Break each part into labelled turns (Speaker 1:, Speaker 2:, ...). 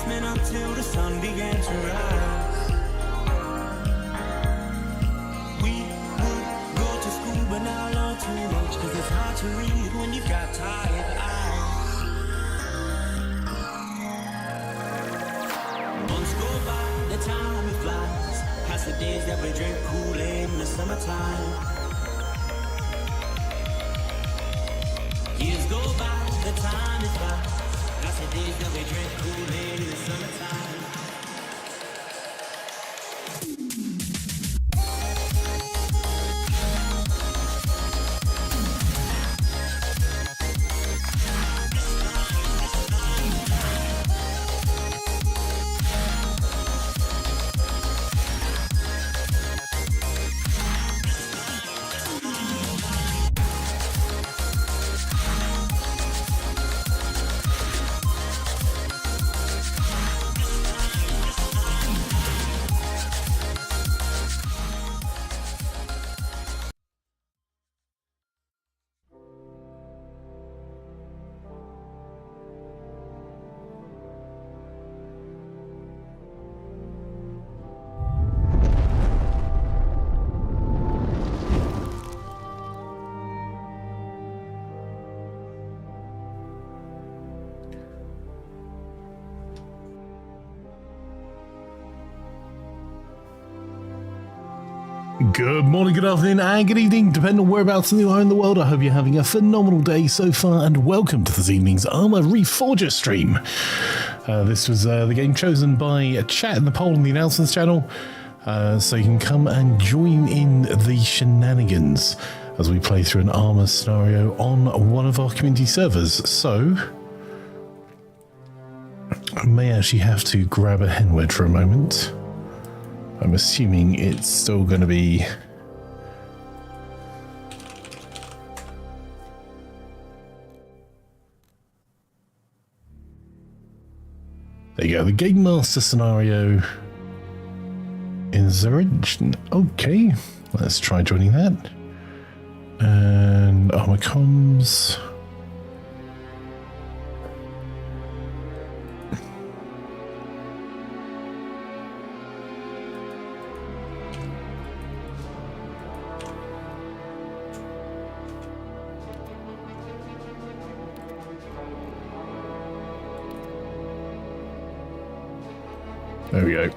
Speaker 1: basement until the sun began to rise. We would go to school but now learn too much, cause it's hard to read when you've got tired eyes. Months go by, the time it flies, past the days that we drink Kool-Aid in the summertime. Years go by, the time is flies, past the days that we drink Kool-Aid in the summertime.
Speaker 2: Good morning, good afternoon, and good evening, depending on whereabouts you are in the world. I hope you're having a phenomenal day so far, and welcome to this evening's ARMA Reforger stream. This was the game chosen by chat in the poll on the announcements channel, so you can come and join in the shenanigans as we play through an ARMA scenario on one of our community servers. So, I may actually have to grab a henwed for a moment. I'm assuming it's still going to be... There you go, the Game Master scenario is origin. Okay, let's try joining that. And ARMA Comms. There we go.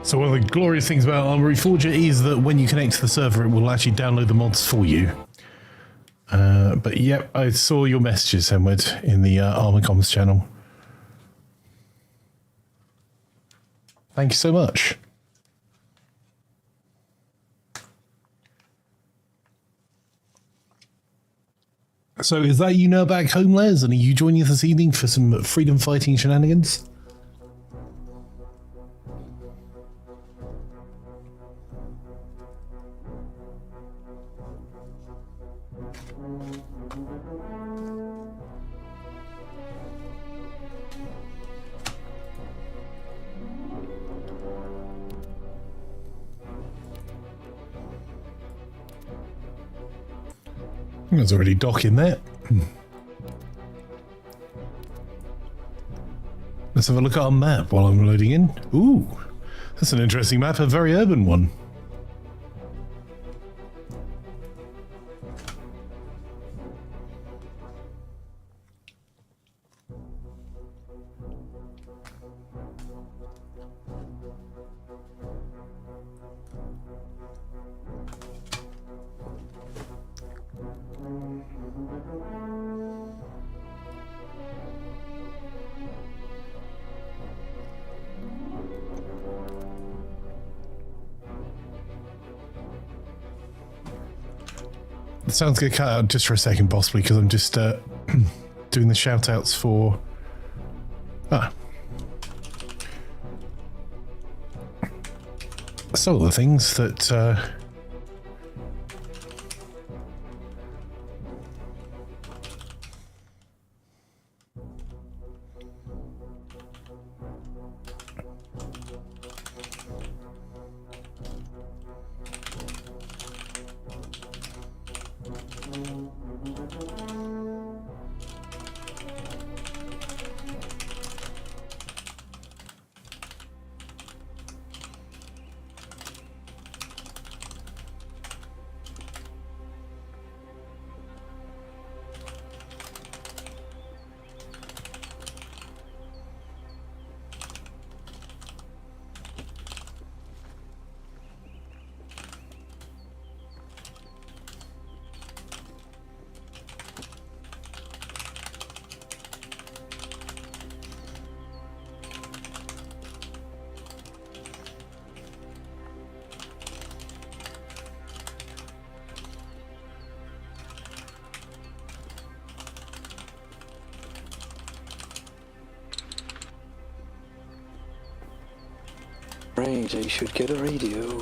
Speaker 2: So one of the glorious things about ARMA Reforger is that when you connect to the server, it will actually download the mods for you. But yep, I saw your messages, Henwood, in the ARMA Comms channel. Thank you so much. So is that you now back home, Les? And are you joining us this evening for some freedom fighting shenanigans? There's already dock in there. Let's have a look at our map while I'm loading in. Ooh, that's an interesting map, a very urban one. The sound's going to cut out just for a second, possibly, because I'm just doing the shout-outs for... some of the things that...
Speaker 3: Right, I should get a radio.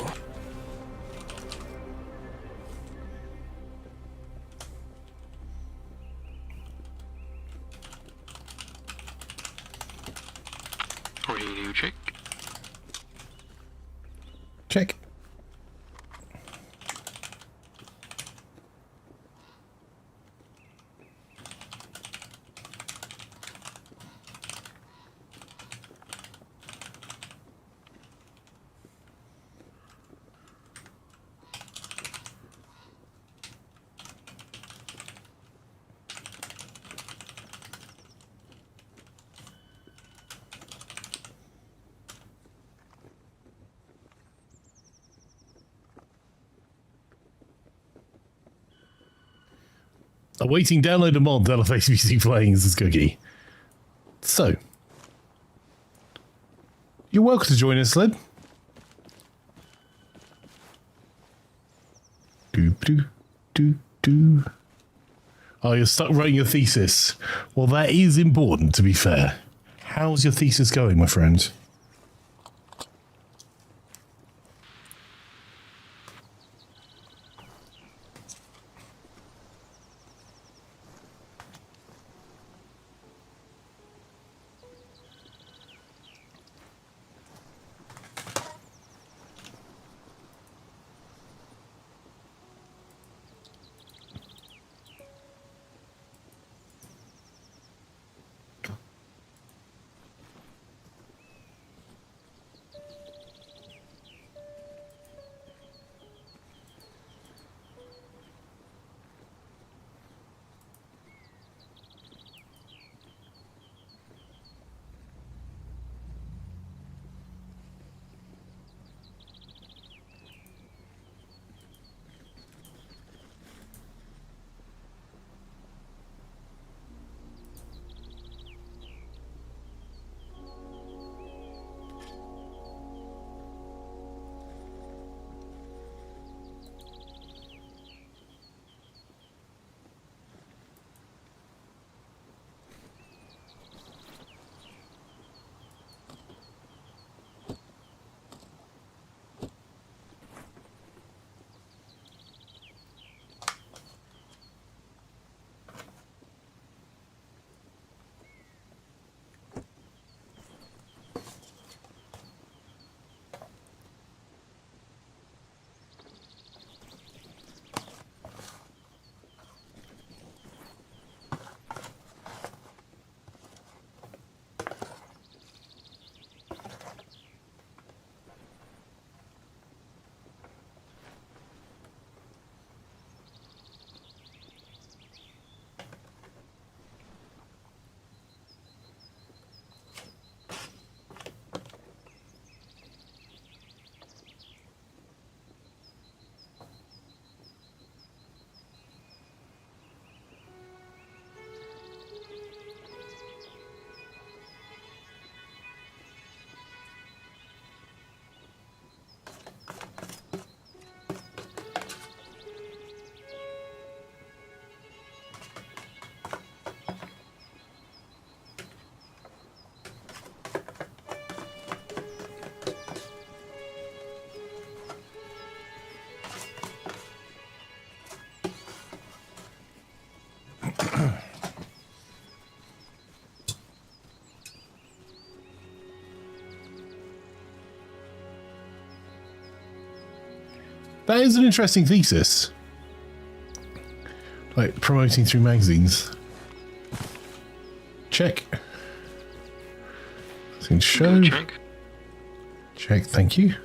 Speaker 4: Radio check.
Speaker 2: Check. Awaiting download a mod, Delaface music playing as Cookie. So, you're welcome to join us, Sled. Do. Oh, you're stuck writing your thesis. Well, that is important, to be fair. How's your thesis going, my friend? That is an interesting thesis. Like promoting through magazines. Check. Show.
Speaker 4: Check.
Speaker 2: Check, thank you.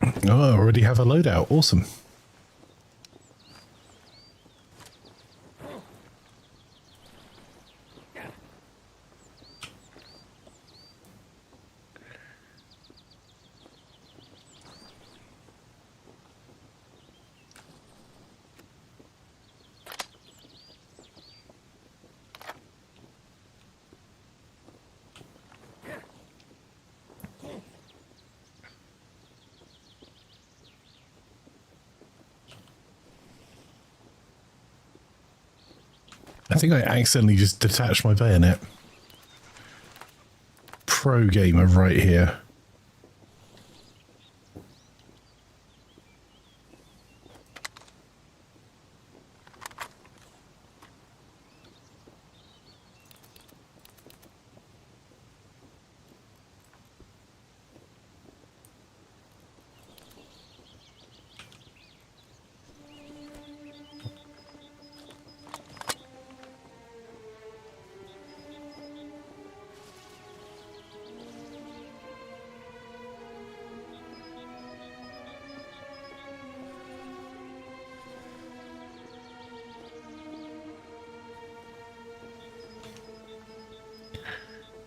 Speaker 2: Oh, I already have a loadout. Awesome. I think I accidentally just detached my bayonet. pro gamer right here.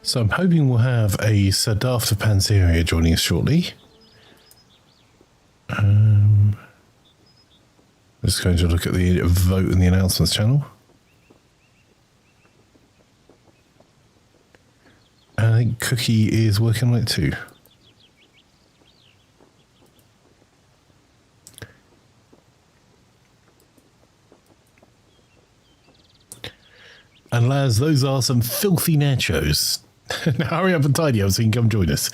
Speaker 2: So I'm hoping we'll have a Sir Daft of Panzeria joining us shortly. Just going to look at the vote in the announcements channel. And I think Cookie is working on it too. And Laz, those are some filthy nachos. Now hurry up and tidy up so you can come join us.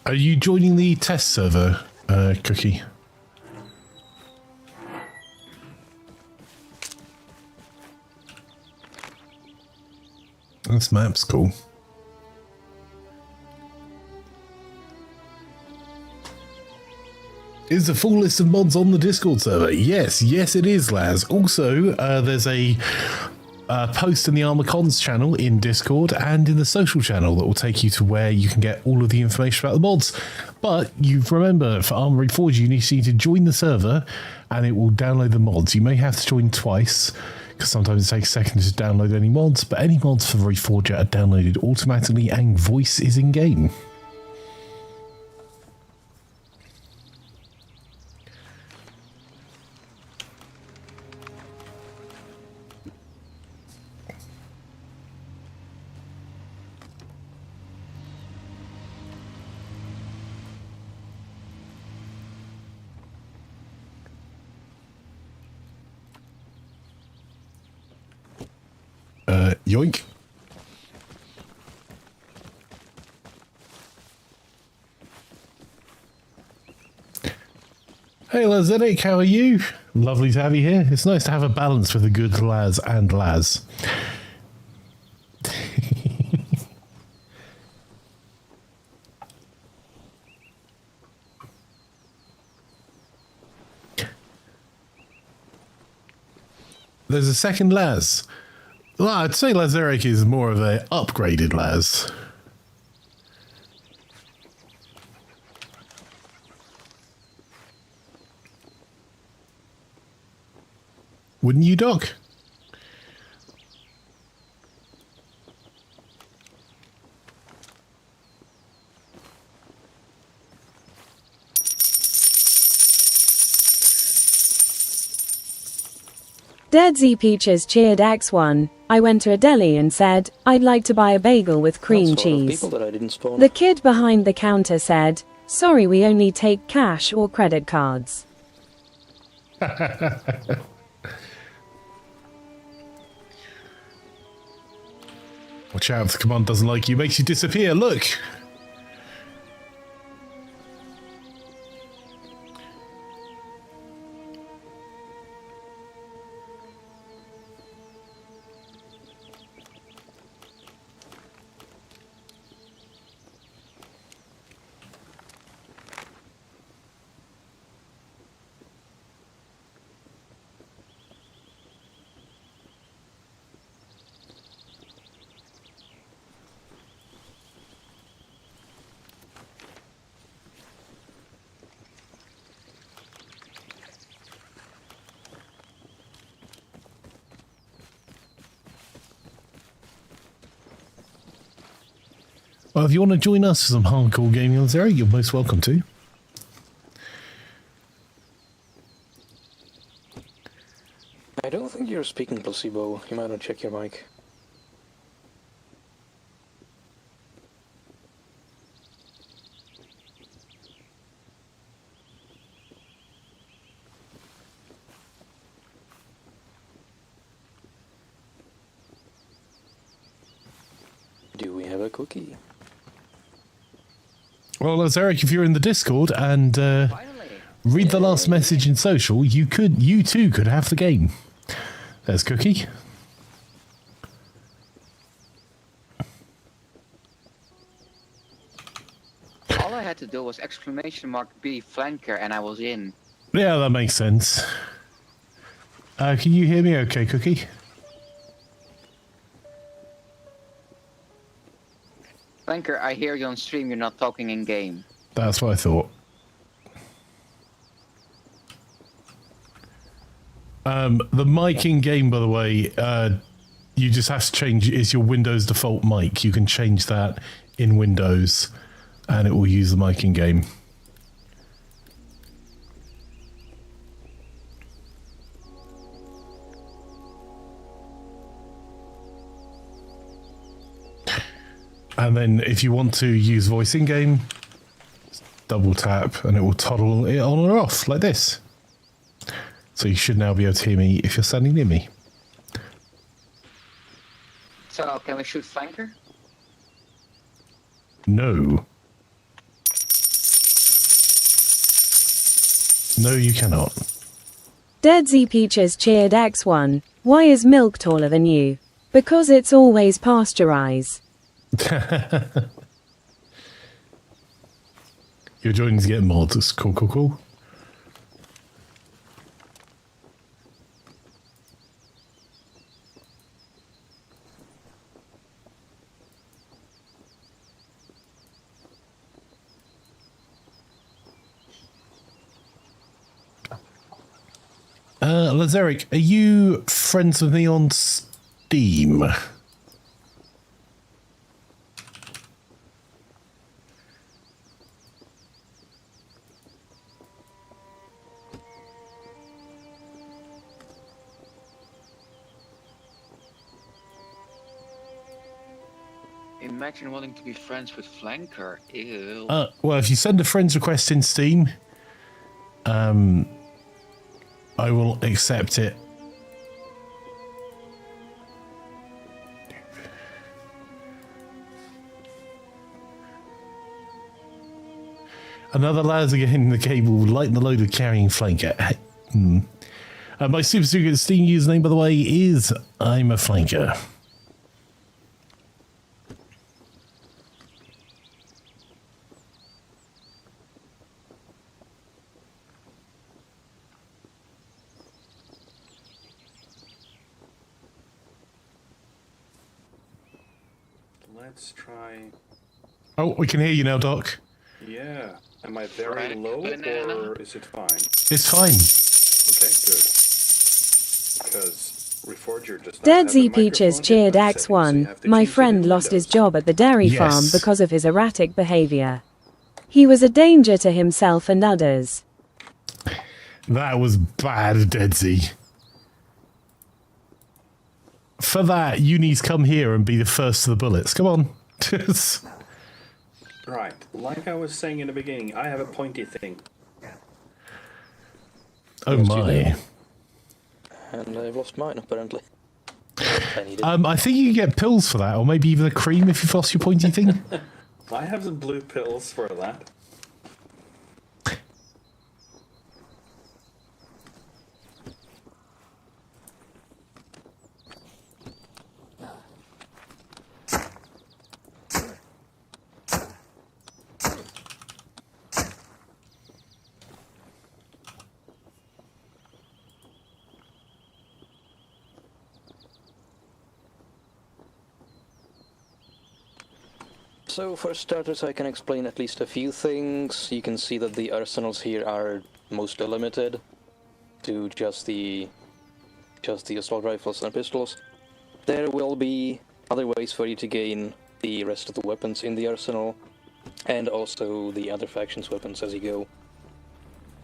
Speaker 2: Are you joining the test server, Cookie? This map's cool. Is the full list of mods on the Discord server? Yes, it is, Laz. Also, there's a post in the ARMA Cons channel in Discord and in the social channel that will take you to where you can get all of the information about the mods. But you remember, for ARMA Reforger, you need to join the server and it will download the mods. You may have to join twice because sometimes it takes seconds to download any mods, but any mods for Reforger are downloaded automatically and voice is in game. Yoink. Hey Lazetic, how are you? Lovely to have you here. It's nice to have a balance with a good Laz and Laz. There's a second Laz. Well, I'd say Lazeric is more of a upgraded Laz. Wouldn't you, Doc?
Speaker 5: Dead Z Peaches cheered X1. I went to a deli and said, I'd like to buy a bagel with cream cheese. The kid behind the counter said, sorry, we only take cash or credit cards.
Speaker 2: Watch out if the command doesn't like you, makes you disappear, look! Well, if you want to join us for some hardcore gaming on Zero, you're most welcome to.
Speaker 3: I don't think you're speaking, Placebo. You might want to check your mic. Do we have a cookie?
Speaker 2: Well, as Eric, if you're in the Discord and read the last message in social, you too could have the game. There's Cookie.
Speaker 6: All I had to do was !B flanker and I was in.
Speaker 2: Yeah, that makes sense. Can you hear me okay, Cookie?
Speaker 6: Flanker, I hear you on stream, you're not talking in game.
Speaker 2: That's what I thought. The mic in game, by the way, you just have to change. It's your Windows default mic. You can change that in Windows, and it will use the mic in game. And then if you want to use voice in game, double tap and it will toggle it on or off like this. So you should now be able to hear me if you're standing near me.
Speaker 6: So, can we shoot flanker?
Speaker 2: No. No, you cannot.
Speaker 5: Dead Z Peaches cheered X1. Why is milk taller than you? Because it's always pasteurized.
Speaker 2: You're joining to get mods. It's cool, cool, cool. Lazaric, are you friends with me on Steam?
Speaker 6: Imagine wanting to be friends with flanker. Ew.
Speaker 2: Well, if you send a friend's request in Steam, I will accept it. Another ladder in the game will lighten the load of carrying flanker. My super secret Steam username, by the way, is Imaflanker.
Speaker 7: Let's try.
Speaker 2: Oh, we can hear you now, Doc.
Speaker 7: Yeah. Am I very low or is it fine?
Speaker 2: It's fine.
Speaker 7: Okay, good. Because Reforger does not
Speaker 5: Dead
Speaker 7: have a
Speaker 5: Z Peaches
Speaker 7: microphone
Speaker 5: cheered
Speaker 7: input setting, so you
Speaker 5: X1.
Speaker 7: have to
Speaker 5: My
Speaker 7: change it
Speaker 5: friend
Speaker 7: in
Speaker 5: lost his
Speaker 7: Windows.
Speaker 5: job at the dairy
Speaker 2: Yes.
Speaker 5: farm because of his erratic behavior. He was a danger to himself and others.
Speaker 2: That was bad, Dead Z. For that, you need to come here and be the first to the bullets. Come on.
Speaker 7: Right. Like I was saying in the beginning, I have a pointy thing.
Speaker 2: Oh my.
Speaker 3: And I've lost mine, apparently. I need it.
Speaker 2: I think you can get pills for that, or maybe even a cream if you've lost your pointy thing.
Speaker 7: I have some blue pills for that.
Speaker 3: So, for starters, I can explain at least a few things. You can see that the arsenals here are mostly limited to just the assault rifles and pistols. There will be other ways for you to gain the rest of the weapons in the arsenal, and also the other factions' weapons as you go.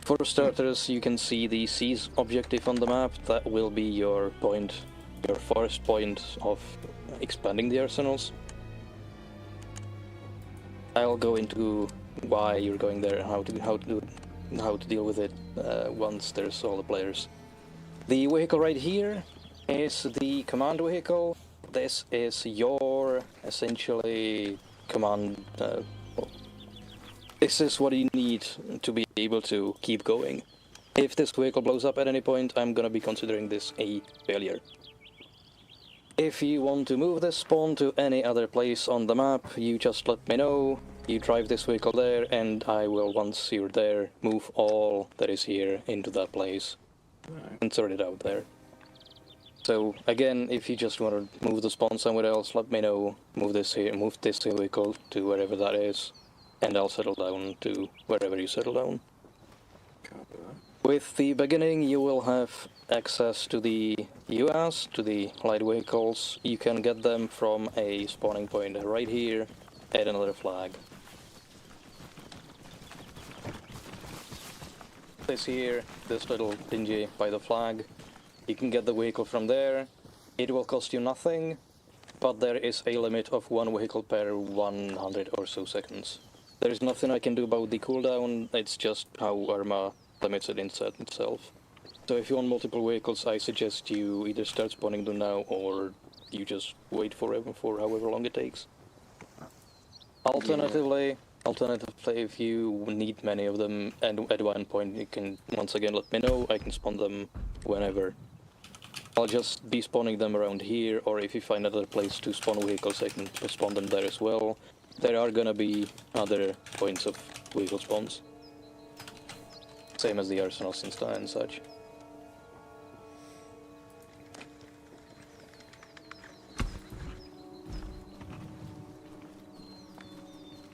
Speaker 3: For starters, you can see the Seize objective on the map. That will be your point, your first point of expanding the arsenals. I'll go into why you're going there and how to deal with it once there's all the players. The vehicle right here is the command vehicle. This is your essentially command. This is what you need to be able to keep going. If this vehicle blows up at any point, I'm gonna be considering this a failure. If you want to move this spawn to any other place on the map, you just let me know. You drive this vehicle there, and I will, once you're there, move all that is here into that place. Insert it out there. So, again, if you just want to move the spawn somewhere else, let me know. Move this vehicle to wherever that is, and I'll settle down to wherever you settle down. With the beginning, you will have access to the UAS, to the light vehicles. You can get them from a spawning point right here at another flag. This here, this little dingy by the flag. You can get the vehicle from there. It will cost you nothing, but there is a limit of one vehicle per 100 or so seconds. There is nothing I can do about the cooldown, it's just how ARMA limits it itself. So if you want multiple vehicles, I suggest you either start spawning them now, or you just wait for however long it takes. Alternatively, if you need many of them, and at one point you can once again let me know, I can spawn them whenever. I'll just be spawning them around here, or if you find another place to spawn vehicles, I can spawn them there as well. There are gonna be other points of vehicle spawns. Same as the arsenals and such.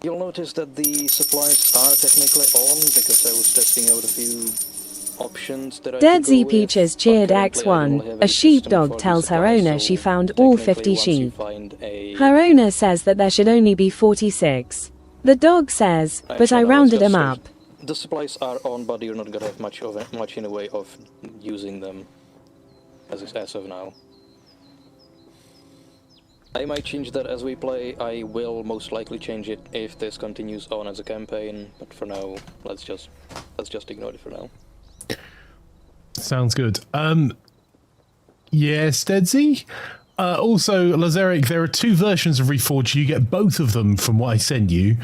Speaker 3: You'll notice that the supplies are technically on, because I was testing out a few options that I
Speaker 5: Dead
Speaker 3: could
Speaker 5: Z
Speaker 3: go with,
Speaker 5: Peaches
Speaker 3: but
Speaker 5: cheered
Speaker 3: currently I don't
Speaker 5: X1.
Speaker 3: have
Speaker 5: A
Speaker 3: any system
Speaker 5: sheepdog
Speaker 3: for the
Speaker 5: tells her
Speaker 3: supplies,
Speaker 5: owner
Speaker 3: so
Speaker 5: she found all
Speaker 3: technically
Speaker 5: 50
Speaker 3: once you
Speaker 5: sheep.
Speaker 3: find a...
Speaker 5: Her owner says that there should only be 46. The dog says, but
Speaker 3: Actually,
Speaker 5: I
Speaker 3: no,
Speaker 5: rounded
Speaker 3: let's
Speaker 5: him
Speaker 3: just
Speaker 5: up.
Speaker 3: say the supplies are on, but you're not gonna have much in the way of using them as of now. I might change that as we play. I will most likely change it if this continues on as a campaign, but for now, let's just ignore it for now.
Speaker 2: Sounds good. Yeah, Stedsy. Also, Lazaric, there are two versions of Reforged. You get both of them from what I send you.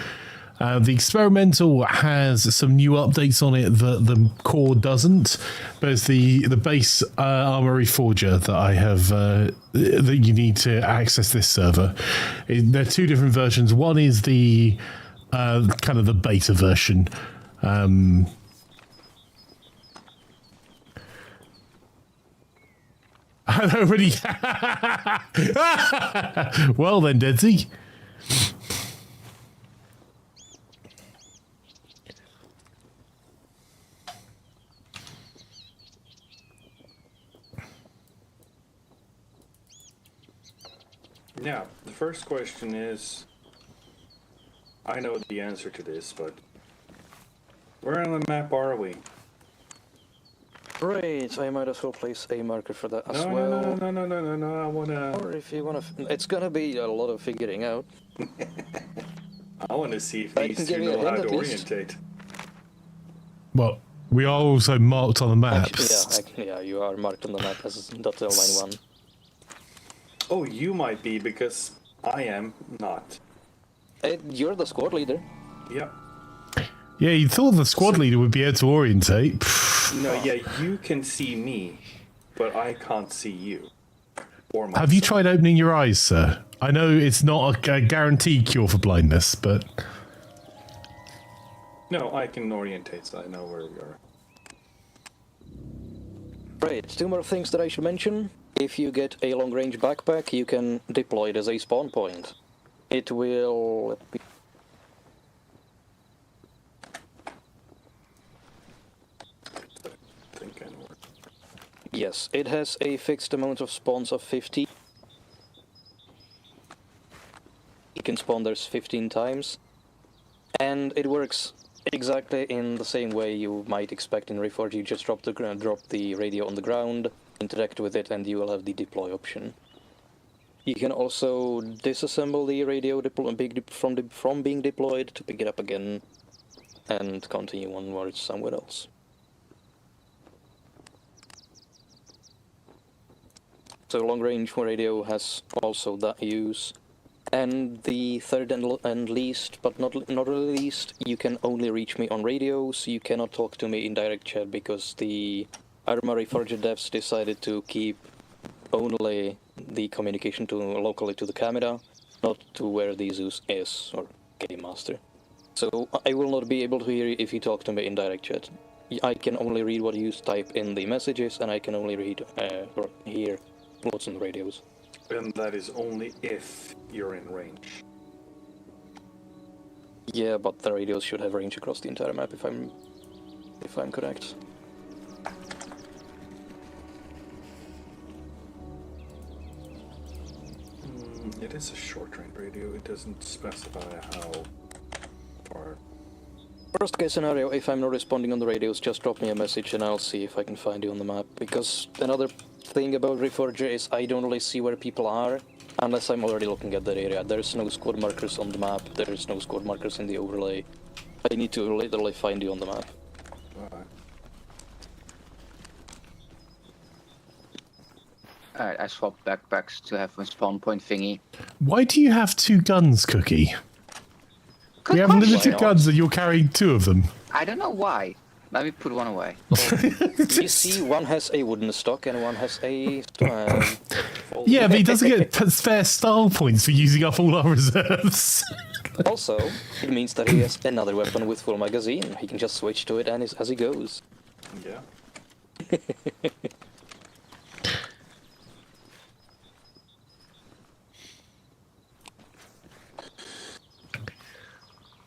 Speaker 2: The experimental has some new updates on it that the core doesn't, but it's the base ARMA Reforger that I have that you need to access this server. There are two different versions. One is the kind of the beta version. I already. Well then, Dedsy.
Speaker 7: Now, the first question is, I know the answer to this, but where on the map are we?
Speaker 3: Right, I might as well place a marker for that as well.
Speaker 7: No, I wanna...
Speaker 3: Or if you wanna... It's gonna be a lot of figuring out.
Speaker 7: I wanna see if
Speaker 3: I
Speaker 7: these
Speaker 3: can
Speaker 7: two
Speaker 3: give you a
Speaker 7: know how
Speaker 3: hint
Speaker 7: to
Speaker 3: at least.
Speaker 7: orientate.
Speaker 2: Well, we are also marked on the maps.
Speaker 3: Actually, yeah, you are marked on the map as .line 1.
Speaker 7: Oh, you might be, because I am not.
Speaker 3: You're the squad leader.
Speaker 7: Yep.
Speaker 2: Yeah, you thought the squad leader would be able to orientate.
Speaker 7: No, yeah, you can see me, but I can't see you. Or myself.
Speaker 2: Have you tried opening your eyes, sir? I know it's not a guaranteed cure for blindness, but...
Speaker 7: No, I can orientate, so I know where we are.
Speaker 3: Right, two more things that I should mention. If you get a long-range backpack, you can deploy it as a spawn point. It will...
Speaker 7: I think I know where.
Speaker 3: Yes, it has a fixed amount of spawns of 50. can spawn there 15 times. And it works exactly in the same way you might expect in Reforge. You just drop the radio on the ground, interact with it, and you will have the deploy option. You can also disassemble the radio from being deployed to pick it up again and continue onwards somewhere else. So long-range radio has also that use. And the third and least, but not really least, you can only reach me on radio, so you cannot talk to me in direct chat because the ARMA Reforger devs decided to keep only the communication locally to the camera, not to where the Zeus is, or Game Master. So I will not be able to hear if you talk to me in direct chat. I can only read what you type in the messages, and I can only read or hear what's on the radios.
Speaker 7: And that is only if you're in range.
Speaker 3: Yeah, but the radios should have range across the entire map if I'm correct.
Speaker 7: It is a short-range radio. It doesn't specify how far.
Speaker 3: Worst case scenario, if I'm not responding on the radios, just drop me a message and I'll see if I can find you on the map. Because another thing about Reforger is I don't really see where people are unless I'm already looking at that area. There's no squad markers on the map, there's no squad markers in the overlay. I need to literally find you on the map.
Speaker 6: Alright, I swapped backpacks to have a spawn point thingy.
Speaker 2: Why do you have 2 guns, Cookie? You have limited guns and you're carrying 2 of them.
Speaker 6: I don't know why. Let me put one away.
Speaker 3: You see, one has a wooden stock and one has a...
Speaker 2: Yeah, but he doesn't get spare style points for using up all our reserves.
Speaker 3: Also, it means that he has another weapon with full magazine. He can just switch to it and as he goes.
Speaker 7: Yeah.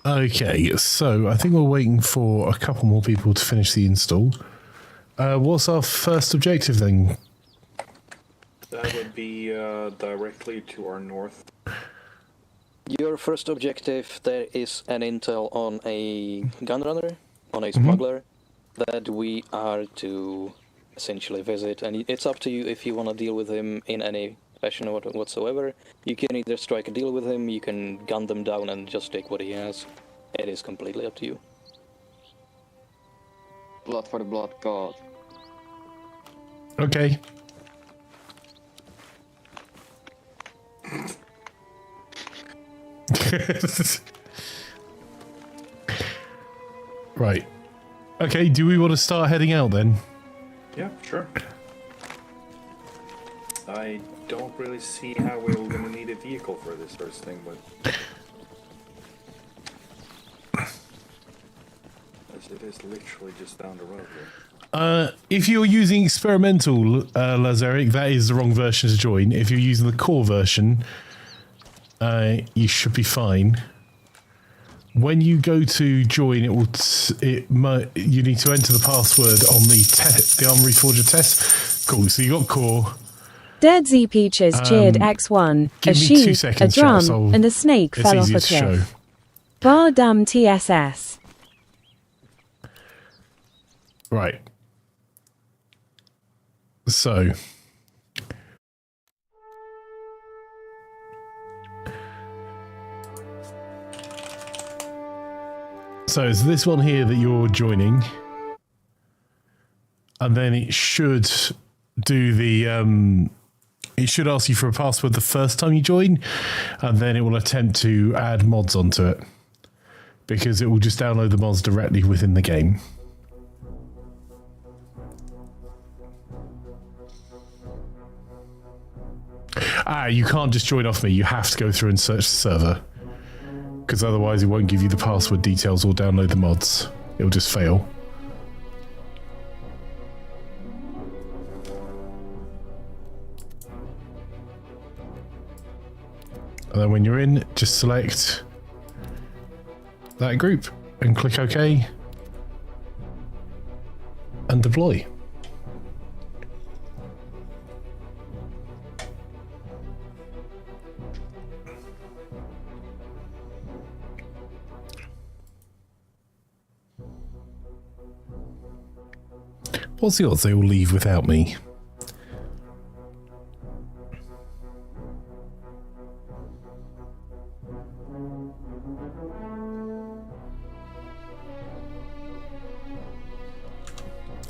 Speaker 2: Okay, so I think we're waiting for a couple more people to finish the install. What's our first objective then?
Speaker 7: That would be directly to our north.
Speaker 3: Your first objective, there is an intel on a gunrunner, on a smuggler, that we are to essentially visit, and it's up to you if you want to deal with him in any fashion whatsoever. You can either strike a deal with him, you can gun them down and just take what he has. It is completely up to you.
Speaker 6: Blood for the blood god.
Speaker 2: Okay. Right. Okay, do we want to start heading out then?
Speaker 7: Yeah, sure. I don't really see how we're going to need a vehicle for this first thing, but... as it is literally just down the road here.
Speaker 2: If you're using experimental Lazaric, that is the wrong version to join. If you're using the core version, you should be fine. When you go to join, you need to enter the password on the ARMA Reforger test. Cool. So you got core.
Speaker 5: Dead Z Peaches cheered X1.
Speaker 2: Give
Speaker 5: A
Speaker 2: me
Speaker 5: sheep,
Speaker 2: 2 seconds,
Speaker 5: a drum,
Speaker 2: chat, so
Speaker 5: and a snake
Speaker 2: it's
Speaker 5: fell off
Speaker 2: easier
Speaker 5: a
Speaker 2: to show.
Speaker 5: cliff. Bar dam TSS.
Speaker 2: Right. So. So it's this one here that you're joining. And then it should do the... it should ask you for a password the first time you join. And then it will attempt to add mods onto it. Because it will just download the mods directly within the game. You can't just join off me. You have to go through and search the server. Because otherwise it won't give you the password details or download the mods. It'll just fail. And then when you're in, just select that group and click OK. And deploy. What's the odds they all leave without me?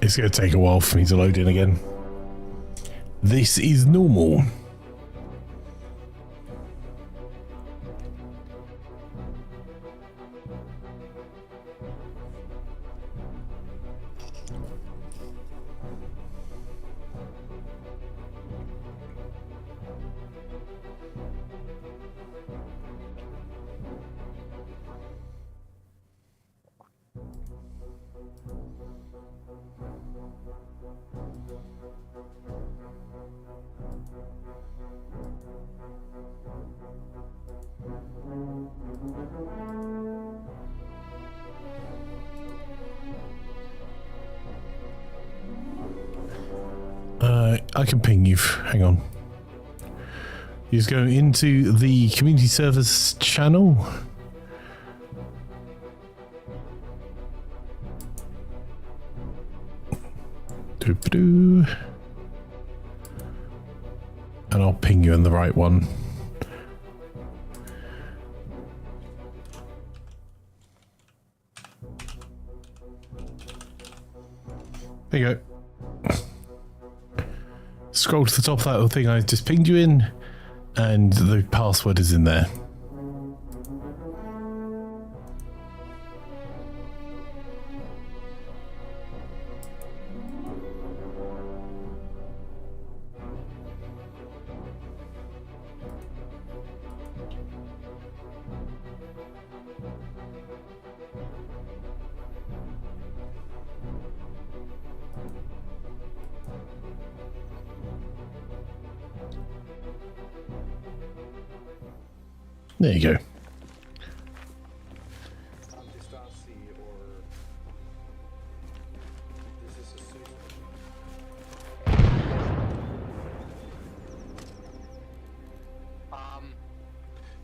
Speaker 2: It's going to take a while for me to load in again. This is normal. I can ping you. Hang on. You just go into the community service channel. And I'll ping you in the right one. There you go. Scroll to the top of that little thing I just pinged you in, and the password is in there. There you go.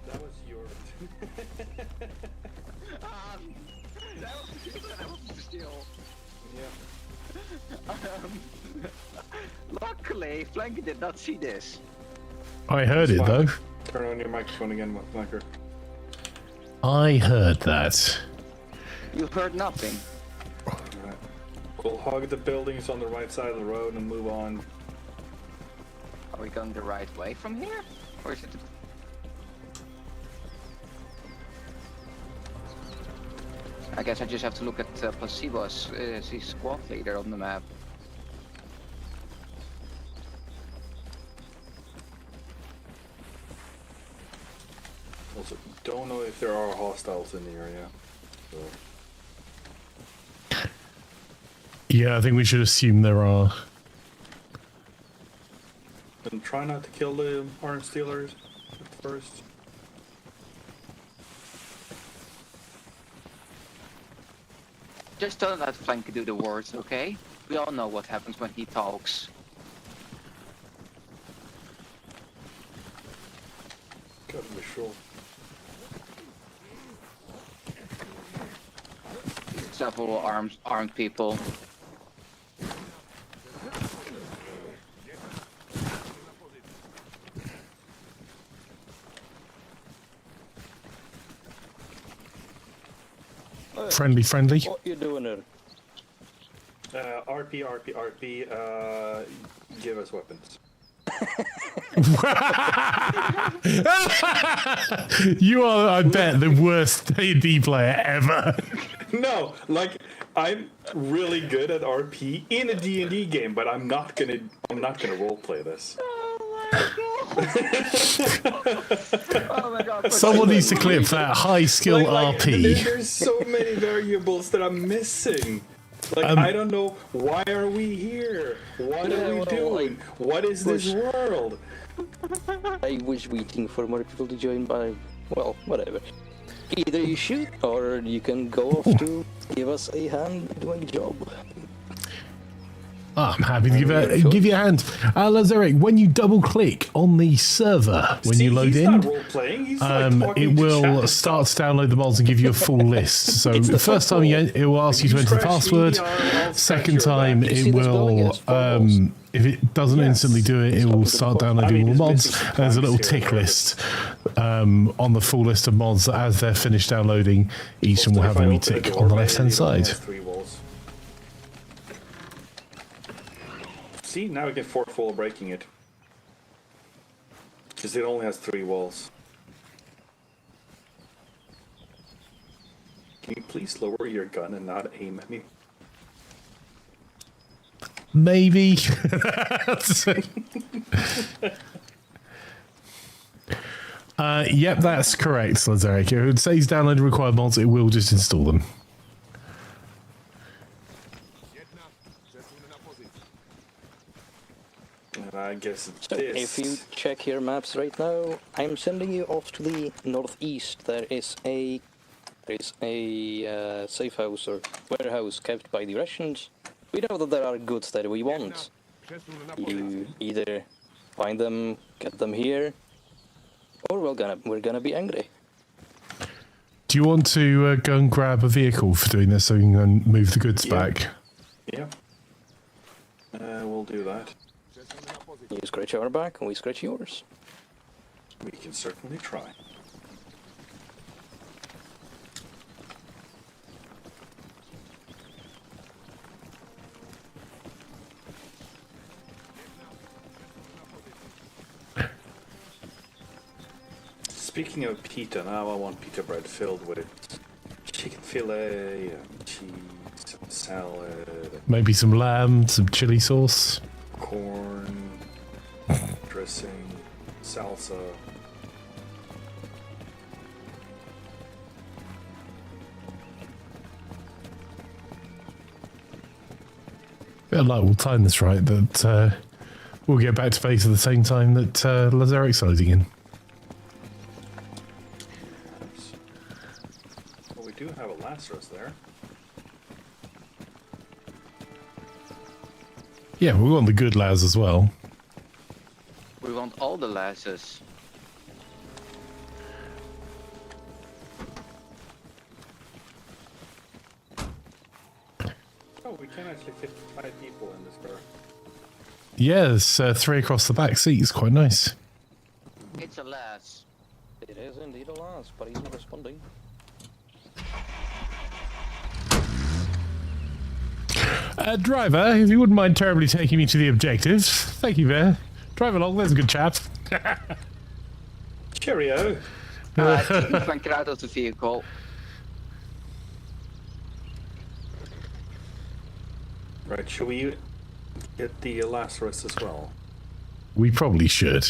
Speaker 7: That was yours.
Speaker 6: That was still.
Speaker 7: Yeah.
Speaker 6: Luckily, Flanker did not see this.
Speaker 2: I heard it though.
Speaker 7: Turn on your microphone again, Imaflanker.
Speaker 2: I heard that.
Speaker 6: You heard nothing.
Speaker 7: Alright. We'll hug the buildings on the right side of the road and move on.
Speaker 6: Are we going the right way from here? Or is it... I guess I just have to look at Placebo as the squad leader on the map.
Speaker 7: Also, don't know if there are hostiles in the area. So.
Speaker 2: Yeah, I think we should assume there are.
Speaker 7: And try not to kill the orange stealers at first.
Speaker 6: Just don't let Flanker do the words, okay? We all know what happens when he talks.
Speaker 7: Gotta be sure.
Speaker 6: Several armed people.
Speaker 2: Friendly.
Speaker 3: What you doing there?
Speaker 7: RP, give us weapons.
Speaker 2: You are, I bet, the worst D&D player ever.
Speaker 7: No, like, I'm really good at RP in a D&D game, but I'm not gonna roleplay this.
Speaker 6: Oh my god.
Speaker 2: Someone needs to clip that high skill RP.
Speaker 7: There's so many variables that I'm missing. Like, I don't know, why are we here? What are we doing? What is this world?
Speaker 3: I was waiting for more people to join, but well, whatever. Either you shoot, or you can go off to give us a hand doing the job.
Speaker 2: I'm happy to give you a hand. Lazaric, when you double click on the server, when you load in, it will start to download the mods and give you a full list. So the first time it will ask you to enter the password. Second time, it will, if it doesn't instantly do it, it will start downloading all the mods. There's a little tick list on the full list of mods as they're finished downloading. Each one will have a wee tick on the left-hand side.
Speaker 7: See, now we get forkful of breaking it. Because it only has 3 walls. Can you please lower your gun and not aim at me?
Speaker 2: Maybe. Yep, that's correct, Lazaric. If it says download required mods, it will just install them.
Speaker 7: I guess it's
Speaker 3: so
Speaker 7: this.
Speaker 3: If you check your maps right now, I'm sending you off to the northeast. There is a safe house or warehouse kept by the Russians. We know that there are goods that we want. You either find them, get them here, or we're gonna be angry.
Speaker 2: Do you want to go and grab a vehicle for doing this so you can move the goods back?
Speaker 7: Yeah. We'll do that.
Speaker 3: You scratch our back and we scratch yours.
Speaker 7: We can certainly try. Speaking of pita, now I want pita bread filled with chicken fillet, cheese, some salad.
Speaker 2: Maybe some lamb, some chili sauce.
Speaker 7: Corn, dressing, salsa.
Speaker 2: Yeah, like we'll time this right, that we'll get back to base at the same time that Lazaric's loading in.
Speaker 7: Well, we do have a Lazarus there.
Speaker 2: Yeah, we want the good Laz as well.
Speaker 6: We want all the lasses.
Speaker 7: Oh, we can actually fit 5 people in this car.
Speaker 2: Yeah, there's 3 across the back seat. It's quite nice.
Speaker 6: It's a lass.
Speaker 3: It is indeed a lass, but he's not responding.
Speaker 2: Driver, if you wouldn't mind terribly taking me to the objective. Thank you there. Drive along, there's a good chap.
Speaker 7: Cheerio.
Speaker 6: Imaflanker out of the vehicle.
Speaker 7: Right, shall we get the Lazarus as well?
Speaker 2: We probably should.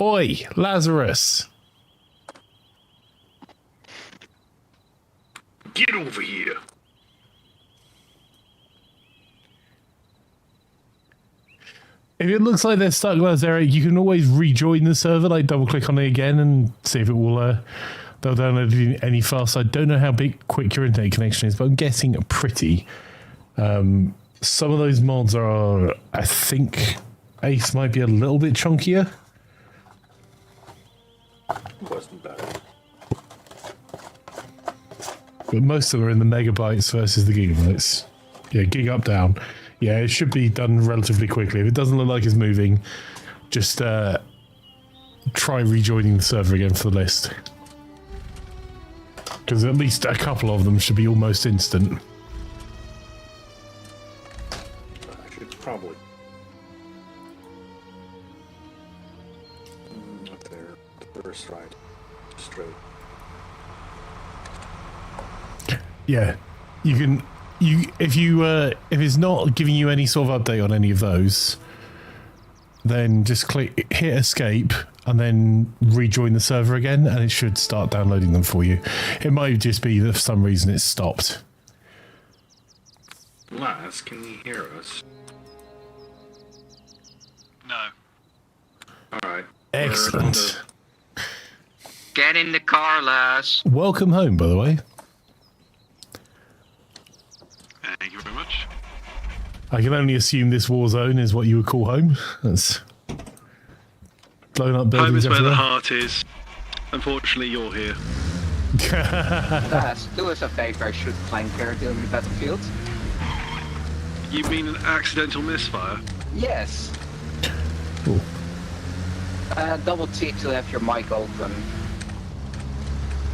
Speaker 2: Oi, Lazarus.
Speaker 4: Get over here.
Speaker 2: If it looks like they're stuck, Lazaric, you can always rejoin the server, like double click on it again and see if it will they'll download it any faster. I don't know how quick your internet connection is, but I'm guessing pretty. Some of those mods are, I think, Ace might be a little bit chunkier.
Speaker 7: Wasn't bad.
Speaker 2: But most of them are in the megabytes versus the gigabytes. Yeah, gig up, down. Yeah, it should be done relatively quickly. If it doesn't look like it's moving, just try rejoining the server again for the list. Because at least a couple of them should be almost instant.
Speaker 7: I should probably. Up there, the first right, straight.
Speaker 2: Yeah, you can. If it's not giving you any sort of update on any of those, then just hit escape and then rejoin the server again, and it should start downloading them for you. It might just be that for some reason it's stopped.
Speaker 4: Laz, can you hear us? No.
Speaker 7: Alright.
Speaker 2: Excellent.
Speaker 6: Get in the car, Laz.
Speaker 2: Welcome home, by the way.
Speaker 4: Thank you very much.
Speaker 2: I can only assume this war zone is what you would call home. That's blown up
Speaker 8: Home
Speaker 2: buildings
Speaker 8: is where the
Speaker 2: everywhere.
Speaker 8: heart is. Unfortunately, you're here.
Speaker 6: Do us a favor, shoot Flanker during the battlefield.
Speaker 8: You mean an accidental misfire?
Speaker 6: Yes.
Speaker 2: Cool.
Speaker 6: Double T to have your mic open.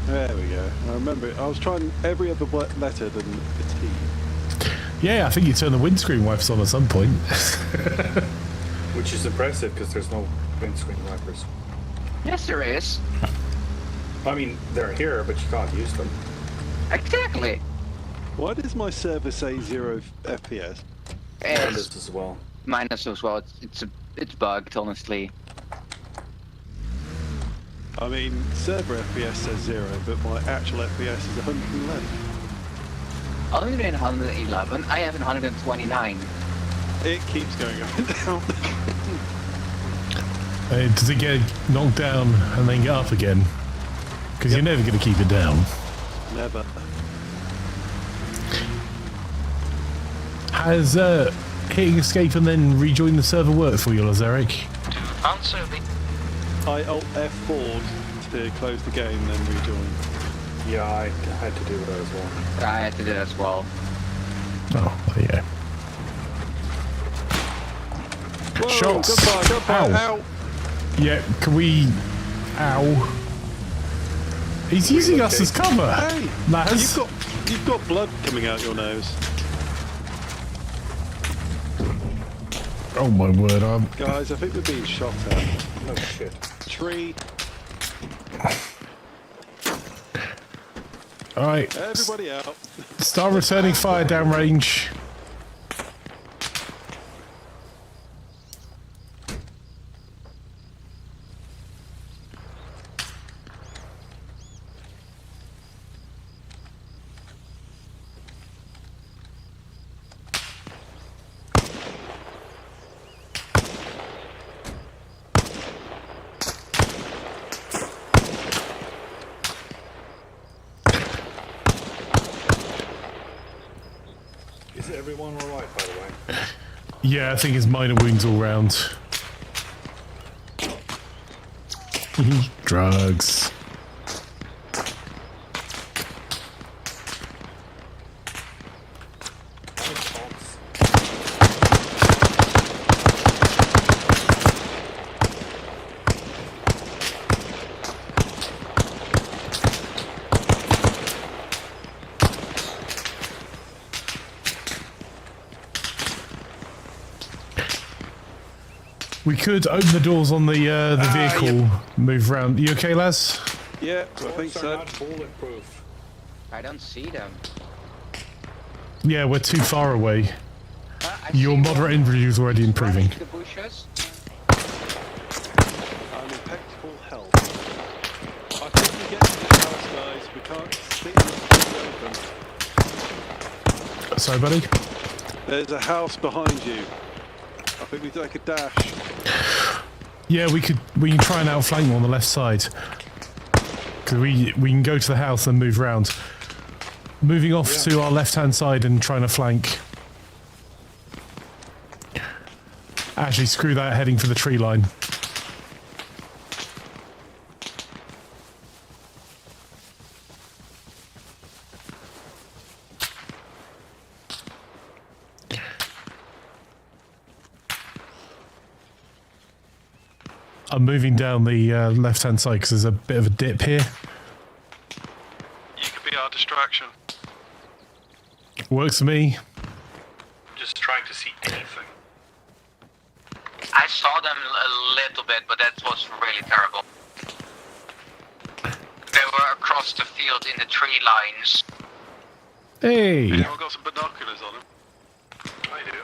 Speaker 9: There we go. I remember I was trying every other letter than the T.
Speaker 2: Yeah, I think you turned the windscreen wipers on at some point.
Speaker 7: Which is impressive because there's no windscreen wipers.
Speaker 6: Yes, there is.
Speaker 7: I mean, they're here, but you can't use them.
Speaker 6: Exactly.
Speaker 9: Why does my server say 0 FPS?
Speaker 7: And
Speaker 6: It's
Speaker 7: this as well.
Speaker 6: minus as well. It's bugged, honestly.
Speaker 9: I mean, server FPS says 0, but my actual FPS is 111.
Speaker 6: Only in 111. I have 129.
Speaker 9: It keeps going up and down.
Speaker 2: Does it get knocked down and then get up again? Because you're never going to keep it down.
Speaker 9: Never.
Speaker 2: Has hitting escape and then rejoin the server work for you, Lazaric?
Speaker 9: I Alt F4 to close the game, then rejoin.
Speaker 7: Yeah, I had to do that as well.
Speaker 6: I had to do that as well.
Speaker 2: Oh, there you go.
Speaker 9: Whoa,
Speaker 2: Shots!
Speaker 9: Goodbye,
Speaker 2: Ow.
Speaker 9: ow!
Speaker 2: Yeah, can we... Ow. He's using us as cover!
Speaker 9: Hey!
Speaker 2: Laz.
Speaker 9: You've got blood coming out your nose.
Speaker 2: Oh my word,
Speaker 9: Guys, I think we're being shot at.
Speaker 7: No shit.
Speaker 9: Tree.
Speaker 2: Alright,
Speaker 9: Everybody out.
Speaker 2: start returning fire downrange.
Speaker 7: Is everyone alright, by the way?
Speaker 2: Yeah, I think it's minor wounds all round. Drugs. We could open the doors on the vehicle, move round. You okay, Laz?
Speaker 9: Yeah, I think
Speaker 7: Doors are
Speaker 9: so.
Speaker 7: not bulletproof.
Speaker 6: I don't see them.
Speaker 2: Yeah, we're too far away.
Speaker 6: I
Speaker 2: Your
Speaker 6: see
Speaker 2: moderate
Speaker 6: one
Speaker 2: injury is already improving.
Speaker 6: running to the bushes.
Speaker 9: I'm in impeccable health. I think we get to the house, guys. We can't stick this open.
Speaker 2: Sorry, buddy.
Speaker 9: There's a house behind you. I think we take a dash.
Speaker 2: Yeah, we can try and outflank on the left side. Because we can go to the house and move round. Moving off to our left-hand side and trying to flank. Actually, screw that, heading for the tree line. I'm moving down the left-hand side because there's a bit of a dip here.
Speaker 8: You could be our distraction.
Speaker 2: Works for me.
Speaker 4: Just trying to see anything.
Speaker 6: I saw them a little bit, but that was really terrible. They were across the field in the tree lines.
Speaker 2: Hey!
Speaker 8: Anyone got some binoculars on them?
Speaker 4: I do.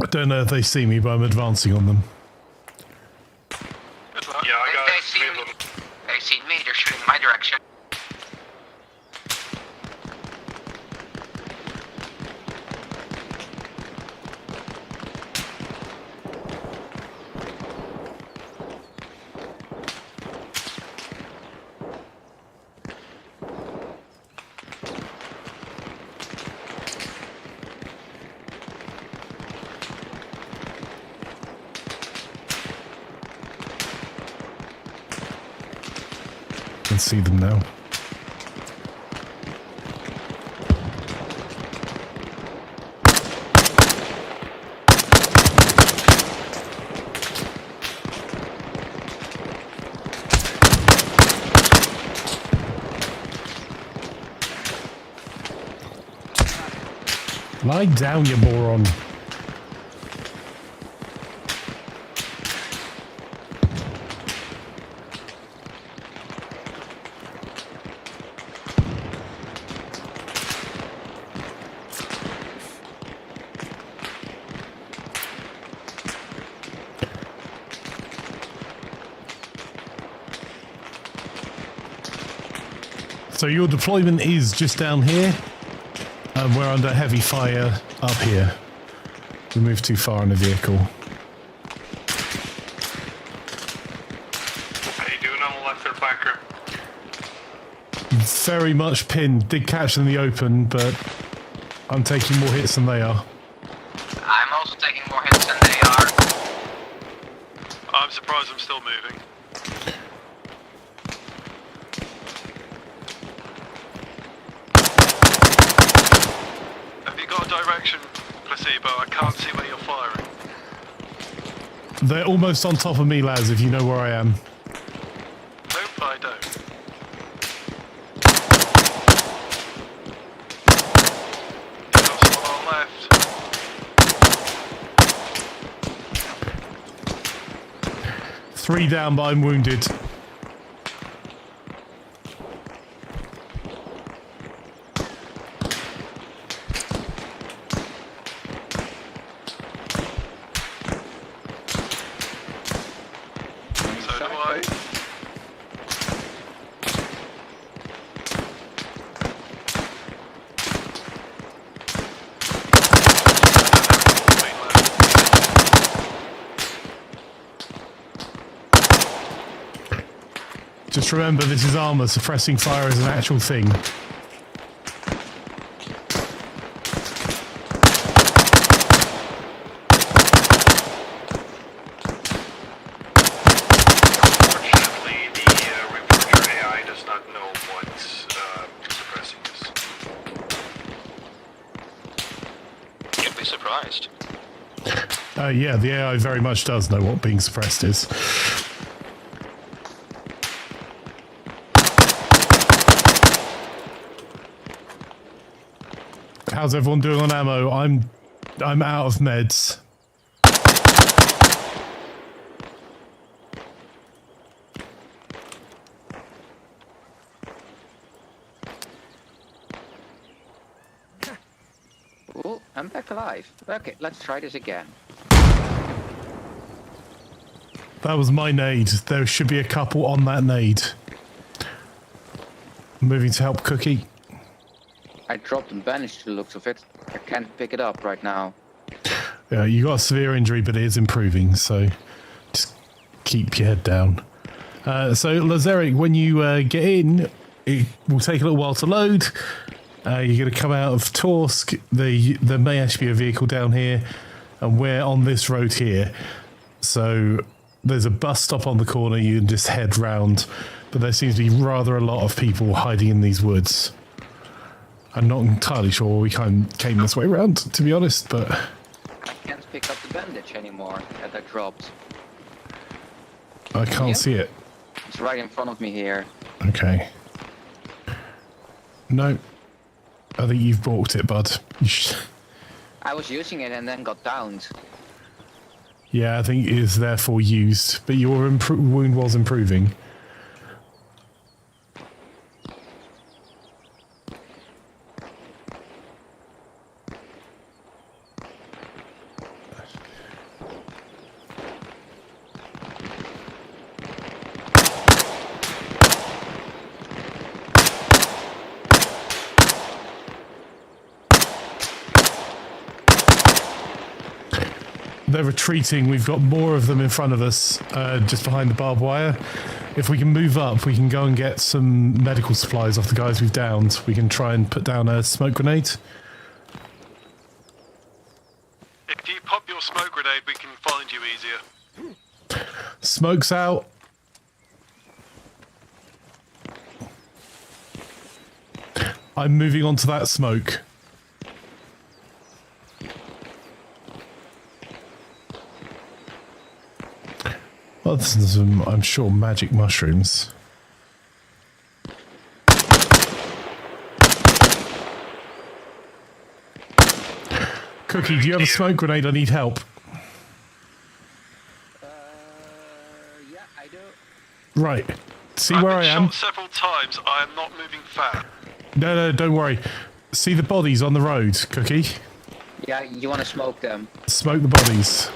Speaker 2: I don't know if they see me, but I'm advancing on them.
Speaker 8: Good luck.
Speaker 4: Yeah, I got
Speaker 6: They see me. They see me. They're shooting my direction.
Speaker 2: can see them now. Lie down, you moron. So your deployment is just down here, and we're under heavy fire up here. We moved too far in the vehicle.
Speaker 4: How you doing on the left there, Flanker?
Speaker 2: Very much pinned. Did catch them in the open, but I'm taking more hits than they are.
Speaker 6: I'm also taking more hits than they are.
Speaker 8: I'm surprised I'm still moving. Have you got a direction, Placebo? I can't see where you're firing.
Speaker 2: They're almost on top of me, lads, if you know where I am.
Speaker 8: Nope, I don't. Got someone on left.
Speaker 2: Three down, but I'm wounded.
Speaker 8: So do I.
Speaker 2: Just remember, this is ARMA. Suppressing fire is an actual thing.
Speaker 4: Unfortunately, the Reforger AI does not know what's suppressing this.
Speaker 3: You'd be surprised.
Speaker 2: Yeah, the AI very much does know what being suppressed is. How's everyone doing on ammo? I'm out of meds.
Speaker 6: Ooh, I'm back alive. Okay, let's try this again.
Speaker 2: That was my nade. There should be a couple on that nade. Moving to help Cookie.
Speaker 6: I dropped and banished the looks of it. I can't pick it up right now.
Speaker 2: Yeah, you got a severe injury, but it is improving, so just keep your head down. So, Lazaric, when you get in, it will take a little while to load. You're going to come out of Torsk. There may actually be a vehicle down here, and we're on this road here. So, there's a bus stop on the corner. You can just head round, but there seems to be rather a lot of people hiding in these woods. I'm not entirely sure we came this way round, to be honest, but...
Speaker 6: I can't pick up the bandage anymore that I dropped.
Speaker 2: I can't see it.
Speaker 6: It's right in front of me here.
Speaker 2: Okay. No. I think you've balked it, bud.
Speaker 6: I was using it and then got downed.
Speaker 2: Yeah, I think it is therefore used, but your wound was improving. They're retreating. We've got more of them in front of us, just behind the barbed wire. If we can move up, we can go and get some medical supplies off the guys we've downed. We can try and put down a smoke grenade.
Speaker 8: If you pop your smoke grenade, we can find you easier.
Speaker 2: Smoke's out. I'm moving on to that smoke. Well, this is some, I'm sure, magic mushrooms. Cookie, do you have a smoke grenade? I need help.
Speaker 6: Yeah, I do.
Speaker 2: Right. See
Speaker 8: I've
Speaker 2: where
Speaker 8: been
Speaker 2: I am?
Speaker 8: shot several times. I am not moving fast.
Speaker 2: No, don't worry. See the bodies on the road, Cookie?
Speaker 6: Yeah, you want to smoke them.
Speaker 2: Smoke the bodies.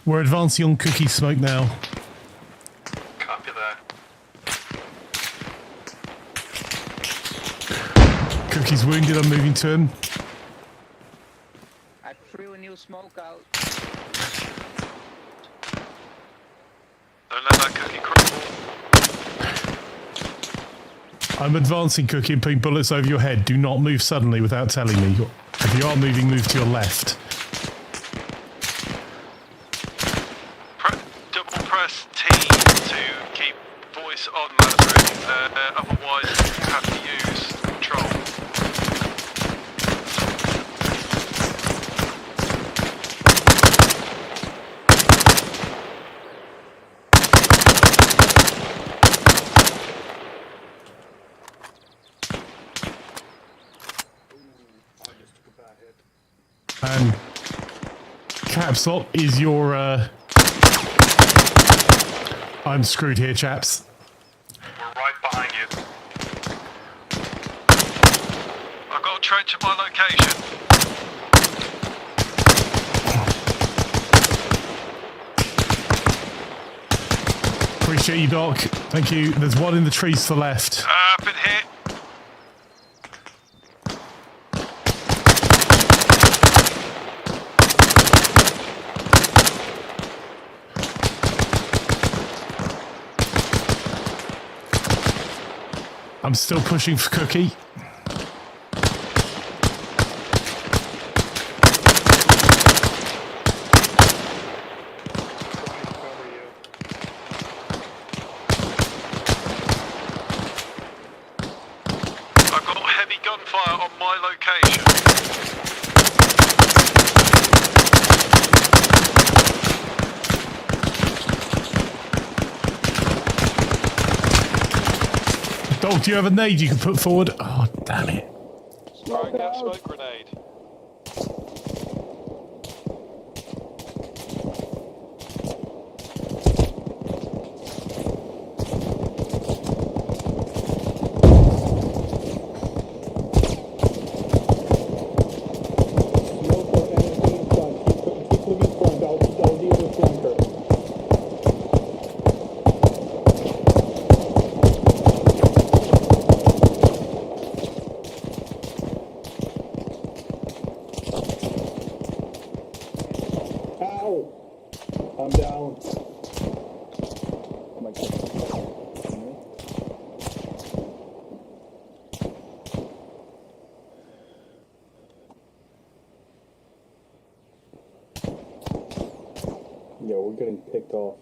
Speaker 2: We're advancing on Cookie smoke now.
Speaker 4: Copy that.
Speaker 2: Cookie's wounded, I'm moving to him.
Speaker 6: I threw a new smoke out.
Speaker 8: Don't let that cookie crumble.
Speaker 2: I'm advancing, Cookie, and putting bullets over your head. Do not move suddenly without telling me. If you are moving, move to your left.
Speaker 8: Double press T to keep voice on, Lazarus. Otherwise, you have to use control.
Speaker 2: And caps lock is your, I'm screwed here, chaps.
Speaker 4: We're right behind you.
Speaker 8: I've got a trench at my location.
Speaker 2: Appreciate you, Doc. Thank you. There's one in the trees to the left.
Speaker 8: Been hit.
Speaker 2: I'm still pushing for Cookie.
Speaker 8: I've got heavy gunfire on my location.
Speaker 2: Dog, do you have a nade you can put forward? Oh, damn it.
Speaker 8: Throwing that smoke grenade.
Speaker 7: I'm down. Yeah, we're getting picked off.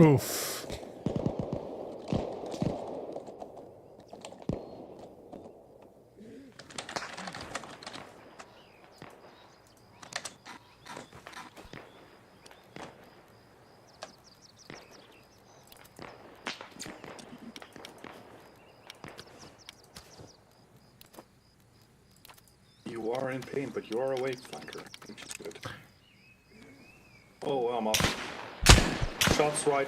Speaker 2: Oof.
Speaker 7: You are in pain, but you are awake, Flanker, which is good. Oh, I'm up. Shots right.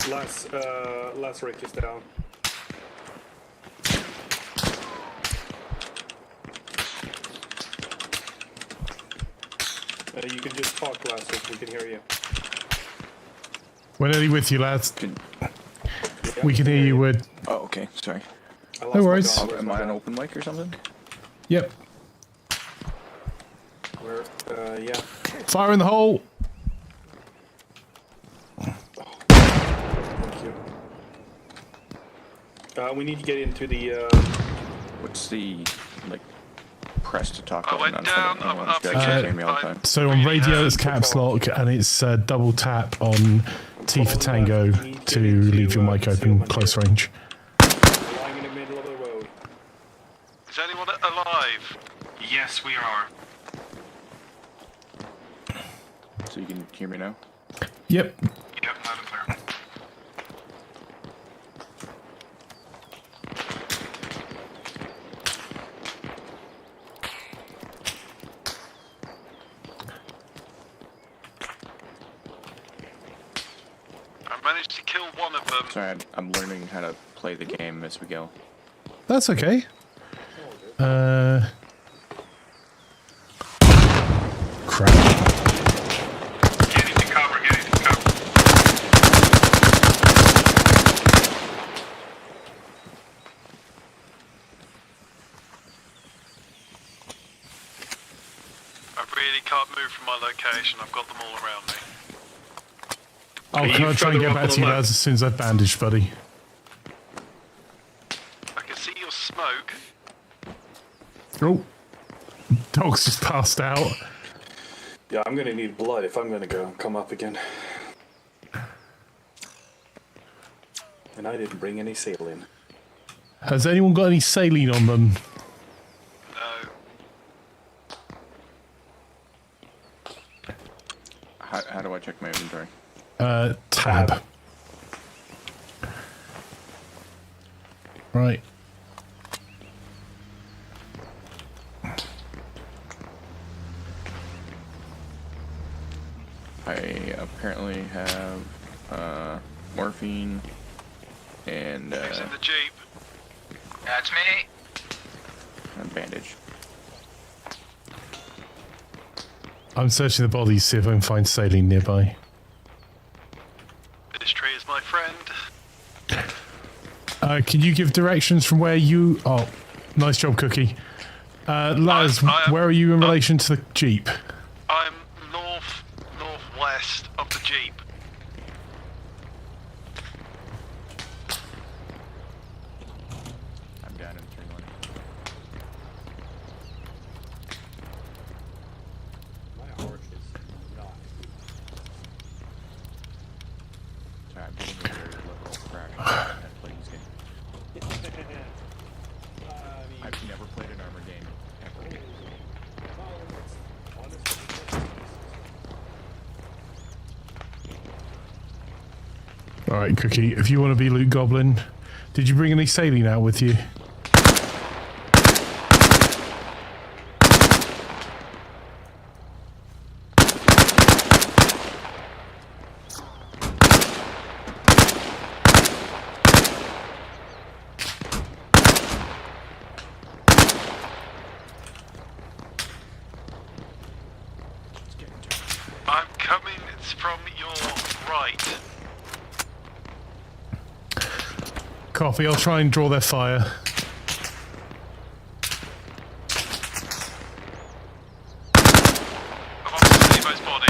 Speaker 7: Last Rick is down. You can just talk, Lazarus, we can hear you.
Speaker 2: We're nearly with you, lads. We can hear you, Wood.
Speaker 10: Oh, okay, sorry.
Speaker 2: No worries.
Speaker 10: Am I on open mic or something?
Speaker 2: Yep.
Speaker 7: Yeah.
Speaker 2: Fire in the hole!
Speaker 7: Thank you. We need to get into the,
Speaker 10: What's the, like, press to talk
Speaker 8: I
Speaker 10: button
Speaker 8: went
Speaker 10: on
Speaker 8: down,
Speaker 10: something?
Speaker 8: I'm up
Speaker 10: You guys
Speaker 8: again.
Speaker 10: hear me all the time.
Speaker 2: So on radio it's caps lock and it's double tap on T for Tango to leave your mic open close range.
Speaker 7: lying in the middle of the road.
Speaker 8: Is anyone alive?
Speaker 4: Yes, we are.
Speaker 10: So you can hear me now?
Speaker 2: Yep.
Speaker 4: Yep, loud and clear.
Speaker 8: I managed to kill one of them.
Speaker 10: Sorry, I'm learning how to play the game as we go.
Speaker 2: That's okay. Crap.
Speaker 4: Get into cover, get into cover.
Speaker 8: I really can't move from my location. I've got them all around me.
Speaker 2: I'll try and get back to you guys as soon as I've bandaged, buddy.
Speaker 8: I can see your smoke.
Speaker 2: Oh. Dog's just passed out.
Speaker 7: Yeah, I'm gonna need blood if I'm gonna come up again. And I didn't bring any saline.
Speaker 2: Has anyone got any saline on them?
Speaker 8: No.
Speaker 10: How do I check my inventory?
Speaker 2: Tab. Right.
Speaker 10: I apparently have morphine and
Speaker 8: Who's in the Jeep?
Speaker 6: That's me.
Speaker 10: a bandage.
Speaker 2: I'm searching the bodies, see if I can find saline nearby.
Speaker 8: This tree is my friend.
Speaker 2: Can you give directions from where you... Oh, nice job, Cookie. Laz, where are you in relation to the Jeep?
Speaker 8: I'm northwest of the Jeep.
Speaker 10: I'm down in 3-1.
Speaker 7: My horse is not.
Speaker 10: Sorry, I'm getting a very little crack at playing this game. I've never played an Armor game ever.
Speaker 2: Alright, Cookie, if you want to be Luke Goblin, did you bring any saline out with you?
Speaker 8: I'm coming from your right.
Speaker 2: Copy, I'll try and draw their fire.
Speaker 8: I'm on Stevo's body.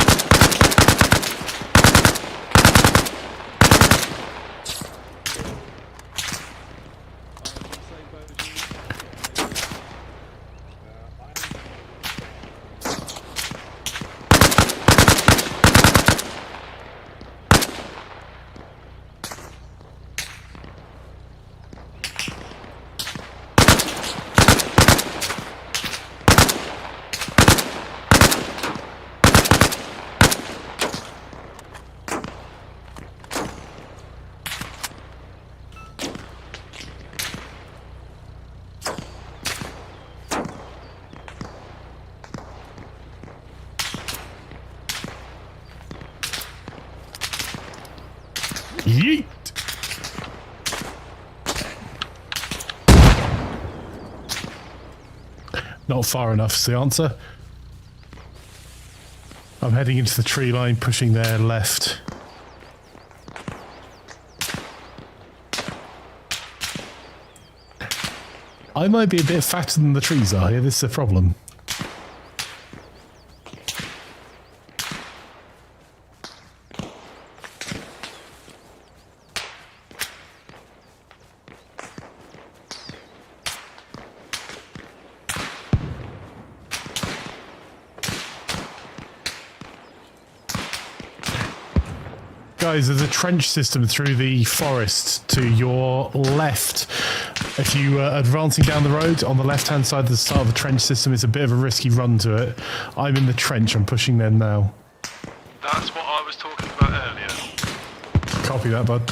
Speaker 2: Yeet! Not far enough is the answer. I'm heading into the tree line, pushing their left. I might be a bit fatter than the trees are here, this is a problem. Guys, there's a trench system through the forest to your left. If you are advancing down the road, on the left-hand side, the start of the trench system is a bit of a risky run to it. I'm in the trench, I'm pushing them now.
Speaker 8: That's what I was talking about earlier.
Speaker 2: Copy that, bud.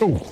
Speaker 2: Oh.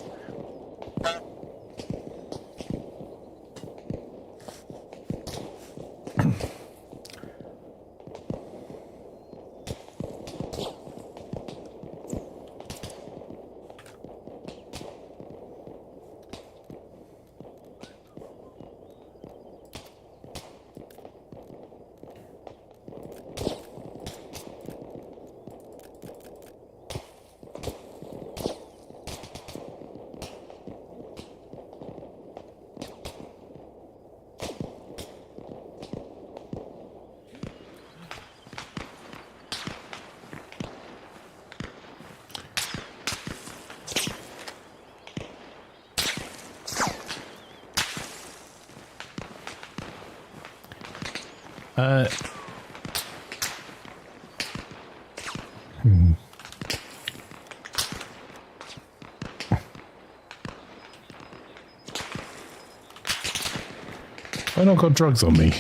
Speaker 2: I not got drugs on me.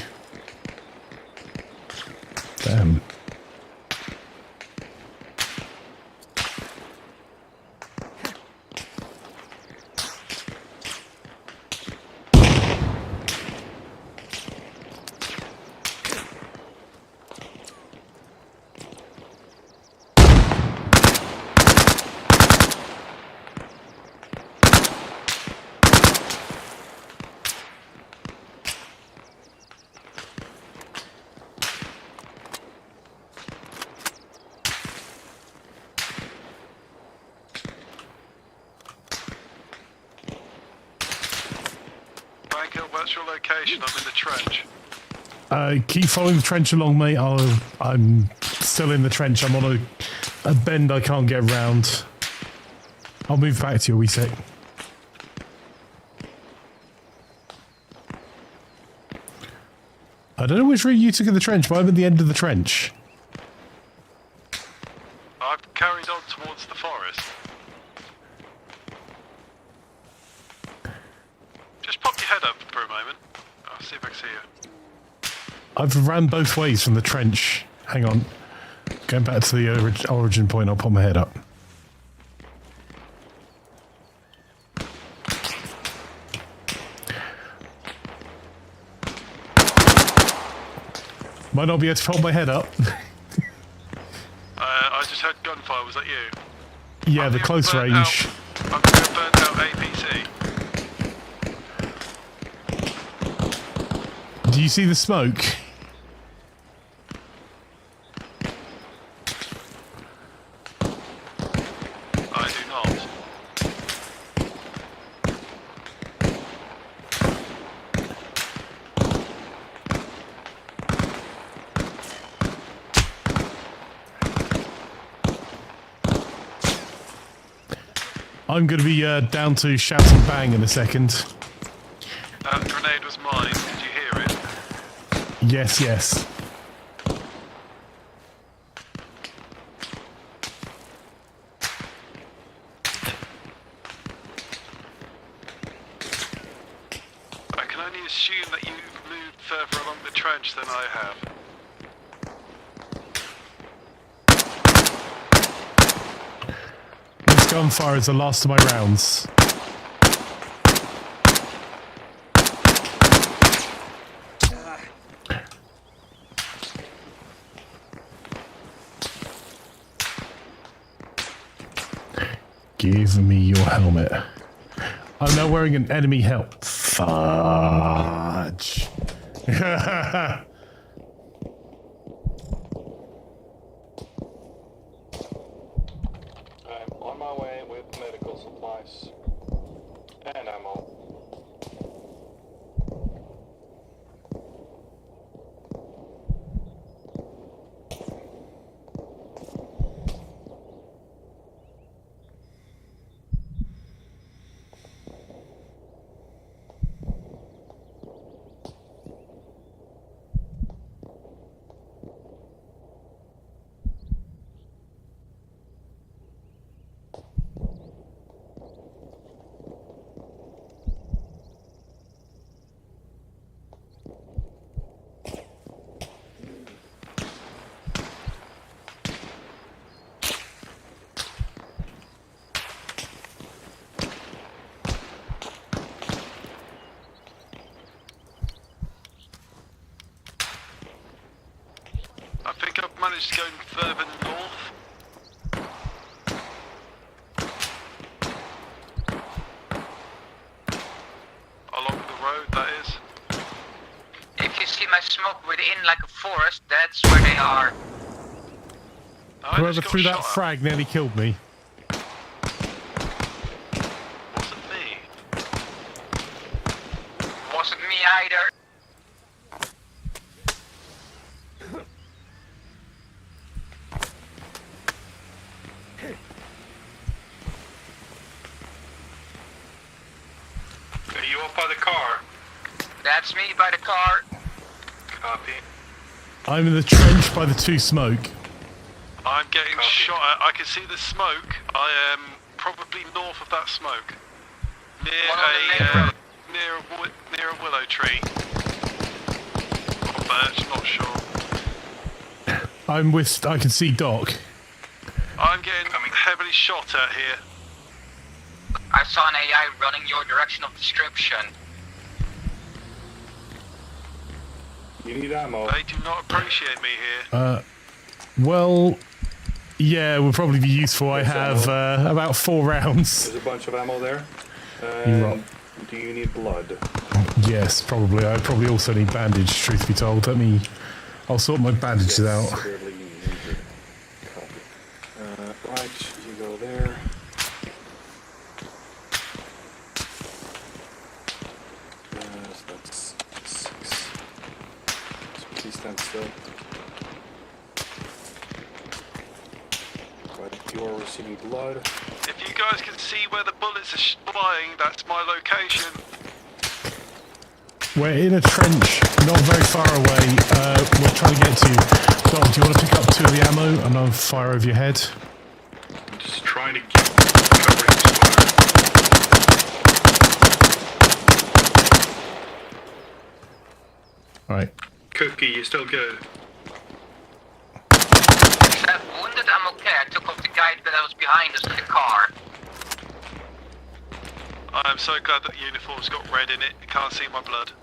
Speaker 2: Damn.
Speaker 8: What's your location? I'm in the trench.
Speaker 2: Keep following the trench along, mate. I'm still in the trench. I'm on a bend I can't get around. I'll move back to you a wee sec. I don't know which route you took in the trench, but I'm at the end of the trench.
Speaker 8: I've carried on towards the forest. Just pop your head up for a moment. I'll see if I can see you.
Speaker 2: I've ran both ways from the trench. Hang on. Going back to the origin point, I'll pop my head up. Might not be able to hold my head up.
Speaker 8: I just heard gunfire. Was that you?
Speaker 2: Yeah, the close range.
Speaker 8: I'm being burnt out APC.
Speaker 2: Do you see the smoke?
Speaker 8: I do not.
Speaker 2: I'm going to be down to shout and bang in a second.
Speaker 8: That grenade was mine. Did you hear it?
Speaker 2: Yes, yes.
Speaker 8: I can only assume that you've moved further along the trench than I have.
Speaker 2: This gunfire is the last of my rounds. Give me your helmet. I'm now wearing an enemy helmet. Fudge.
Speaker 7: I'm on my way with medical supplies and ammo.
Speaker 8: I think I've managed to go further north. Along the road, that is.
Speaker 6: If you see my smoke within like a forest, that's where they are.
Speaker 8: I
Speaker 2: Whoever
Speaker 8: just got
Speaker 2: threw that
Speaker 8: shot at.
Speaker 2: frag nearly killed me.
Speaker 8: Wasn't me.
Speaker 6: Wasn't me either.
Speaker 4: Are you up by the car?
Speaker 6: That's me by the car.
Speaker 4: Copy.
Speaker 2: I'm in the trench by the two smoke.
Speaker 8: I'm getting
Speaker 4: Copy.
Speaker 8: shot at. I can see the smoke. I am probably north of that smoke. Near a willow tree. Or birch, not sure.
Speaker 2: I'm with. I can see Doc.
Speaker 8: I'm getting heavily shot at here.
Speaker 6: I saw an AI running your direction of description.
Speaker 7: You need ammo.
Speaker 8: They do not appreciate me here.
Speaker 2: Well, yeah, will probably be useful. I have about 4 rounds.
Speaker 7: There's a bunch of ammo there.
Speaker 2: You rock.
Speaker 7: Do you need blood?
Speaker 2: Yes, probably. I probably also need bandage, truth be told. I'll sort my bandages out.
Speaker 7: Severely injured. Copy. Right, you go there. So that's 6. So please stand still. Right, you are receiving blood.
Speaker 8: If you guys can see where the bullets are flying, that's my location.
Speaker 2: We're in a trench, not very far away. We're trying to get to you. Doc, do you want to pick up 2 of the ammo and I'll fire over your head?
Speaker 4: I'm just trying to keep covering this fire.
Speaker 2: Alright.
Speaker 4: Cookie, you still good?
Speaker 6: If I'm wounded, I'm okay. I took off the guy that was behind us with the car.
Speaker 8: I'm so glad that the uniform's got red in it. You can't see my blood.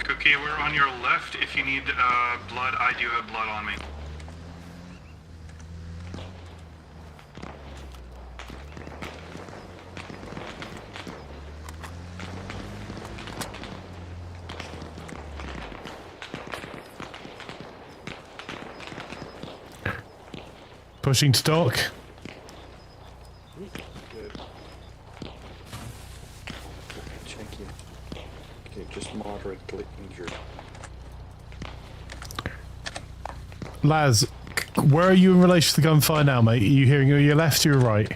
Speaker 4: Cookie, we're on your left. If you need blood, I do have blood on me.
Speaker 2: Pushing to Doc.
Speaker 7: Good. Check you. Okay, just moderately injured.
Speaker 2: Laz, where are you in relation to the gunfire now, mate? Are you hearing your left or your right?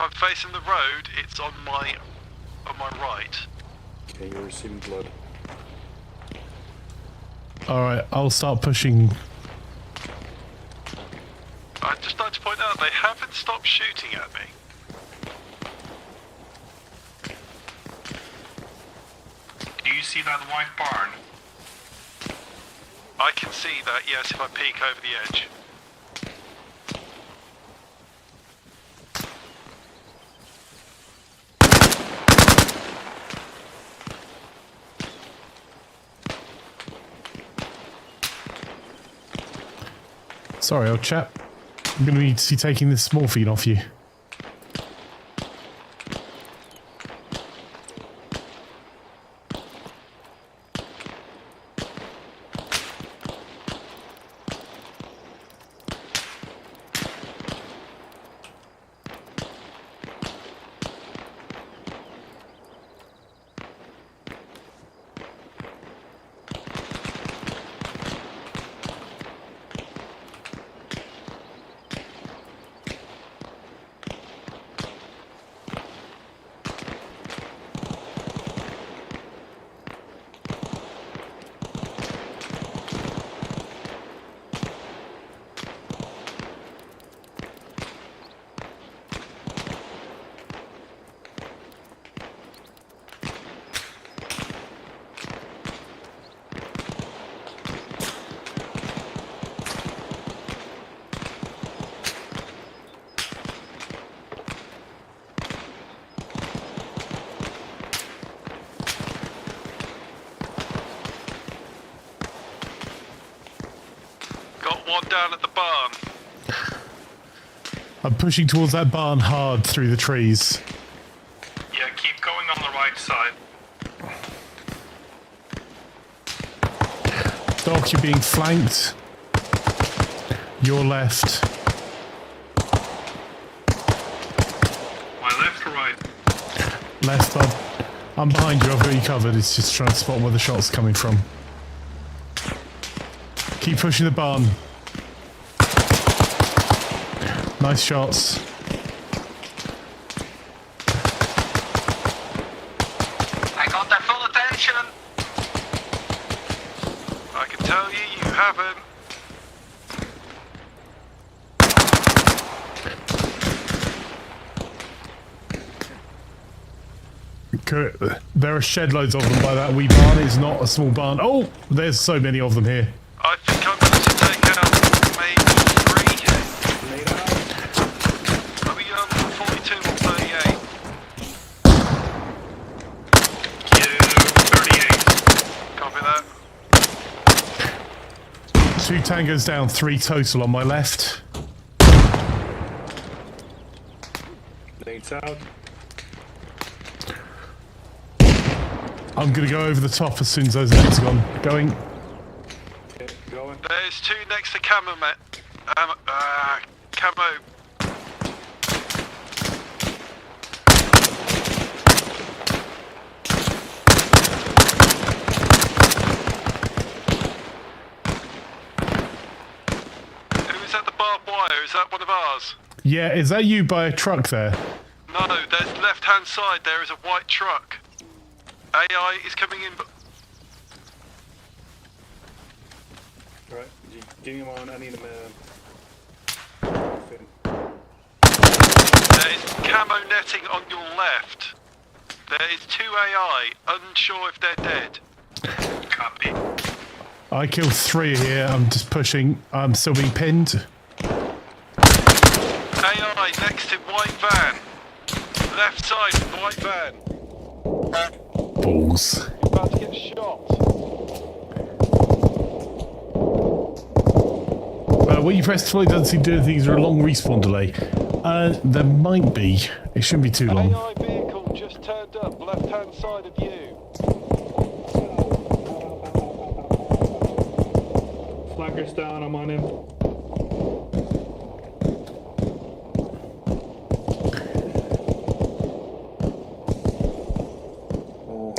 Speaker 8: I'm facing the road, it's on my right.
Speaker 7: Okay, you're receiving blood.
Speaker 2: Alright, I'll start pushing.
Speaker 8: I'd just like to point out they haven't stopped shooting at me.
Speaker 4: Do you see that white barn?
Speaker 8: I can see that, yes, if I peek over the edge.
Speaker 2: Sorry, old chap. I'm going to need to be taking this morphine off you.
Speaker 8: One down at the barn.
Speaker 2: I'm pushing towards that barn hard through the trees.
Speaker 4: Yeah, keep going on the right side.
Speaker 2: Doc, you're being flanked. Your left.
Speaker 4: My left or right?
Speaker 2: Left, bud. I'm behind you, I've got you covered. It's just trying to spot where the shot's coming from. Keep pushing the barn. Nice shots.
Speaker 4: I got their full attention.
Speaker 8: I can tell you, you haven't.
Speaker 2: There are shed loads of them by that wee barn. It's not a small barn. Oh, there's so many of them here.
Speaker 8: I think I'm going to take out maybe 3. Are we 42 or 38?
Speaker 4: Yeah, 38.
Speaker 8: Copy that.
Speaker 2: 2 tangos down, 3 total on my left.
Speaker 7: Nate's out.
Speaker 2: I'm going to go over the top as soon as those nades are gone. Going.
Speaker 7: Okay, going.
Speaker 8: There's 2 next to camo. Camo. Who is at the barbed wire? Is that one of ours?
Speaker 2: Yeah, is that you by a truck there?
Speaker 8: No, there's left-hand side. There is a white truck. AI is coming in.
Speaker 7: Right, give me one. I need him.
Speaker 8: There is camo netting on your left. There is 2 AI, unsure if they're dead.
Speaker 4: Copy.
Speaker 2: I killed 3 here. I'm just pushing. I'm still being pinned.
Speaker 8: AI next to white van. Left side of the white van.
Speaker 2: Balls.
Speaker 9: You're about to get shot.
Speaker 2: When you press fully, doesn't seem to do anything. Is there a long respawn delay? There might be. It shouldn't be too long.
Speaker 9: AI vehicle just turned up, left-hand side of you.
Speaker 7: Flanker's down. I'm on him.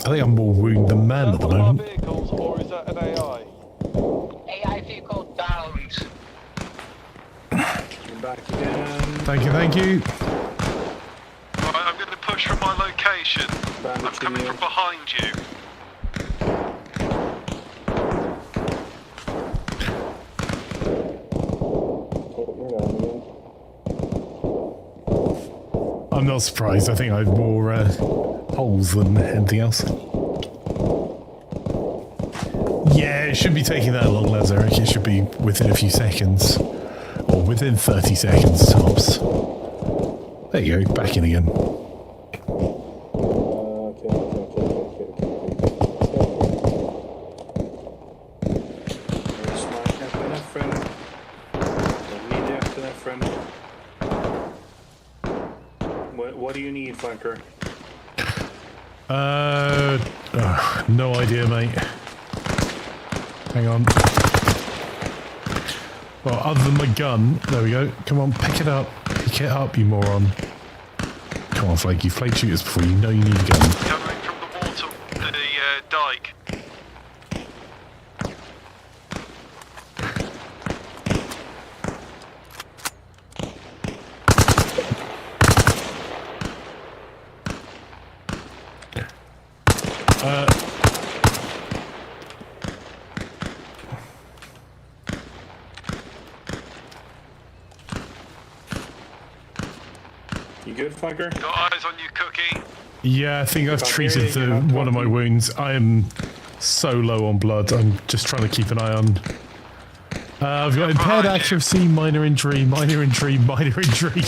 Speaker 2: I think I'm more wounded than man at the
Speaker 9: Is that one of our
Speaker 2: moment.
Speaker 9: vehicles, or is that an AI?
Speaker 6: AI vehicle downed.
Speaker 7: I'm back again.
Speaker 2: Thank you, thank you.
Speaker 8: location. I'm coming from behind you.
Speaker 2: I'm not surprised. I think I have more holes than anything else. Yeah, it shouldn't be taking that long, lads, Eric. It should be within a few seconds. Or within 30 seconds, tops. There you go, back in again.
Speaker 7: What do you need, Flanker?
Speaker 2: No idea, mate. Hang on. Well, other than my gun, there we go. Come on, pick it up. Pick it up, you moron. Come on, Flake. You've played shooters before. You know you need a gun.
Speaker 8: Coming from the water, the dike.
Speaker 7: You good, Flanker?
Speaker 8: Got eyes on you, Cookie.
Speaker 2: Yeah, I think I've treated one of my wounds. I am so low on blood. I'm just trying to keep an eye on. I've got impaired accuracy, minor injury, minor injury, minor injury.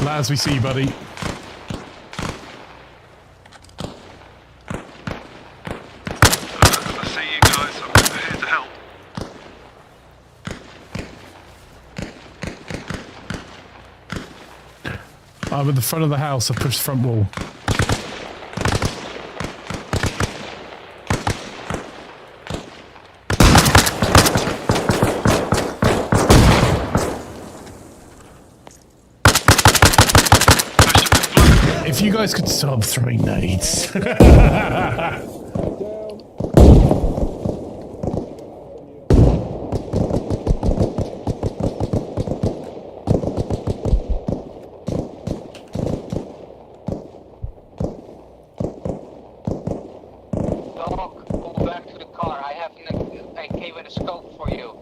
Speaker 2: Laz, we see you, buddy.
Speaker 8: I see you guys. I'm here to help.
Speaker 2: I'm at the front of the house. I pushed the front wall. If you guys could stop throwing nades.
Speaker 6: Go back to the car. I have a cave and a scope for you.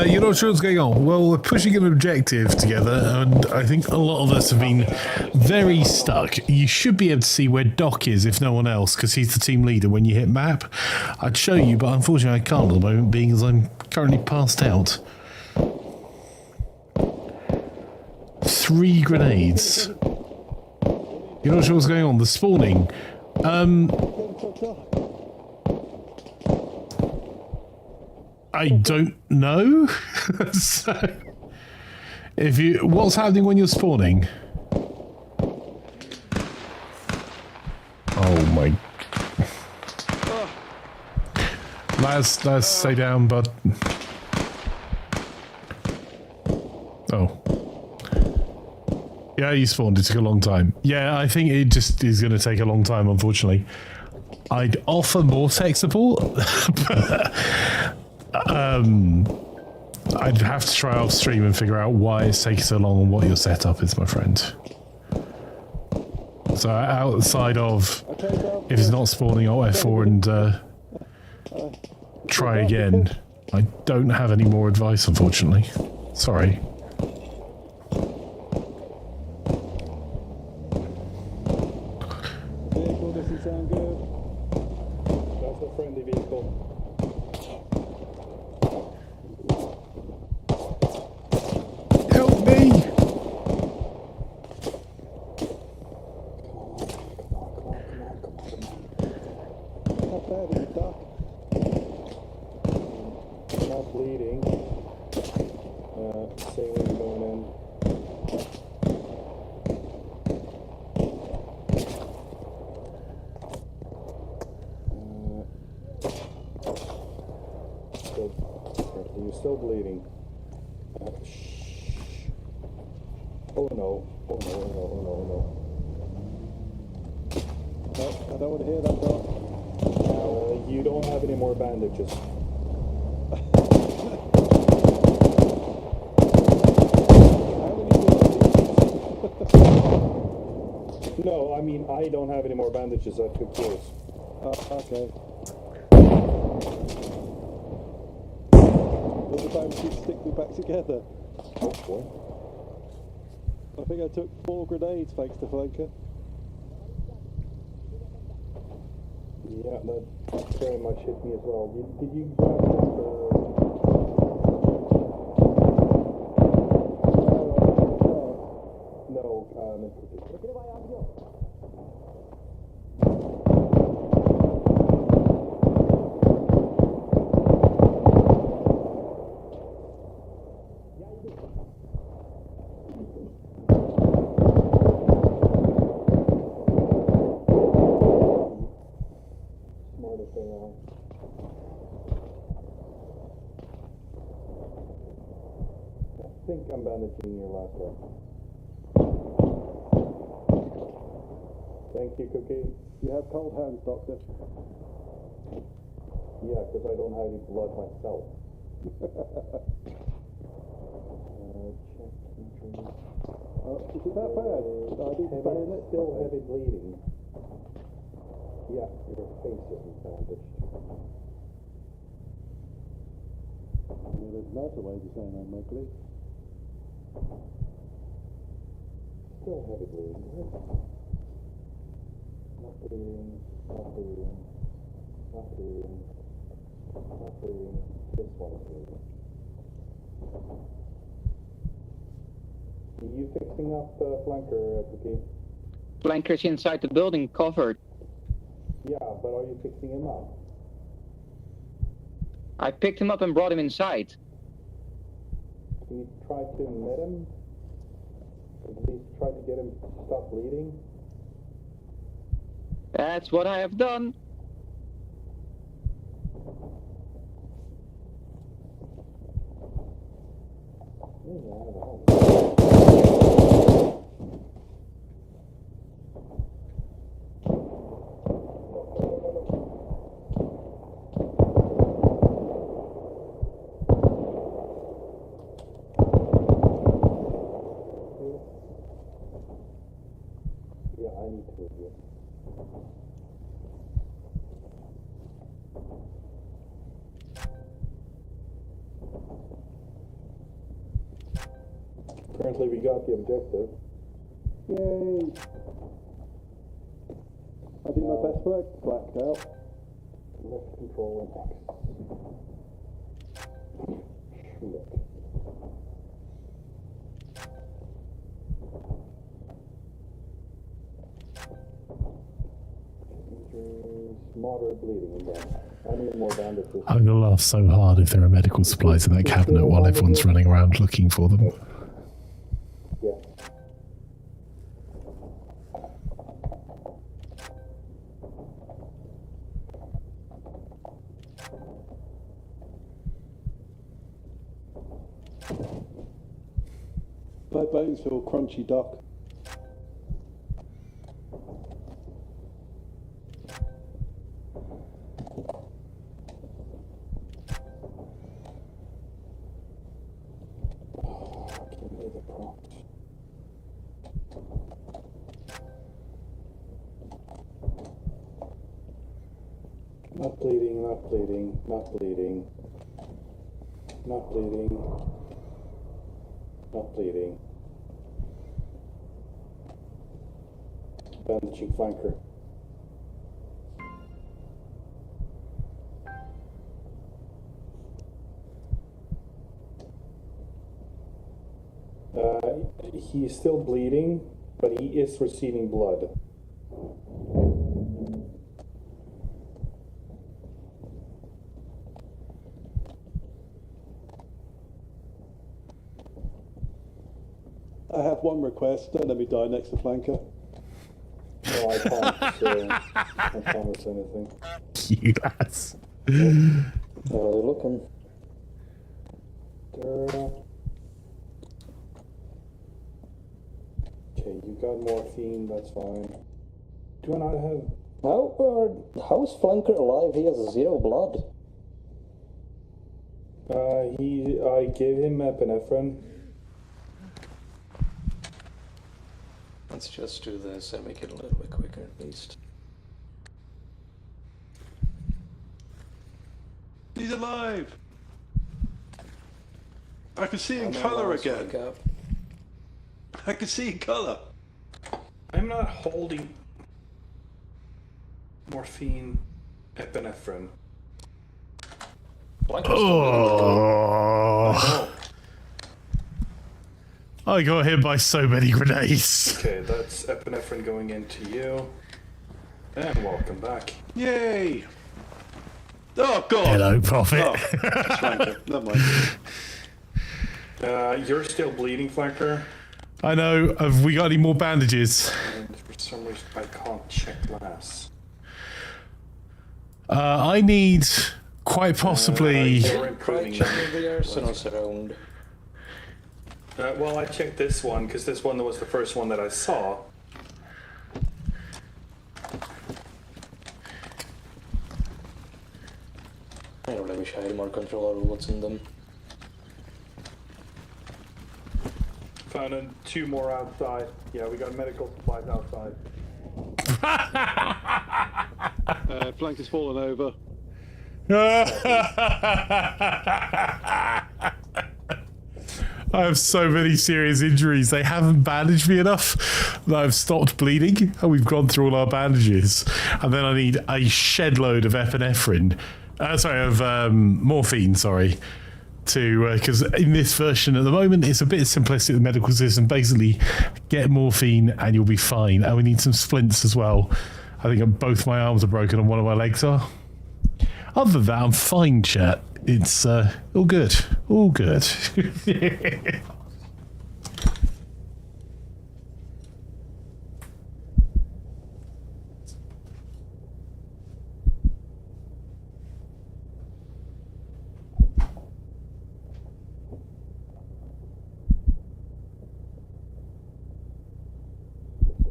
Speaker 2: You're not sure what's going on? Well, we're pushing an objective together, and I think a lot of us have been very stuck. You should be able to see where Doc is, if no one else, because he's the team leader when you hit map. I'd show you, but unfortunately I can't at the moment, being as I'm currently passed out. 3 grenades. You're not sure what's going on? The spawning. I don't know. So, if you, what's happening when you're spawning? Oh my! Laz, stay down, bud. Oh. Yeah, you spawned. It took a long time. Yeah, I think it just is going to take a long time, unfortunately. I'd offer more tech support, but I'd have to try off stream and figure out why it's taking so long and what your setup is, my friend. So outside of if it's not spawning, I'll F4 and try again. I don't have any more advice, unfortunately. Sorry.
Speaker 7: Vehicle doesn't sound good. That's a friendly vehicle.
Speaker 2: Help me!
Speaker 7: How bad is it, Doc? Not bleeding. Say where you're going in. You're still bleeding. Shh. Oh no. Oh no, oh no, oh no, oh no.
Speaker 9: I don't want to hear that, Doc.
Speaker 7: You don't have any more bandages. No, I mean, I don't have any more bandages. I took yours.
Speaker 9: Okay. Will the bandages stick me back together?
Speaker 7: Hopefully.
Speaker 9: I think I took 4 grenades thanks to Flanker.
Speaker 7: Yeah, that very much hit me as well. Did you grab No, I think I'm bandaging your last one. Thank you, Cookie.
Speaker 9: You have cold hands, Doctor.
Speaker 7: Yeah, because I don't have any blood myself.
Speaker 9: Is it that bad? I need to bayonet
Speaker 7: Still heavy bleeding. Yeah, your face isn't bandaged.
Speaker 9: Yeah, there's another way to say I'm ugly.
Speaker 7: Still heavy bleeding. Not bleeding, not bleeding, not bleeding, not bleeding. This one's bleeding. Are you fixing up Flanker, Cookie?
Speaker 6: Flanker's inside the building, covered.
Speaker 7: Yeah, but are you fixing him up?
Speaker 6: I picked him up and brought him inside.
Speaker 7: Can you try to med him? At least try to get him to stop bleeding?
Speaker 6: That's what I have done.
Speaker 7: Yeah, I need to review. Apparently we got the objective.
Speaker 9: Yay! I did my best work, blacked out.
Speaker 7: Left control and X. Schmick. Moderate bleeding again. I need more bandages.
Speaker 2: I'm gonna laugh so hard if there are medical supplies in that cabinet while everyone's running around looking for them.
Speaker 7: Yeah.
Speaker 9: My bones feel crunchy, Doc.
Speaker 7: Not bleeding, not bleeding, not bleeding. Not bleeding. Not bleeding. Bandaging flanker. He is still bleeding, but he is receiving blood.
Speaker 9: I have one request, don't let me die next to Flanker.
Speaker 7: No, I can't promise anything.
Speaker 2: You lads.
Speaker 3: How are they looking?
Speaker 7: Okay, you got morphine, that's fine. Do I not have
Speaker 3: How is Flanker alive? He has 0 blood.
Speaker 7: I gave him epinephrine.
Speaker 3: Let's just do this and make it a little bit quicker at least.
Speaker 9: He's alive! I can see in colour again. I can see in colour.
Speaker 7: I'm not holding morphine, epinephrine.
Speaker 2: Oh! I got hit by so many grenades.
Speaker 7: Okay, that's epinephrine going into you. And welcome back.
Speaker 9: Yay! Oh god!
Speaker 2: Hello, Prophet.
Speaker 9: Oh, that's Flanker. Never mind.
Speaker 7: You're still bleeding, Flanker.
Speaker 2: I know. Have we got any more bandages?
Speaker 7: And for some reason, I can't check glass.
Speaker 2: I need quite possibly.
Speaker 7: You're improving.
Speaker 3: The arsenal surround.
Speaker 7: Well, I checked this one because this one was the first one that I saw.
Speaker 3: I really wish I had more control over what's in them.
Speaker 7: Found 2 more outside. Yeah, we got medical supplies outside.
Speaker 9: Flanker's fallen over.
Speaker 2: I have so many serious injuries. They haven't bandaged me enough that I've stopped bleeding. And we've gone through all our bandages. And then I need a shed load of epinephrine. Morphine, sorry. Because in this version at the moment, it's a bit simplistic, the medical system. Basically, get morphine and you'll be fine. And we need some splints as well. I think both my arms are broken and one of my legs are. Other than that, I'm fine, chat. It's all good. All good.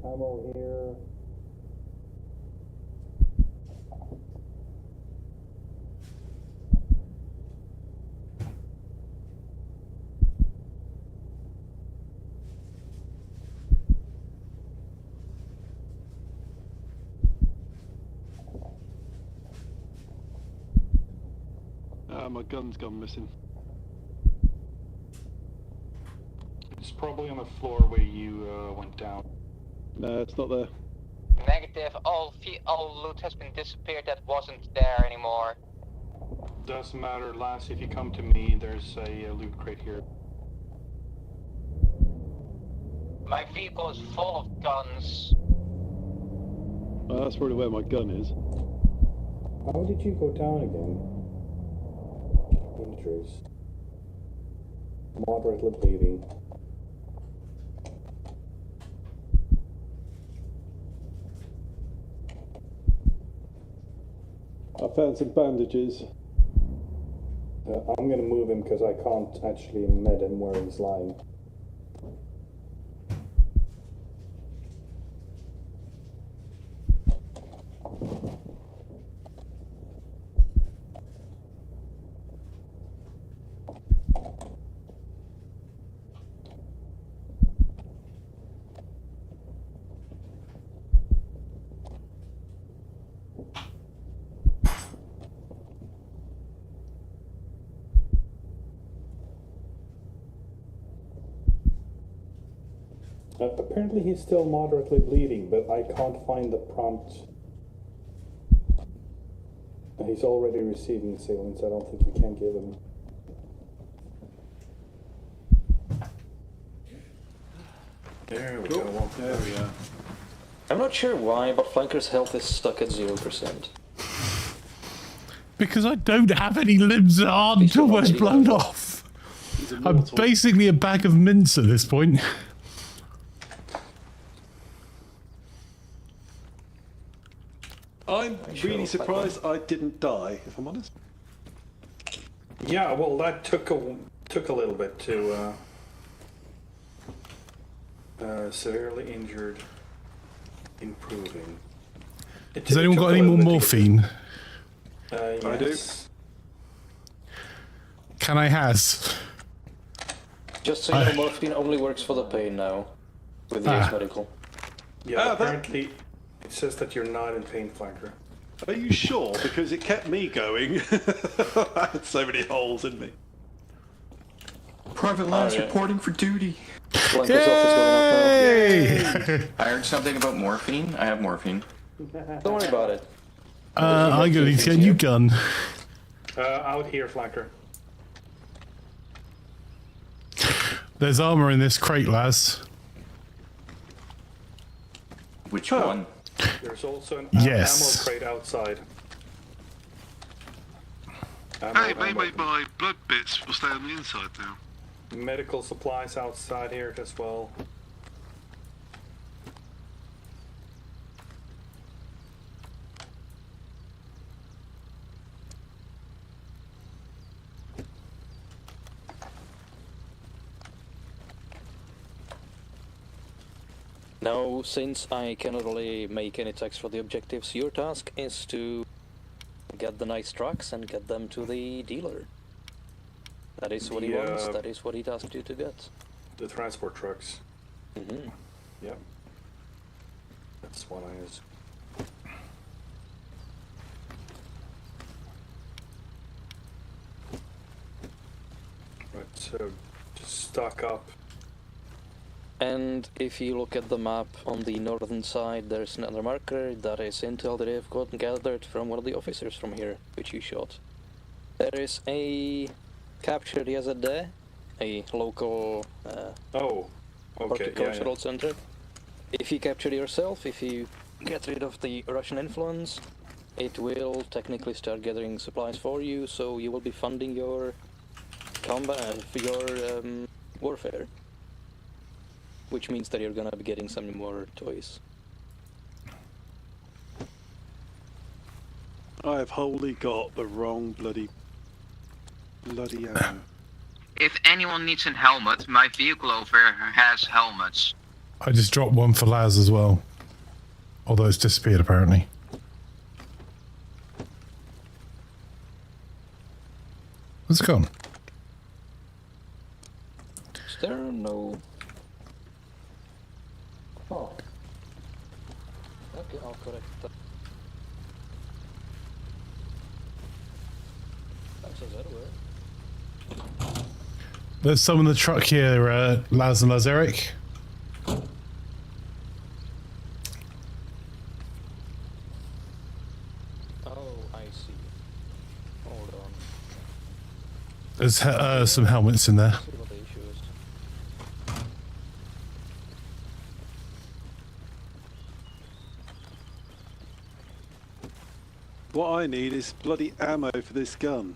Speaker 7: Ammo here.
Speaker 9: My gun's gone missing.
Speaker 7: It's probably on the floor where you went down.
Speaker 9: No, it's not there.
Speaker 6: Negative. All loot has been disappeared that wasn't there anymore.
Speaker 7: Doesn't matter, lass. If you come to me, there's a loot crate here.
Speaker 6: My vehicle is full of guns.
Speaker 9: That's probably where my gun is.
Speaker 7: How did you go down again? Injuries. Moderately bleeding.
Speaker 9: I found some bandages.
Speaker 7: I'm gonna move him because I can't actually med him where he's lying. Apparently he's still moderately bleeding, but I can't find the prompt. He's already receiving saline, so I don't think you can give him. There we go.
Speaker 9: There we are.
Speaker 3: I'm not sure why, but Flanker's health is stuck at 0%.
Speaker 2: Because I don't have any limbs and arm until we're blown off. I'm basically a bag of mints at this point.
Speaker 9: I'm really surprised I didn't die, if I'm honest.
Speaker 7: Yeah, well, that took a little bit to severely injured, improving.
Speaker 2: Has anyone got any more morphine?
Speaker 7: Yes.
Speaker 9: I do.
Speaker 2: Can I has?
Speaker 3: Just so you know, morphine only works for the pain now. With the Ace Medical.
Speaker 7: Yeah, apparently it says that you're not in pain, Flanker.
Speaker 9: Are you sure? Because it kept me going. I had so many holes in me.
Speaker 10: Private Lance reporting for duty.
Speaker 3: Flanker's office going up now.
Speaker 2: Hey!
Speaker 10: I heard something about morphine. I have morphine.
Speaker 3: Don't worry about it.
Speaker 2: I'm gonna need to get a new gun.
Speaker 7: Out here, Flanker.
Speaker 2: There's armor in this crate, Laz.
Speaker 10: Which one?
Speaker 7: There's also an
Speaker 2: Yes.
Speaker 7: ammo crate outside.
Speaker 8: Hey, maybe my blood bits will stay on the inside now.
Speaker 7: Medical supplies outside here as well.
Speaker 3: Now, since I cannot really make any text for the objectives, your task is to get the nice trucks and get them to the dealer. That is what he wants, that is what he asked you to get.
Speaker 7: The transport trucks.
Speaker 3: Mm-hmm.
Speaker 7: Yep. That's what I is. Right, so just stock up.
Speaker 3: And if you look at the map on the northern side, there's another marker that is intel that I've gotten gathered from one of the officers from here, which you shot. There is a captured Yazadeh, a local horticultural center. If you capture it yourself, if you get rid of the Russian influence, it will technically start gathering supplies for you, so you will be funding your combat, warfare. Which means that you're gonna be getting some more toys.
Speaker 9: I have wholly got the wrong bloody ammo.
Speaker 6: If anyone needs a helmet, my vehicle over here has helmets.
Speaker 2: I just dropped one for Laz as well. Although it's disappeared apparently. Where's it gone?
Speaker 3: Is there no... Oh. Okay, I'll correct that. That says everywhere.
Speaker 2: There's some in the truck here, Laz and Lazaric.
Speaker 3: Oh, I see. Hold on.
Speaker 2: There's some helmets in there.
Speaker 3: Let's see what the issue is.
Speaker 9: What I need is bloody ammo for this gun.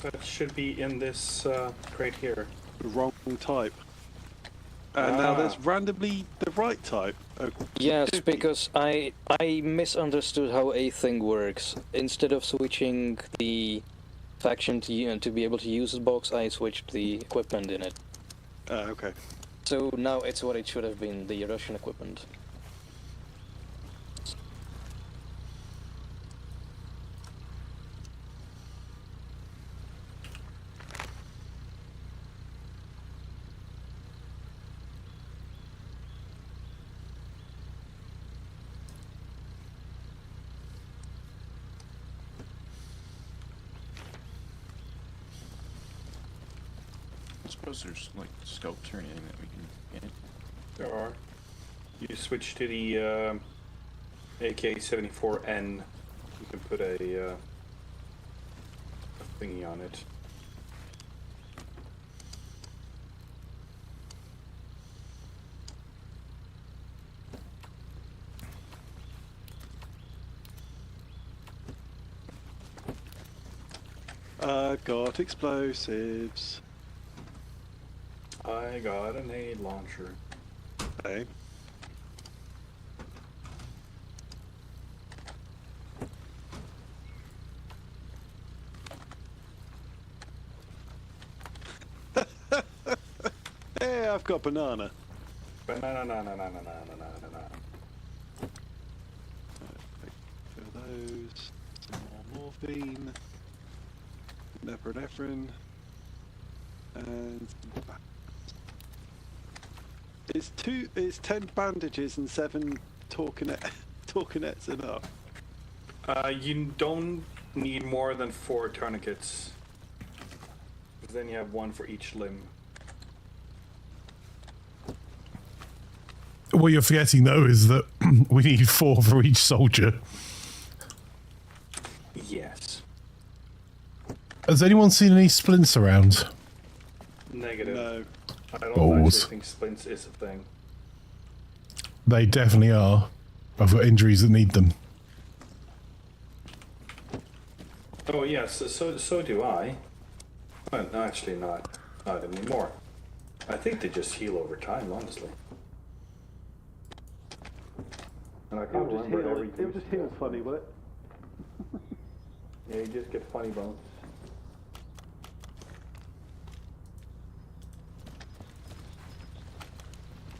Speaker 7: That should be in this crate here.
Speaker 9: The wrong type. And now there's randomly the right type.
Speaker 3: Yes, because I misunderstood how a thing works. Instead of switching the faction to be able to use the box, I switched the equipment in it.
Speaker 9: Okay.
Speaker 3: So now it's what it should have been, the Russian equipment.
Speaker 10: I suppose there's like scopes or anything that we can get.
Speaker 7: There are. You switch to the AK-74N. You can put a thingy on it.
Speaker 9: I've got explosives.
Speaker 7: I got a nade launcher.
Speaker 9: Hey. Hey, I've got banana.
Speaker 7: Banana.
Speaker 9: those. Some more morphine. Nephrin. And it's 10 bandages and 7 torquenettes enough.
Speaker 7: You don't need more than 4 tourniquets. Then you have 1 for each limb.
Speaker 2: What you're forgetting, though, is that we need 4 for each soldier.
Speaker 7: Yes.
Speaker 2: Has anyone seen any splints around?
Speaker 7: Negative.
Speaker 9: No.
Speaker 7: I don't
Speaker 2: Balls.
Speaker 7: actually think splints is a thing.
Speaker 2: They definitely are. I've got injuries that need them.
Speaker 7: Oh yes, so do I. Well, no, actually not anymore. I think they just heal over time, honestly. And I can't remember every.
Speaker 9: It'll just heal funny, will it?
Speaker 7: Yeah, you just get funny bones.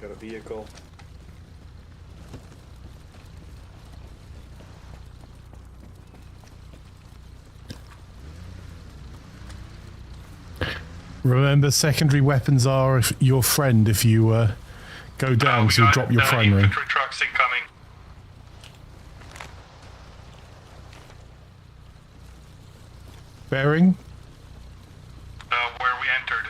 Speaker 7: Got a vehicle.
Speaker 2: Remember, secondary weapons are your friend if you go down, so you drop your primary.
Speaker 8: Infantry trucks incoming.
Speaker 2: Bearing?
Speaker 8: Where we entered.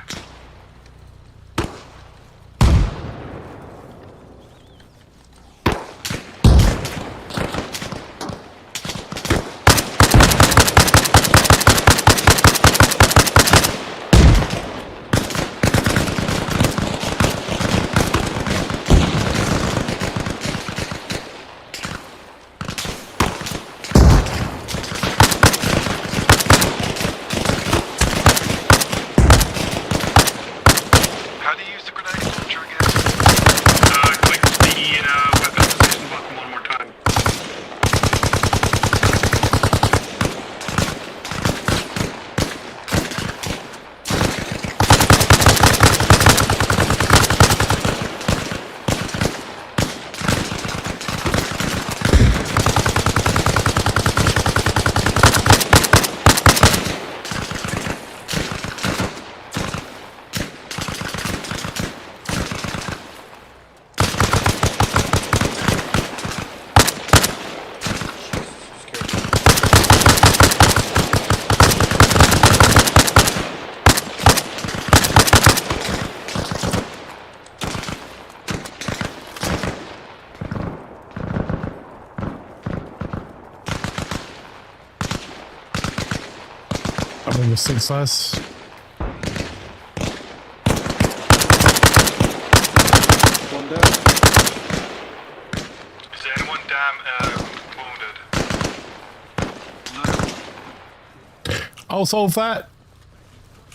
Speaker 8: How do you use the grenade launcher again?
Speaker 4: Click the weapon position button one more time.
Speaker 2: I'm on your 6 size.
Speaker 9: One down.
Speaker 8: Is there anyone wounded?
Speaker 2: I'll solve that.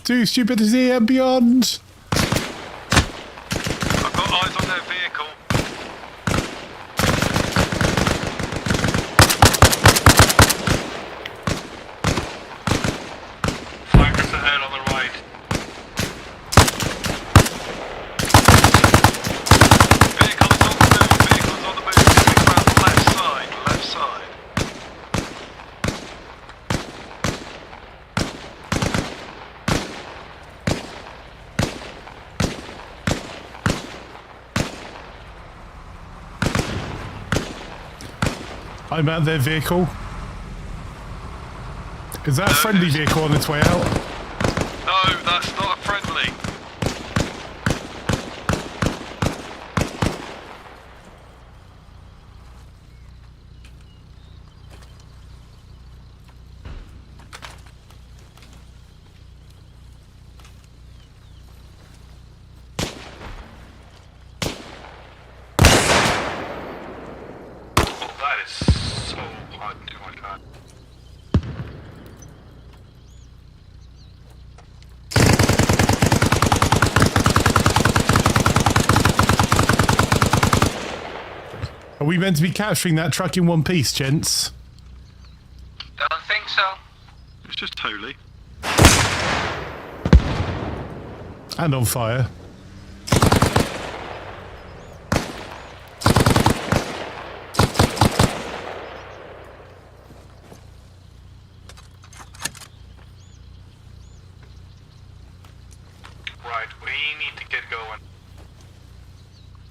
Speaker 2: To stupidity and beyond.
Speaker 8: I've got eyes on their vehicle.
Speaker 4: Flankers ahead on the right.
Speaker 8: Vehicles on the move, vehicles on the move. Coming around the left side, left side.
Speaker 2: I'm at their vehicle. Is that a friendly vehicle on its way out?
Speaker 8: No, that's not a friendly.
Speaker 4: Oh, that is so hard to do my god.
Speaker 2: Are we meant to be capturing that truck in one piece, gents?
Speaker 6: Don't think so.
Speaker 8: It's just holy.
Speaker 2: And on fire.
Speaker 4: going.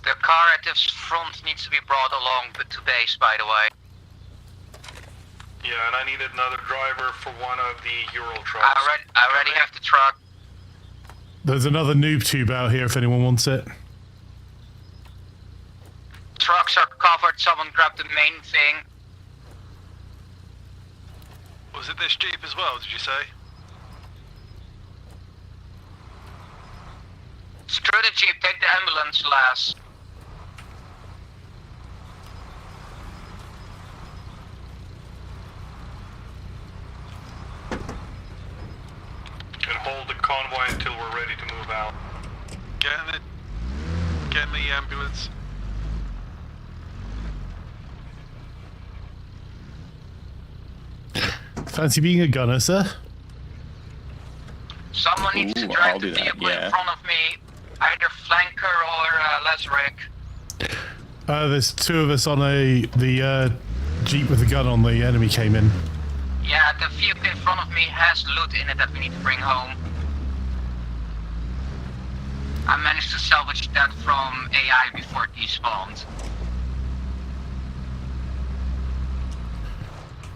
Speaker 6: The car at the front needs to be brought along to base, by the way.
Speaker 4: Yeah, and I need another driver for one of the Ural trucks.
Speaker 6: I already have the truck.
Speaker 2: There's another noob tube out here if anyone wants it.
Speaker 6: Trucks are covered, someone grabbed the main thing.
Speaker 8: Was it this Jeep as well, did you say?
Speaker 6: Screw the Jeep, take the ambulance, lass.
Speaker 4: And hold the convoy until we're ready to move out.
Speaker 8: Get in the ambulance.
Speaker 2: Fancy being a gunner, sir?
Speaker 6: Someone needs to drive the vehicle in front of me. Either Flanker or Lazarick.
Speaker 2: There's two of us on the Jeep with the gun on. The enemy came in.
Speaker 6: Yeah, the vehicle in front of me has loot in it that we need to bring home. I managed to salvage that from AI before it despawned.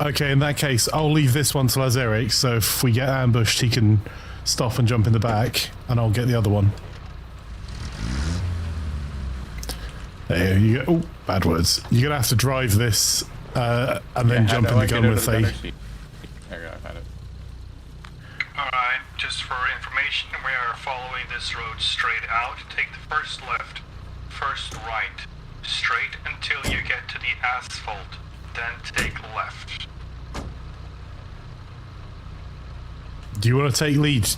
Speaker 2: Okay, in that case, I'll leave this one to Lazarick, so if we get ambushed, he can stop and jump in the back, and I'll get the other one. There you go. Oh, bad words. You're gonna have to drive this, and then jump in the gun with a...
Speaker 10: There you go, I found it.
Speaker 4: Alright, just for information, we are following this road straight out. Take the first left, first right, straight until you get to the asphalt, then take left.
Speaker 2: Do you want to take lead?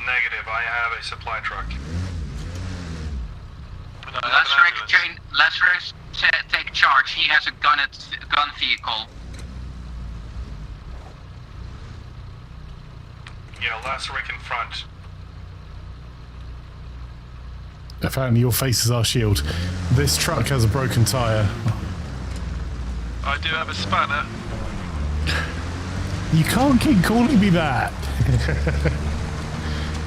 Speaker 4: Negative, I have a supply truck.
Speaker 6: Lazarus, take charge. He has a gun vehicle.
Speaker 4: Yeah, Lazarick in front.
Speaker 2: Apparently your face is our shield. This truck has a broken tyre.
Speaker 8: I do have a spanner.
Speaker 2: You can't keep calling me that.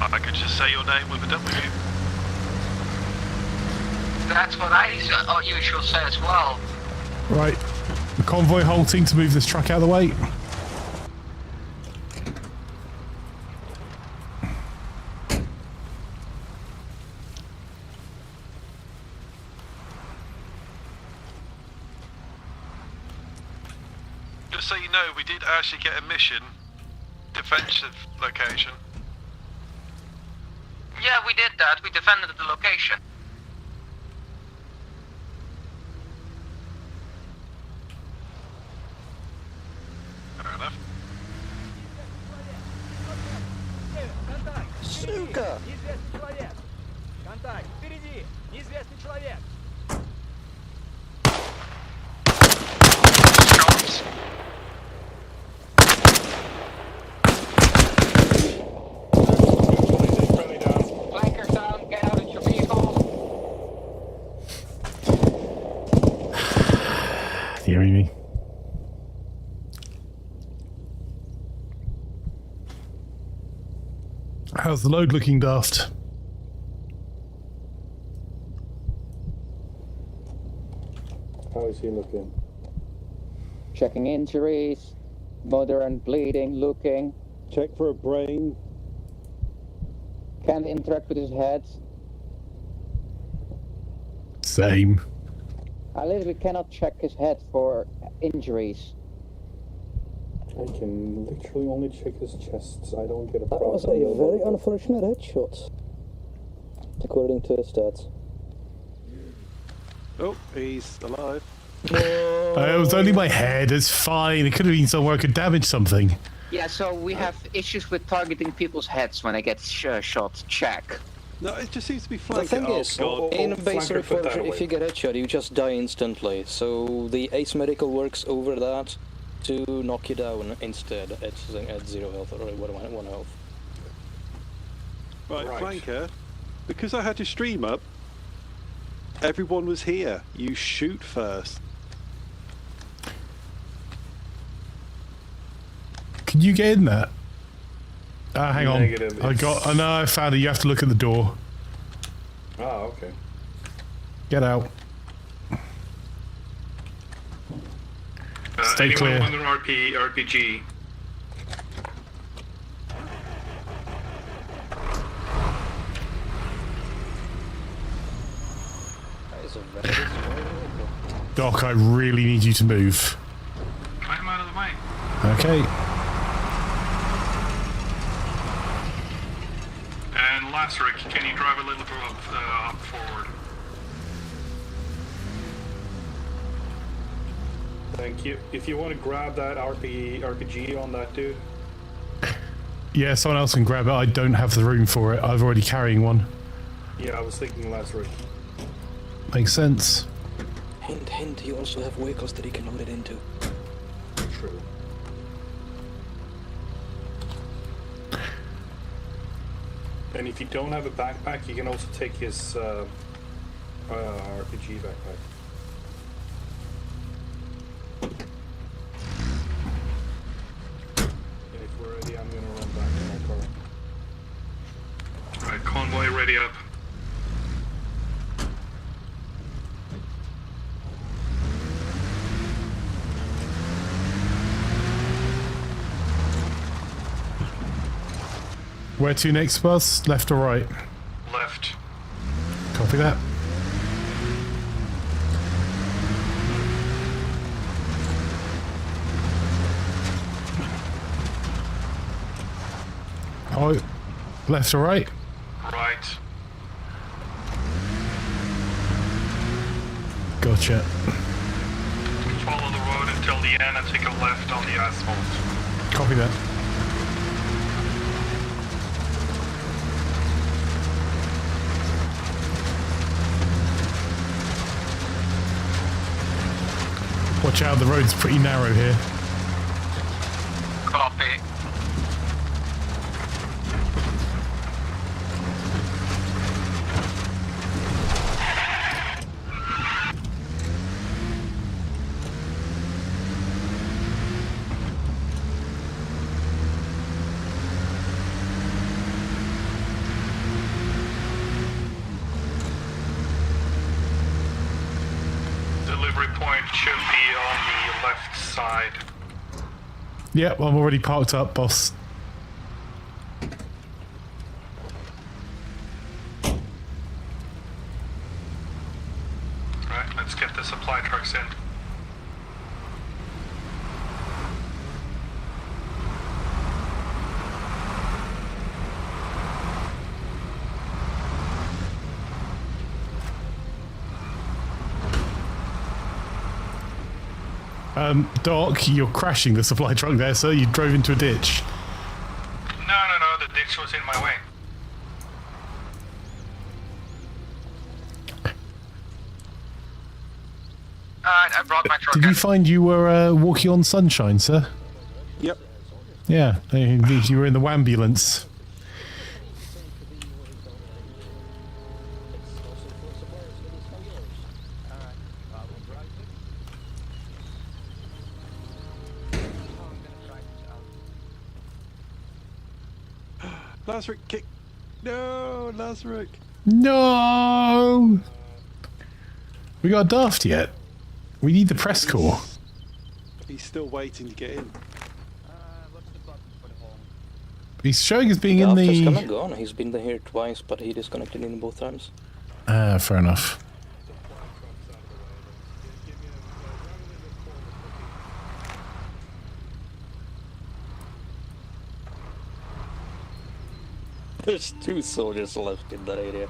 Speaker 8: I could just say your name with a W.
Speaker 6: That's what I usually say as well.
Speaker 2: Right. The convoy halting to move this truck out of the way.
Speaker 8: Just so you know, we did actually get a mission. Defensive location.
Speaker 6: Yeah, we did that. We defended the location.
Speaker 8: Fair enough.
Speaker 1: Сука!
Speaker 6: Flanker down, get out of your vehicle.
Speaker 2: Hearing me? How's the load looking, Daft?
Speaker 7: How is he looking?
Speaker 6: Checking injuries, moderate bleeding, looking.
Speaker 7: Check for a brain.
Speaker 6: Can't interact with his head.
Speaker 2: Same.
Speaker 6: I literally cannot check his head for injuries.
Speaker 7: I can literally only check his chest. I don't get a
Speaker 11: That
Speaker 7: problem.
Speaker 11: was a very unfortunate headshot, according to his stats.
Speaker 9: Oh, he's alive.
Speaker 2: It was only my head. It's fine. It could have been somewhere I could damage something.
Speaker 6: Yeah, so we have issues with targeting people's heads when they get shot. Check.
Speaker 9: No, it just seems to be
Speaker 3: The
Speaker 9: flanking.
Speaker 3: thing
Speaker 9: Oh,
Speaker 3: is,
Speaker 9: God.
Speaker 3: in base
Speaker 7: Flanker, put that
Speaker 3: Reforger, if
Speaker 7: away.
Speaker 3: you get headshot, you just die instantly. So the Ace Medical works over that to knock you down instead at 0 health or 1 health.
Speaker 9: Right,
Speaker 7: Right.
Speaker 9: flanker. Because I had your stream up, everyone was here. You shoot first.
Speaker 2: Can you get in there? Hang on.
Speaker 7: Negative.
Speaker 2: I know I found it. You have to look at the door.
Speaker 7: Oh, okay.
Speaker 2: Get out. Stay
Speaker 4: anyone
Speaker 2: clear.
Speaker 4: with an RPG?
Speaker 3: That is a very small vehicle.
Speaker 2: Doc, I really need you to move.
Speaker 4: I'm out of the way.
Speaker 2: Okay.
Speaker 4: And Laserick, can you drive a little bit up forward?
Speaker 7: Thank you. If you want to grab that RPG on that dude.
Speaker 2: Yeah, someone else can grab it. I don't have the room for it. I'm already carrying one.
Speaker 7: Yeah, I was thinking Laserick.
Speaker 2: Makes sense.
Speaker 3: Hint, hint, you also have vehicles that he can load it into.
Speaker 7: True. And if you don't have a backpack, you can also take his RPG backpack. And if we're ready, I'm gonna run back to my car.
Speaker 4: Right, convoy ready up.
Speaker 2: Where to next, Buzz? Left or right?
Speaker 4: Left.
Speaker 2: Copy that. Oh, left or right?
Speaker 4: Right.
Speaker 2: Gotcha.
Speaker 4: Follow the road until the end and take a left on the asphalt.
Speaker 2: Copy that. Watch out, the road's pretty narrow here.
Speaker 6: Copy.
Speaker 4: Delivery point should be on the left side.
Speaker 2: Yep, I'm already parked up, boss.
Speaker 4: Right, let's get the supply trucks in.
Speaker 2: Doc, you're crashing the supply truck there, sir. You drove into a ditch.
Speaker 4: No, the ditch was in my way.
Speaker 6: I brought my truck
Speaker 2: Did you
Speaker 6: in.
Speaker 2: find you were walking on sunshine, sir?
Speaker 7: Yep.
Speaker 2: Yeah, indeed, you were in the wambulance.
Speaker 9: Laserick, kick. No, Laserick.
Speaker 2: No! We got daft yet. We need the press corps.
Speaker 9: He's still waiting to get in.
Speaker 2: He's showing as being in
Speaker 3: Daft has come
Speaker 2: the...
Speaker 3: and gone. He's been here twice, but he disconnected in both times.
Speaker 2: Ah, fair enough.
Speaker 3: There's 2 soldiers left in that area.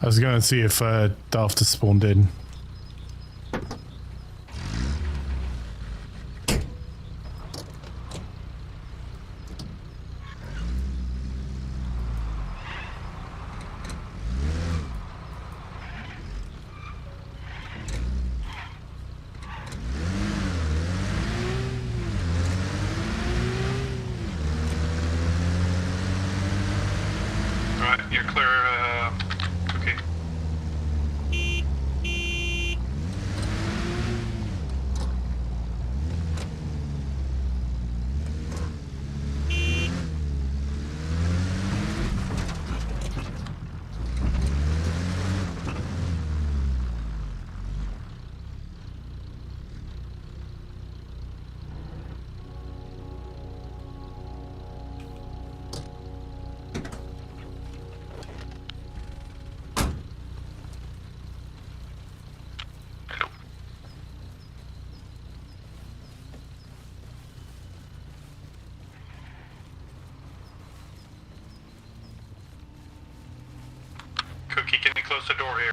Speaker 2: I was going to see if Daft has spawned in.
Speaker 4: close the door here.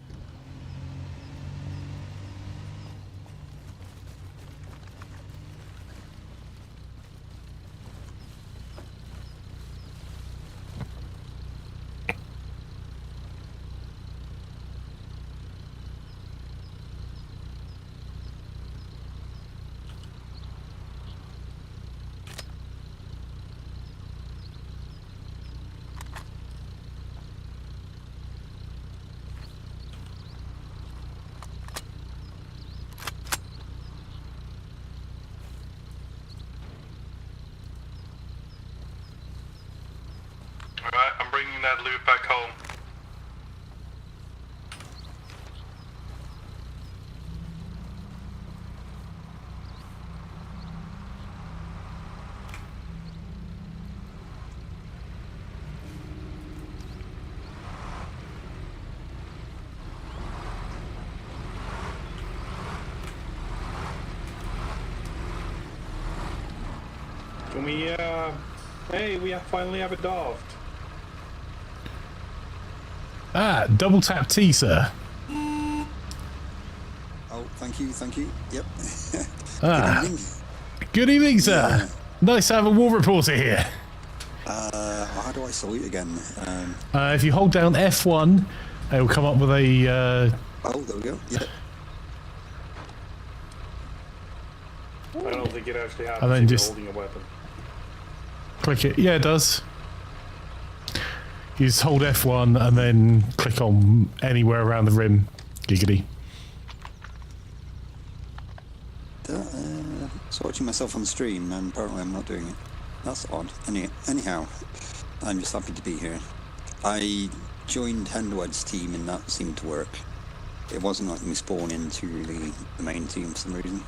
Speaker 4: Alright, I'm bringing that loot back home.
Speaker 7: Can we, hey, we finally have a Daft.
Speaker 2: Ah, double tap T, sir.
Speaker 12: Oh, thank you, yep.
Speaker 2: Ah.
Speaker 12: Good evening.
Speaker 2: Good evening, sir.
Speaker 12: Yeah.
Speaker 2: Nice to have a war reporter here.
Speaker 12: How do I salute again?
Speaker 2: If you hold down F1, it will come up with a...
Speaker 12: Oh, there we go, yep.
Speaker 7: I don't think it actually happens
Speaker 2: And then
Speaker 7: if you're
Speaker 2: just-
Speaker 7: holding a weapon.
Speaker 2: Click it. Yeah, it does. You just hold F1 and then click on anywhere around the rim. Giggity.
Speaker 12: So watching myself on stream, and apparently I'm not doing it. That's odd. Anyhow, I'm just happy to be here. I joined Hendwood's team and that seemed to work. It wasn't letting me spawn into the main team for some reason.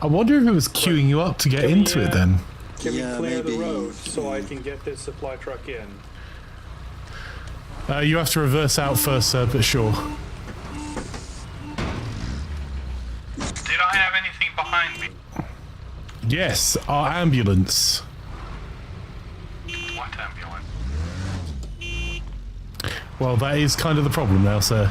Speaker 2: I wonder if it was queuing you up to get into it then.
Speaker 7: Can
Speaker 12: Yeah,
Speaker 7: we clear
Speaker 12: maybe.
Speaker 7: the road so I can get this supply truck in?
Speaker 2: You have to reverse out first, sir, but sure.
Speaker 4: Did I have anything behind me?
Speaker 2: Yes, our ambulance.
Speaker 4: What ambulance?
Speaker 2: Well, that is kind of the problem now, sir.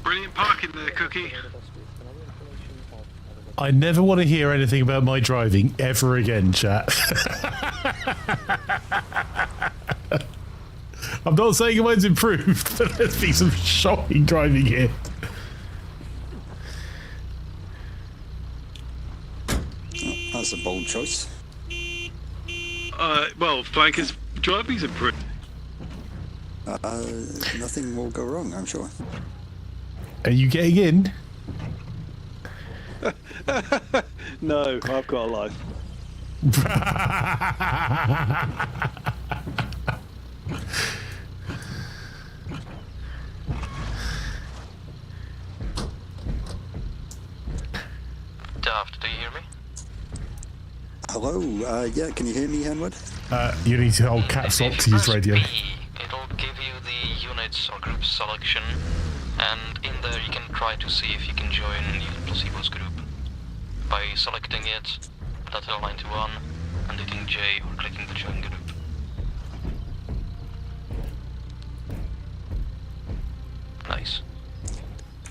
Speaker 8: Brilliant parking there, Cookie.
Speaker 2: I never want to hear anything about my driving ever again, chat. I'm not saying mine's improved, but there's been some shocking driving here.
Speaker 12: Oh, that's a bold choice.
Speaker 8: Well, Flanker's driving's improved.
Speaker 12: Nothing will go wrong, I'm sure.
Speaker 2: Are you getting in?
Speaker 9: No, I've got a life.
Speaker 3: Daft, do you hear me?
Speaker 12: Hello, yeah, can you hear me, Henwood?
Speaker 2: You need to hold caps lock to use radio.
Speaker 3: It'll give you the units or group selection, and in there you can try to see if you can join Placebo's group by selecting it, letter line to 1, and hitting J or clicking the join group. Nice.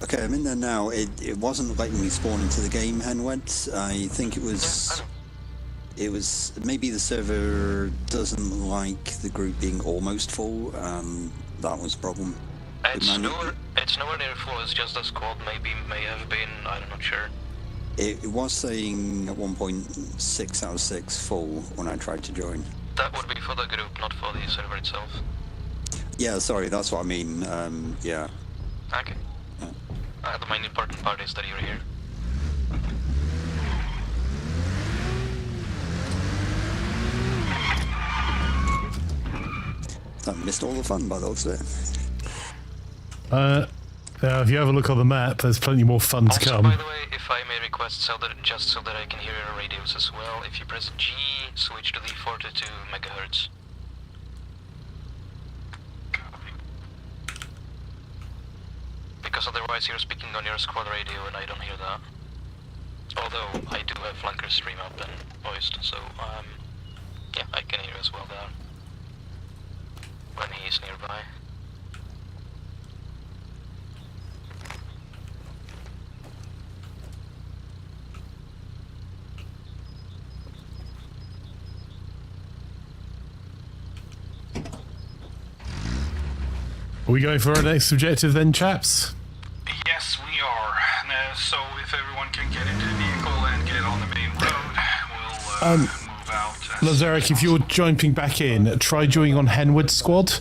Speaker 12: Okay, I'm in there now. It wasn't letting me spawn into the game, Henwood. I think it was maybe the server doesn't like the group being almost full. That was a problem.
Speaker 3: It's nowhere near full, it's just a squad, may have been, I'm not sure.
Speaker 12: It was saying at one point 6 out of 6 full when I tried to join.
Speaker 3: That would be for the group, not for the server itself.
Speaker 12: Yeah, sorry, that's what I mean. Yeah.
Speaker 3: Okay. The main important part is that you're here.
Speaker 12: I missed all the fun by the looks of it.
Speaker 2: If you have a look on the map, there's plenty more fun to come.
Speaker 3: By the way, if I may request, just so that I can hear your radios as well, if you press G, switch to the 42 megahertz. Because otherwise you're speaking on your squad radio and I don't hear that. Although I do have Flanker stream up and voiced, so yeah, I can hear as well there. When he's nearby.
Speaker 2: Are we going for our next objective then, chaps?
Speaker 4: Yes, we are. So if everyone can get into the vehicle and get on the main road, we'll move out.
Speaker 2: Lazaric, if you're jumping back in, try joining on Henwood squad,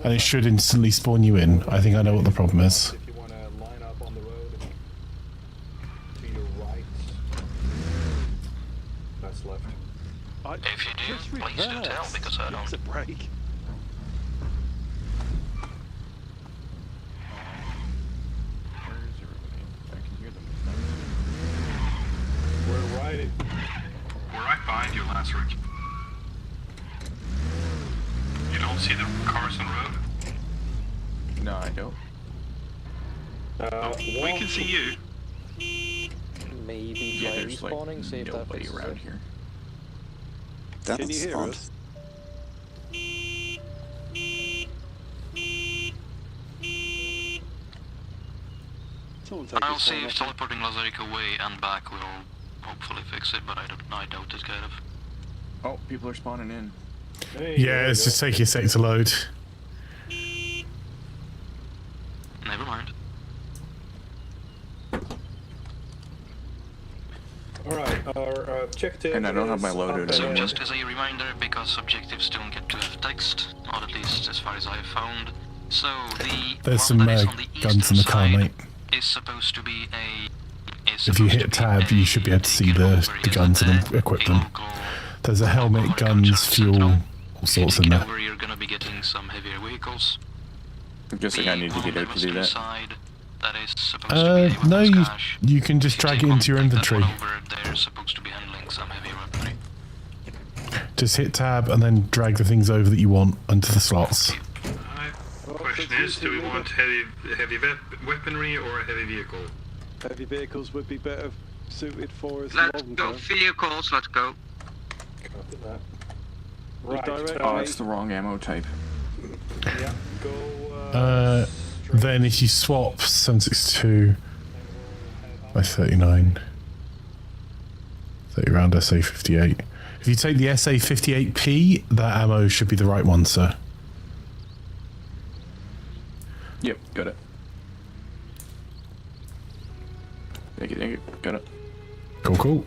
Speaker 2: and it should instantly spawn you in. I think I know what the problem is.
Speaker 7: If you want to line up on the road, to your right. That's left.
Speaker 3: If you do, please do tell, because I don't.
Speaker 9: It's a break.
Speaker 4: We're right behind you, Lazaric. You don't see the cars on the road?
Speaker 10: No, I don't.
Speaker 4: We can see you.
Speaker 3: Maybe
Speaker 10: Yeah,
Speaker 3: try
Speaker 10: there's like
Speaker 3: respawning, see if that
Speaker 10: nobody
Speaker 3: fixes
Speaker 10: around
Speaker 3: it.
Speaker 10: here.
Speaker 7: Can you
Speaker 12: That's
Speaker 7: hear
Speaker 12: odd.
Speaker 7: us?
Speaker 3: I'll see if teleporting Lazaric away and back will hopefully fix it, but I doubt it, kind of.
Speaker 10: Oh, people are spawning in.
Speaker 7: Hey,
Speaker 2: Yeah, it's just taking a sec to load.
Speaker 3: Never mind.
Speaker 7: Alright, our objective
Speaker 10: And I don't have my
Speaker 7: is
Speaker 10: loader
Speaker 7: up
Speaker 10: to
Speaker 3: So
Speaker 7: ahead.
Speaker 3: just as a reminder, because objectives don't get to have text, not at least as far as I've found. So the
Speaker 2: There's
Speaker 3: one
Speaker 2: some
Speaker 3: that is on the
Speaker 2: guns in the car,
Speaker 3: eastern
Speaker 2: mate.
Speaker 3: side is supposed to be a.
Speaker 2: If you hit tab, you should be able to see the guns and equip them. There's a helmet, guns, fuel, all sorts in there.
Speaker 3: You're gonna be getting some heavier vehicles.
Speaker 10: I'm guessing I need to get out to do that.
Speaker 3: Side, that is supposed to be
Speaker 2: No,
Speaker 3: weapons cache.
Speaker 2: you can just drag it into your inventory.
Speaker 3: They're supposed to be handling some heavy weaponry.
Speaker 2: Just hit tab and then drag the things over that you want into the slots.
Speaker 4: Alright. Question is, do we want heavy weaponry or a heavy vehicle?
Speaker 9: Heavy vehicles would be better suited for us
Speaker 6: Let's
Speaker 9: long
Speaker 6: go
Speaker 9: term.
Speaker 6: vehicles, let's go.
Speaker 7: Copy that.
Speaker 9: Redirect
Speaker 7: Right,
Speaker 10: Oh, it's the wrong ammo type.
Speaker 7: yeah, go,
Speaker 2: Then if you swap 762 by 39, 30 round SA58. If you take the SA58P, that ammo should be the right one, sir.
Speaker 10: Yep, got it. Thank you, got it.
Speaker 2: Cool, cool.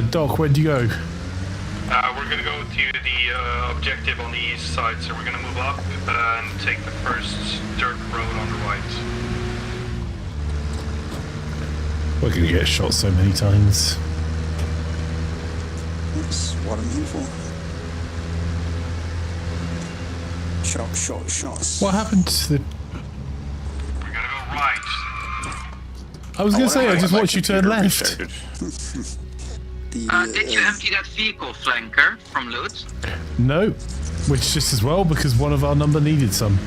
Speaker 2: Doc, where'd you go?
Speaker 4: We're gonna go to the objective on the east side, so we're gonna move up and take the first dirt road on the right.
Speaker 2: We're gonna get shot so many times.
Speaker 12: That's what I'm here for. Shots.
Speaker 2: What happened to the...
Speaker 4: We're gonna go right.
Speaker 2: I was gonna say, I just watched you turn left.
Speaker 6: Did you empty that vehicle, Flanker, from loot?
Speaker 2: No, which just as well, because one of our number needed some.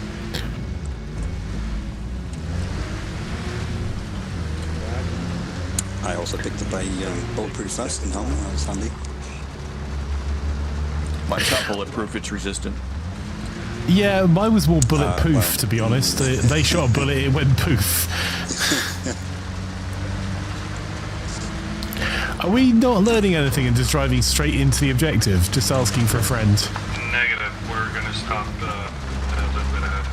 Speaker 12: I also picked up a bulletproof vest and helmet. That was handy.
Speaker 10: Mine's not bulletproof, it's resistant.
Speaker 2: Yeah, mine was more bulletproof, to be honest. They shot a bullet, it went poof. Are we not learning anything and just driving straight into the objective? Just asking for a friend.
Speaker 4: Negative. We're gonna stop a little bit ahead.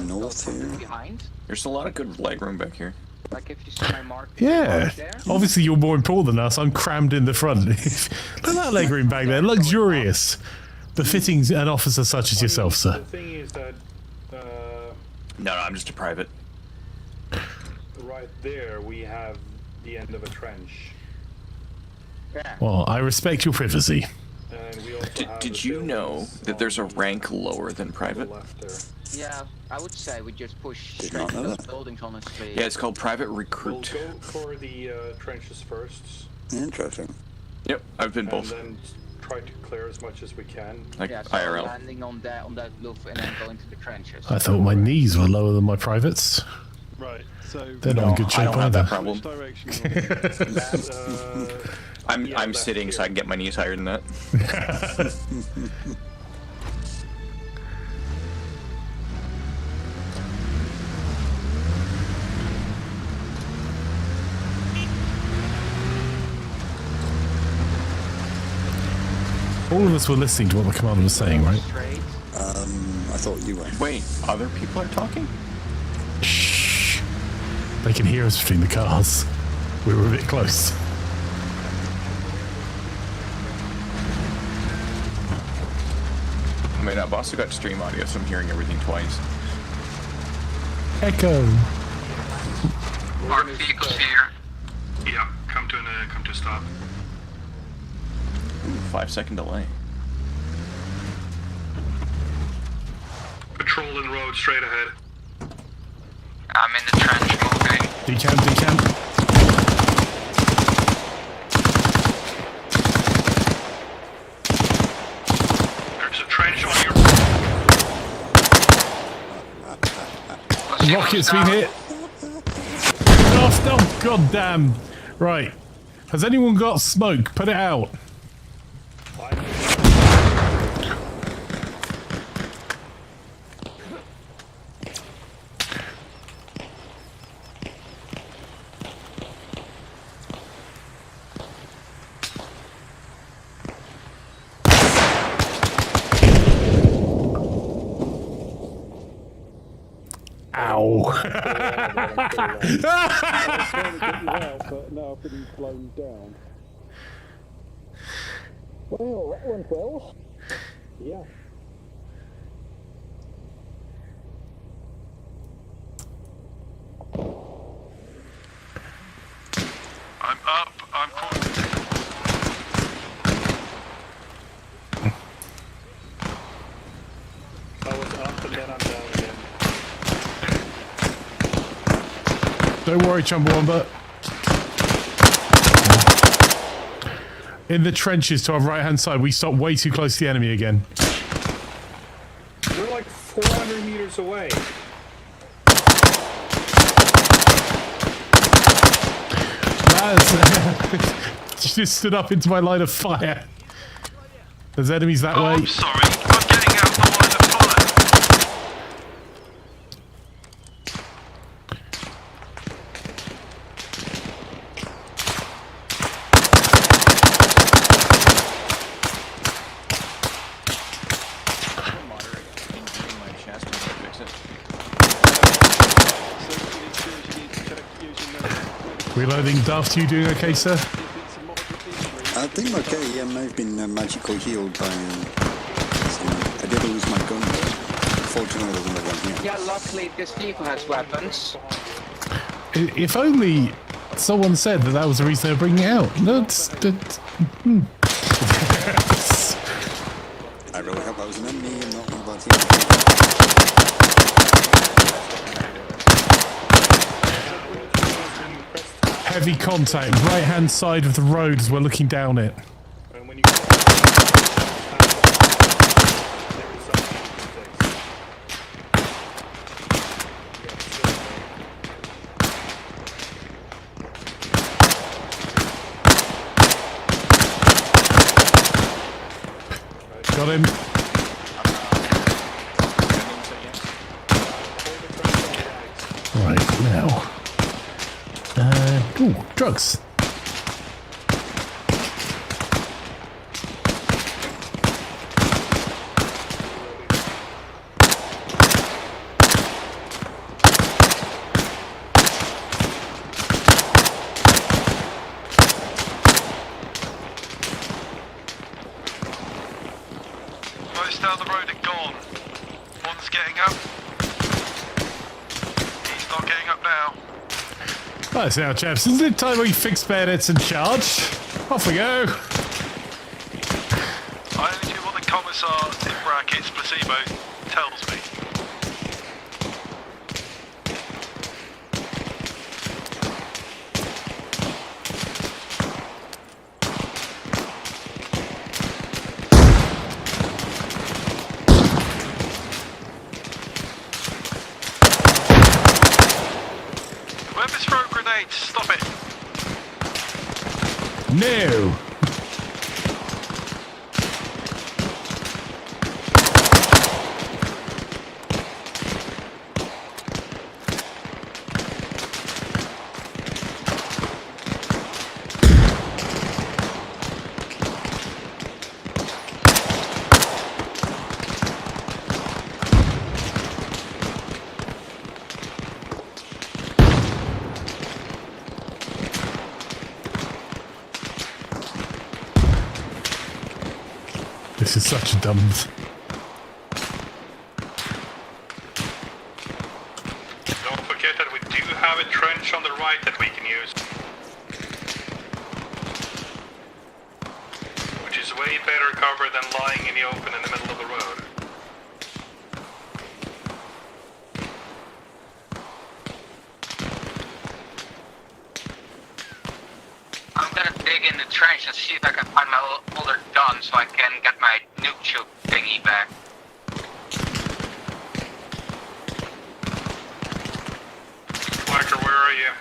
Speaker 12: north here.
Speaker 6: Behind.
Speaker 10: There's a lot of good leg room back here.
Speaker 6: Like if you see my mark.
Speaker 2: Yeah.
Speaker 6: There.
Speaker 2: Obviously, you're more important than us. I'm crammed in the front. Look at that legroom back there. Luxurious. Befitting an officer such as yourself, sir.
Speaker 7: The thing is that
Speaker 10: No, I'm just a private.
Speaker 7: right there we have the end of a trench.
Speaker 6: Yeah.
Speaker 2: Well, I respect your privacy.
Speaker 7: And we also have
Speaker 10: Did
Speaker 7: the
Speaker 10: you know
Speaker 7: buildings
Speaker 10: that there's a
Speaker 7: on
Speaker 10: rank lower than
Speaker 7: the
Speaker 10: private?
Speaker 7: left there.
Speaker 6: Yeah, I would say we just push
Speaker 12: Did
Speaker 6: straight
Speaker 12: not
Speaker 6: to
Speaker 12: know
Speaker 6: those
Speaker 12: that.
Speaker 6: buildings, honestly.
Speaker 10: Yeah, it's called private
Speaker 7: We'll
Speaker 10: recruit.
Speaker 7: go for the trenches first,
Speaker 12: Interesting.
Speaker 10: Yep, I've been
Speaker 7: and
Speaker 10: both.
Speaker 7: then try to clear as much as we can.
Speaker 10: Like
Speaker 6: Yeah, so
Speaker 10: IRL.
Speaker 6: landing on that roof and then going to the trenches.
Speaker 2: I thought my knees were lower than my privates.
Speaker 9: Right, so
Speaker 2: They're not in good
Speaker 10: I
Speaker 2: shape
Speaker 10: don't have that
Speaker 2: either.
Speaker 10: problem.
Speaker 9: which direction you want?
Speaker 10: I'm
Speaker 7: Yeah,
Speaker 10: I'm
Speaker 7: left
Speaker 10: sitting so I
Speaker 7: here.
Speaker 10: can get my knees higher than that.
Speaker 2: All of us were listening to what the commander was saying, right?
Speaker 6: Straight.
Speaker 12: I thought you were.
Speaker 10: Wait, other people are talking?
Speaker 2: Shh. They can hear us between the cars. We were a bit close.
Speaker 10: I mean, I've also got stream audio, so I'm hearing everything twice.
Speaker 2: Echo.
Speaker 4: Mark vehicles here. Yeah, come to a stop.
Speaker 10: Ooh, 5-second delay.
Speaker 4: Patrolling road straight ahead.
Speaker 6: I'm in the trench moving.
Speaker 2: Decamp, decamp.
Speaker 4: There's a trench on your...
Speaker 2: Rocket's been hit. Oh, god damn. Right. Has anyone got smoke? Put it out. Ow.
Speaker 9: I was trying to get you out, but now I've been blown down.
Speaker 11: Well, that went well.
Speaker 7: Yeah.
Speaker 4: I'm up. I'm caught.
Speaker 7: I was up and then I'm down again.
Speaker 2: Don't worry, Chumbawamba. In the trenches to our right-hand side, we stopped way too close to the enemy again.
Speaker 7: We're like 400 meters away.
Speaker 2: Lads, just stood up into my line of fire. There's enemies that way.
Speaker 4: I'm sorry. I'm getting out the line of fire.
Speaker 10: Moderate injury in my chest. I'm gonna fix it.
Speaker 9: So what you need to do is you need to check using the...
Speaker 2: Reloading. Daft, you doing okay, sir?
Speaker 9: If it's a moderate injury...
Speaker 12: I think okay, yeah, I've been magically healed by... I did lose my gun, but fortunately there wasn't one here.
Speaker 6: Yeah, luckily this vehicle has weapons.
Speaker 2: If only someone said that was the reason they were bringing it out.
Speaker 12: I really hope I was an enemy and not one of our team.
Speaker 2: Heavy contact, right-hand side of the road as we're looking down it.
Speaker 7: And when you there is something to fix.
Speaker 2: Got him. Right, now. Ooh, drugs.
Speaker 8: now.
Speaker 2: That's now, chaps. Isn't it time we fix bayonets and charge? Off we go.
Speaker 8: I only do what the commissar in brackets placebo tells me. Whoever's throw grenades, stop it.
Speaker 2: No. This is such a dumb...
Speaker 4: Don't forget that we do have a trench on the right that we can use. Which is way better cover than lying in the open in the middle of the road.
Speaker 6: I'm gonna dig in the trench and see if I can find my older gun so I can get my nuke shoot thingy back.
Speaker 4: Flanker, where are you?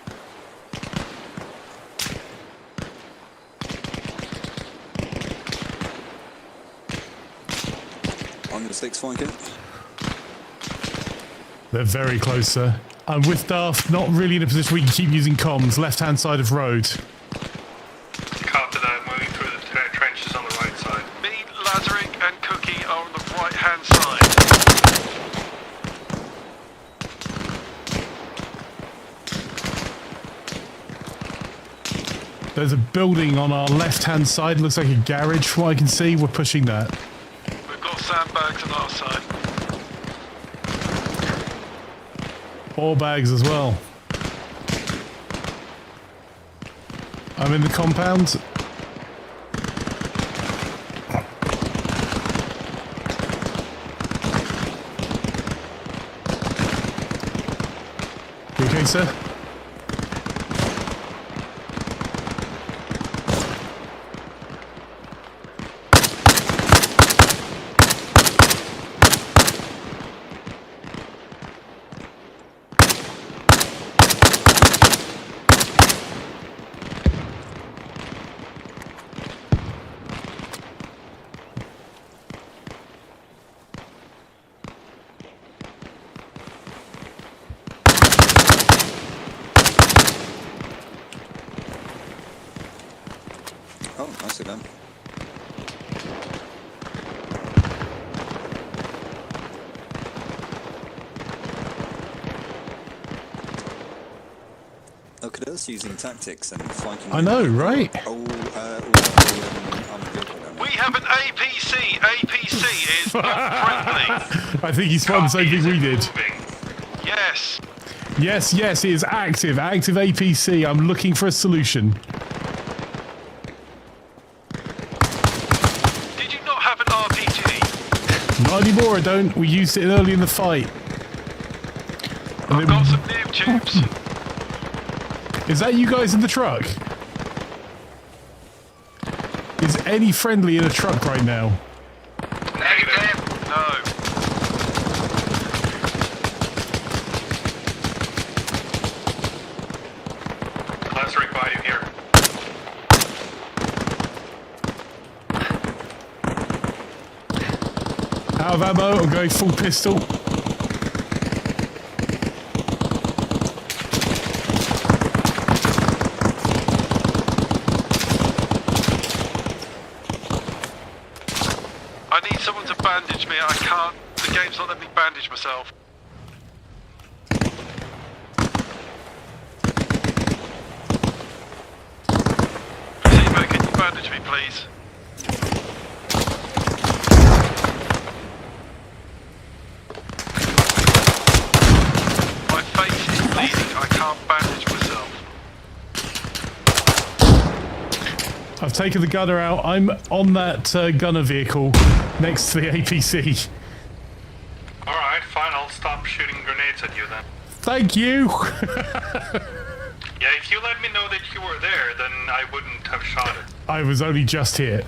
Speaker 12: On your 6 flanker.
Speaker 2: They're very close, sir. I'm with Daft, not really in a position we can keep using comms. Left-hand side of road.
Speaker 4: Copy that, moving through the trenches on the right side.
Speaker 8: Me, Lazaric, and Cookie are on the right-hand side.
Speaker 2: There's a building on our left-hand side. Looks like a garage from what I can see. We're pushing that.
Speaker 8: We've got sandbags on our side.
Speaker 2: Ore bags as well. I'm in the compound. You okay, sir?
Speaker 12: Oh, nicely done. Look at us using tactics and flanking.
Speaker 2: I know, right?
Speaker 8: We have an APC. APC is not friendly.
Speaker 2: I think he spawned the same thing we did.
Speaker 8: Yes.
Speaker 2: Yes, yes, it is active. Active APC. I'm looking for a solution.
Speaker 8: Did you not have an RPG?
Speaker 2: Not anymore, I don't. We used it early in the fight.
Speaker 8: I've got some new tubes.
Speaker 2: Is that you guys in the truck? Is any friendly in a truck right now?
Speaker 8: Negative. No.
Speaker 4: Lazaric by you here.
Speaker 2: Out of ammo, I'm going full pistol.
Speaker 8: I need someone to bandage me. I can't. The game's not letting me bandage myself. Placebo, can you bandage me, please? My face is bleeding. I can't
Speaker 2: I've taken the gunner out. I'm on that gunner vehicle next to the APC.
Speaker 4: Alright, fine, I'll stop shooting grenades at you then.
Speaker 2: Thank you!
Speaker 4: Yeah, if you let me know that you were there, then I wouldn't have shot it.
Speaker 2: I was only just here.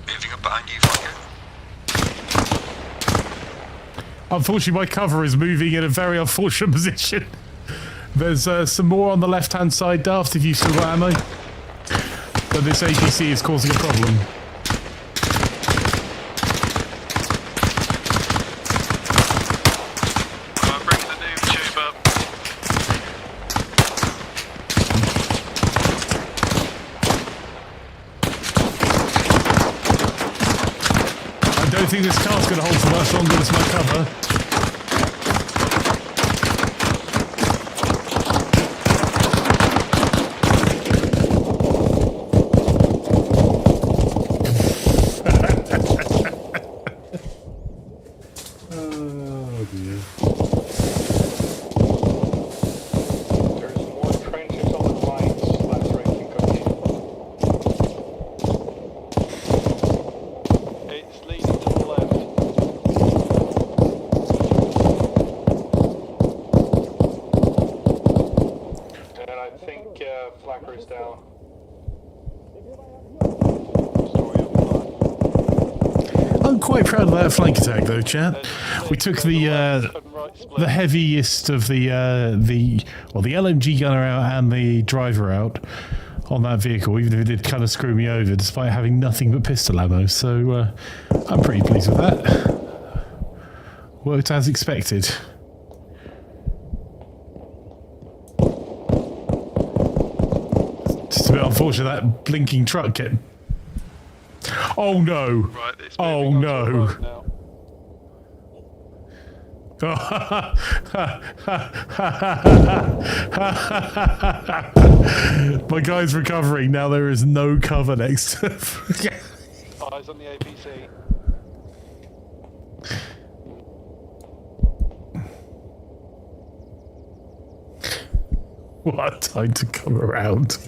Speaker 12: Moving up behind you, Flanker.
Speaker 2: Unfortunately, my cover is moving in a very unfortunate position. There's some more on the left-hand side, Daft, if you've still got ammo. But this APC is causing a problem.
Speaker 8: I'm bringing the noob tube up.
Speaker 2: I don't think this car's going to hold for much longer as my cover. I'm quite proud of that flank attack, though, chat. We took the heaviest of the LMG gunner out and the driver out on that vehicle, even if it did kind of screw me over, despite having nothing but pistol ammo. So I'm pretty pleased with that. Worked as expected. Just a bit unfortunate that blinking truck kept. Oh no!
Speaker 8: Right,
Speaker 2: Oh no! My guy's recovering. Now there is no cover next to him.
Speaker 9: Eyes on the APC.
Speaker 2: What a time to come around.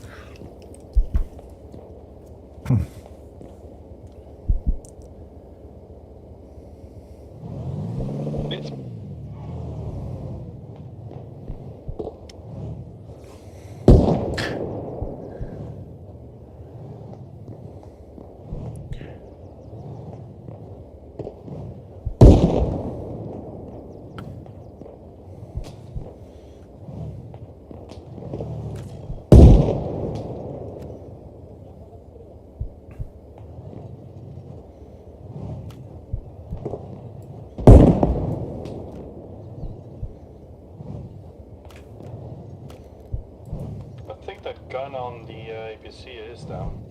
Speaker 7: Gun on the APC is down.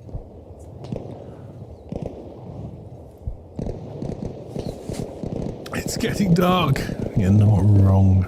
Speaker 2: It's getting dark. You're not wrong.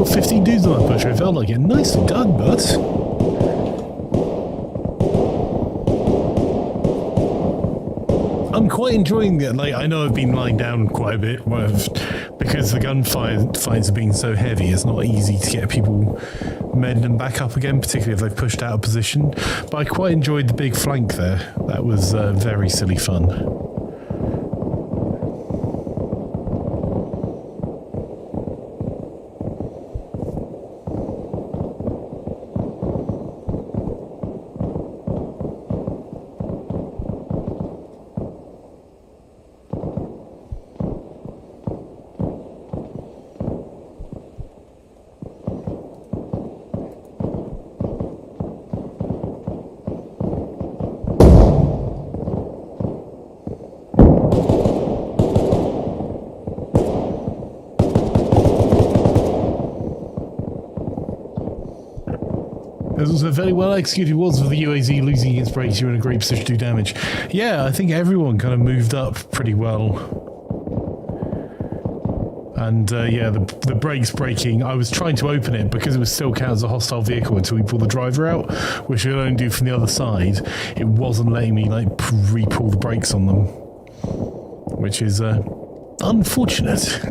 Speaker 2: got 15 dudes on that push. I felt like it. Nicely done, bud. I'm quite enjoying it. Like, I know I've been lying down quite a bit because the gunfights are being so heavy. It's not easy to get people mend and back up again, particularly if they've pushed out of position. But I quite enjoyed the big flank there. That was very silly fun. It was a very well executed was for the UAZ losing its brakes. You're in a great position to do damage. Yeah, I think everyone kind of moved up pretty well. And yeah, the brakes breaking, I was trying to open it because it was still counted as a hostile vehicle until we pulled the driver out, which I could only do from the other side. It wasn't letting me like re-pull the brakes on them, which is unfortunate.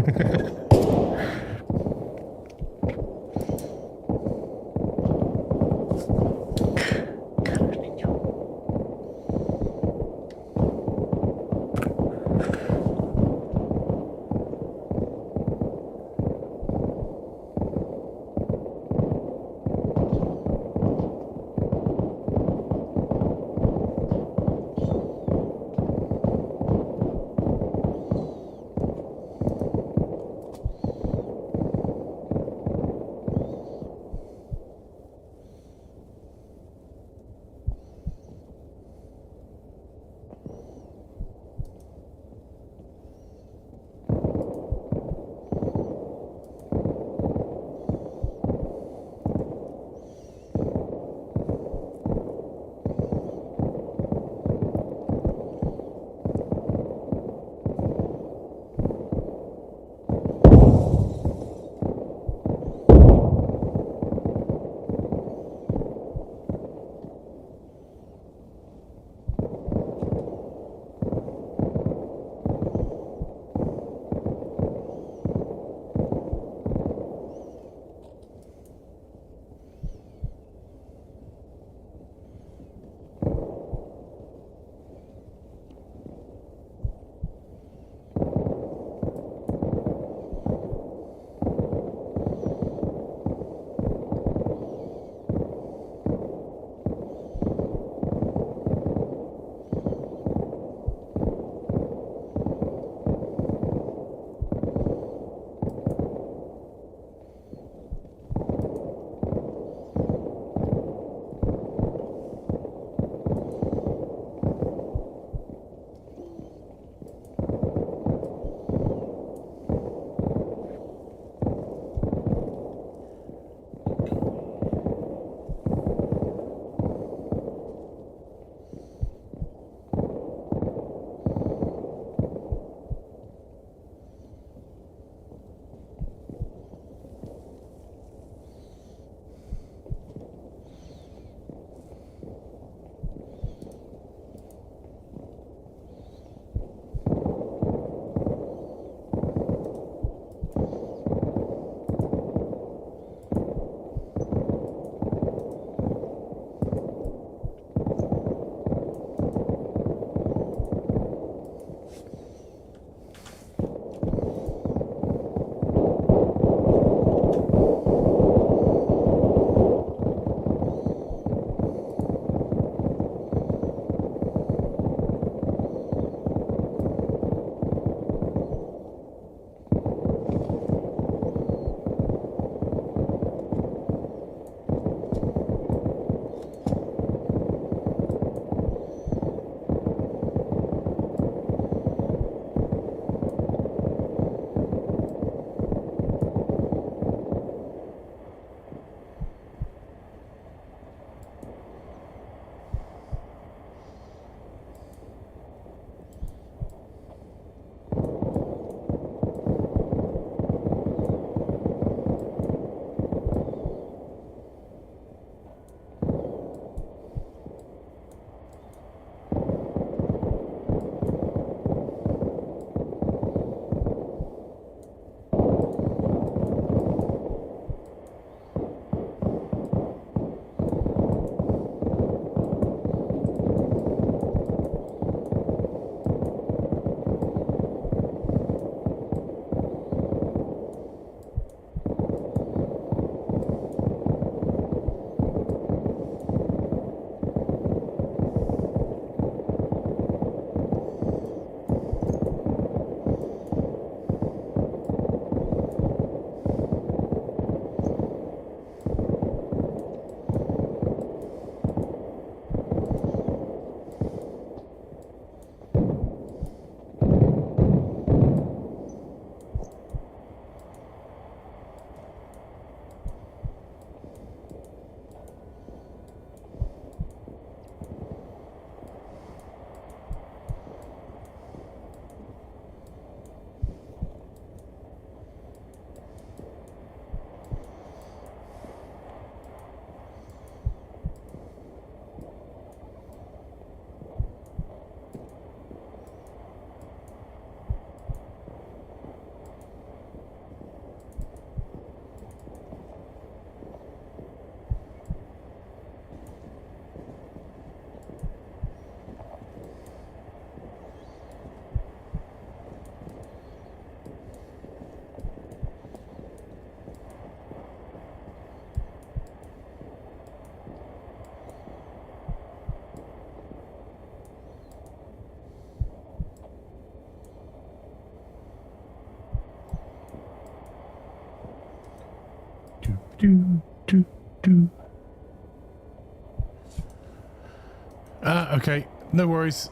Speaker 2: Okay, no worries.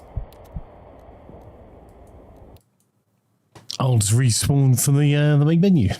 Speaker 2: I'll just respawn from the main menu.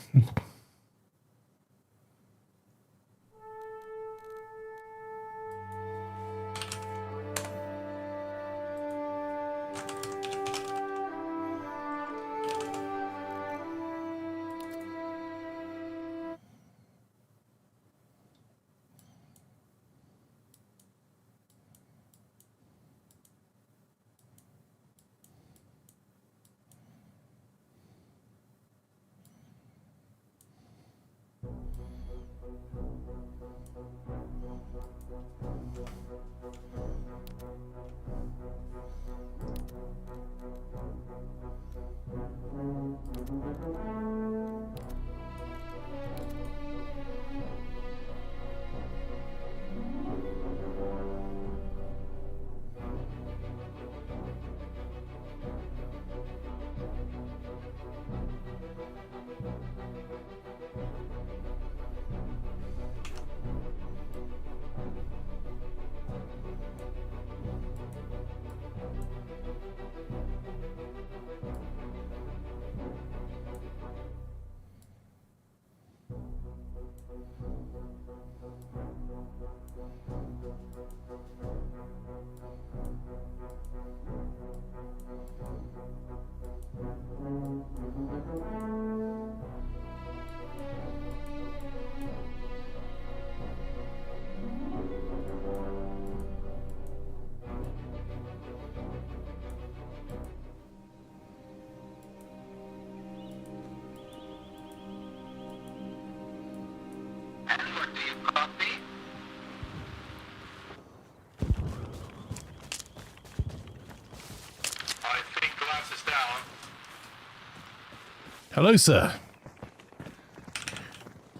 Speaker 2: Hello, sir.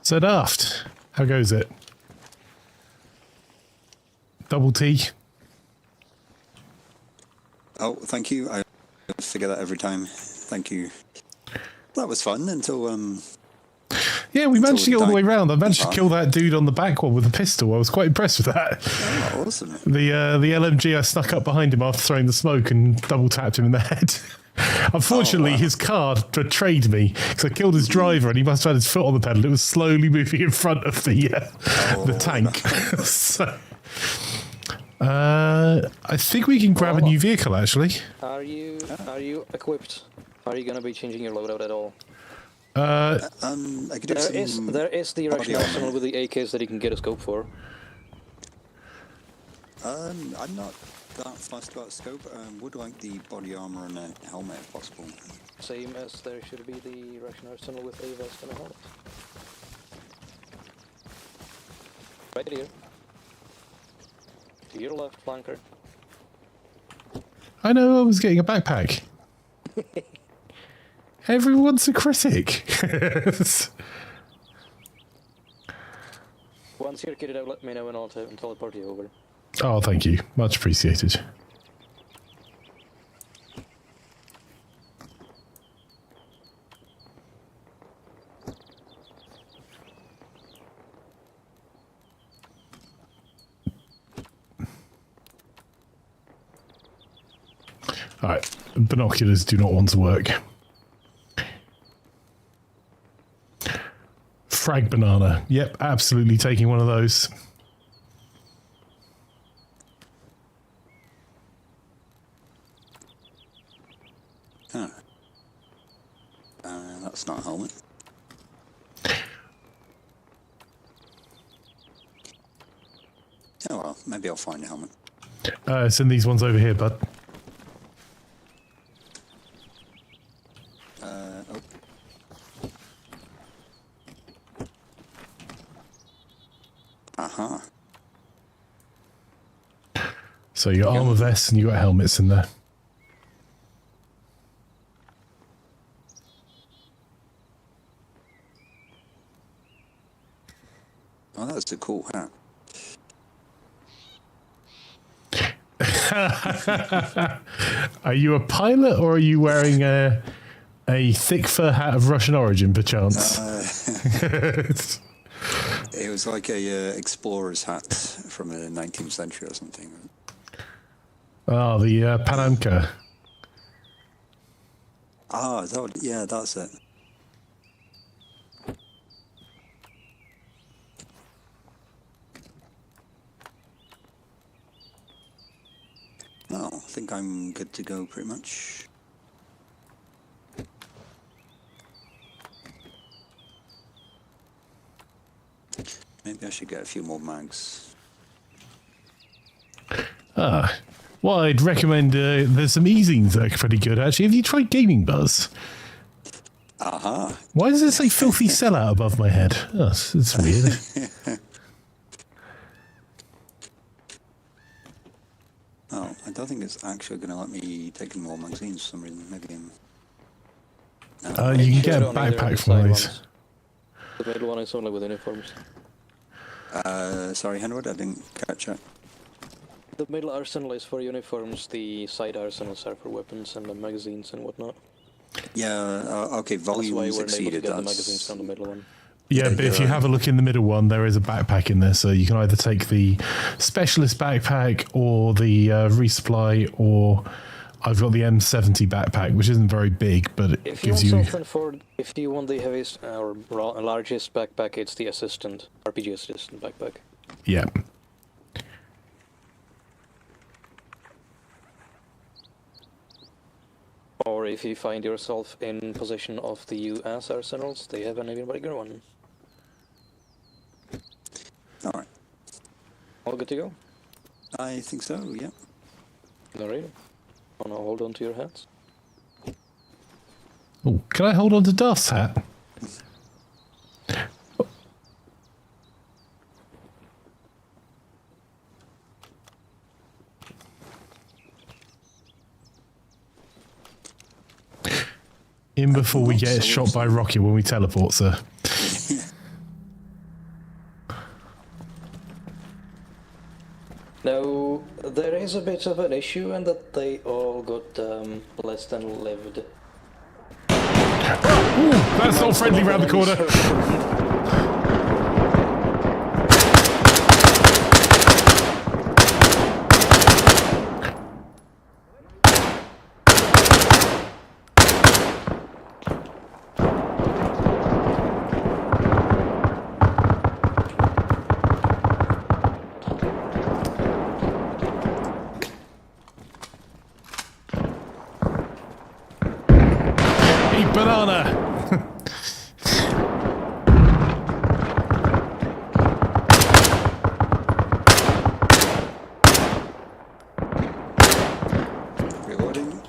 Speaker 2: So daft. How goes it? Double T.
Speaker 12: Oh, thank you. I figure that every time. Thank you. That was fun until
Speaker 2: yeah, we managed to get all the way round. I managed to kill that dude on the back one with a pistol. I was quite impressed with that.
Speaker 12: Oh, awesome.
Speaker 2: The LMG, I snuck up behind him after throwing the smoke and double tapped him in the head. Unfortunately, his car betrayed me because I killed his driver and he must have had his foot on the pedal. It was slowly moving in front of the tank. So, I think we can grab a new vehicle, actually.
Speaker 3: Are you equipped? Are you going to be changing your loadout at all?
Speaker 12: I could do
Speaker 3: there is the Russian arsenal with the AKs that you can get a scope for.
Speaker 12: I'm not that fussed about scope. Would like the body armor and a helmet if possible.
Speaker 3: Same as there should be the Russian arsenal with a vest and a helmet. Right here. To your left, flanker.
Speaker 2: I know I was getting a backpack. Everyone's a critic.
Speaker 3: Once you're kitted out, let me know and I'll teleport you over.
Speaker 2: Oh, thank you. Much appreciated. Alright, binoculars do not want to work. Frag banana. Yep, absolutely taking one of those.
Speaker 12: Huh. That's not a helmet. Oh well, maybe I'll find a helmet.
Speaker 2: Send these ones over here, bud.
Speaker 12: Oh. Uh-huh.
Speaker 2: So you got armor vests and you got helmets in there.
Speaker 12: Oh, that's a cool hat.
Speaker 2: Are you a pilot or are you wearing a thick fur hat of Russian origin, perchance?
Speaker 12: It was like a explorer's hat from the 19th century or something.
Speaker 2: Oh, the Panamka.
Speaker 12: Ah, yeah, that's it. Well, I think I'm good to go pretty much. Maybe I should get a few more mags.
Speaker 2: Well, I'd recommend, there's some easings that are pretty good, actually. Have you tried Gaming.Buzz?
Speaker 12: Aha.
Speaker 2: Why does it say filthy sellout above my head? Oh, it's weird.
Speaker 12: Oh, I don't think it's actually going to let me take in more magazines for some reason. Maybe
Speaker 2: you can get a backpack from those.
Speaker 3: The middle one is only with uniforms.
Speaker 12: Sorry, Henwood, I didn't catch it.
Speaker 3: The middle arsenal is for uniforms, the side arsenals are for weapons and the magazines and whatnot.
Speaker 12: Yeah, okay, volumes exceeded.
Speaker 3: That's why we're able to get the magazines from the middle one.
Speaker 2: Yeah, but if you have a look in the middle one, there is a backpack in there, so you can either take the specialist backpack or the resupply, or I've got the M70 backpack, which isn't very big, but it gives you...
Speaker 3: If you want the heaviest or largest backpack, it's the assistant, RPG assistant backpack.
Speaker 2: Yeah.
Speaker 3: Or if you find yourself in possession of the US arsenals, they have an even bigger one.
Speaker 12: Alright.
Speaker 3: All good to go?
Speaker 12: I think so, yeah.
Speaker 3: Alright. Wanna hold on to your hats?
Speaker 2: Oh, can I hold on to Duff's hat? In before we get shot by rocket when we teleport, sir.
Speaker 3: Now, there is a bit of an issue in that they all got less than lived.
Speaker 2: Ooh, that's not friendly round the corner. Banana!
Speaker 12: Reloading.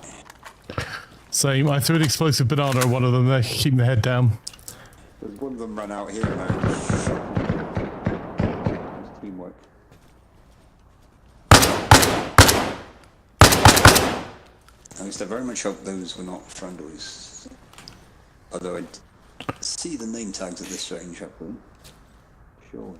Speaker 2: Same, I threw an explosive banana at one of them, they're keeping their head down.
Speaker 12: There's one of them ran out here now. It's teamwork. At least I very much hope those were not friendlies. Although I'd see the name tags at this range, actually. Surely.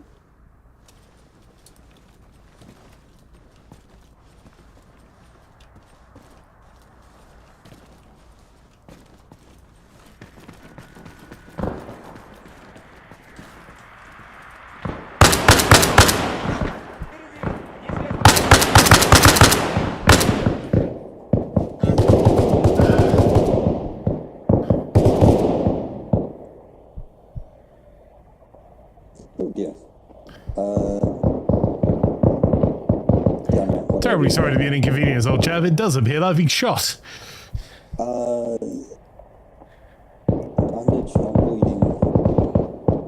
Speaker 2: Terribly sorry to be an inconvenience, old chap. It does appear that I've been shot.
Speaker 12: Bandage, I'm bleeding.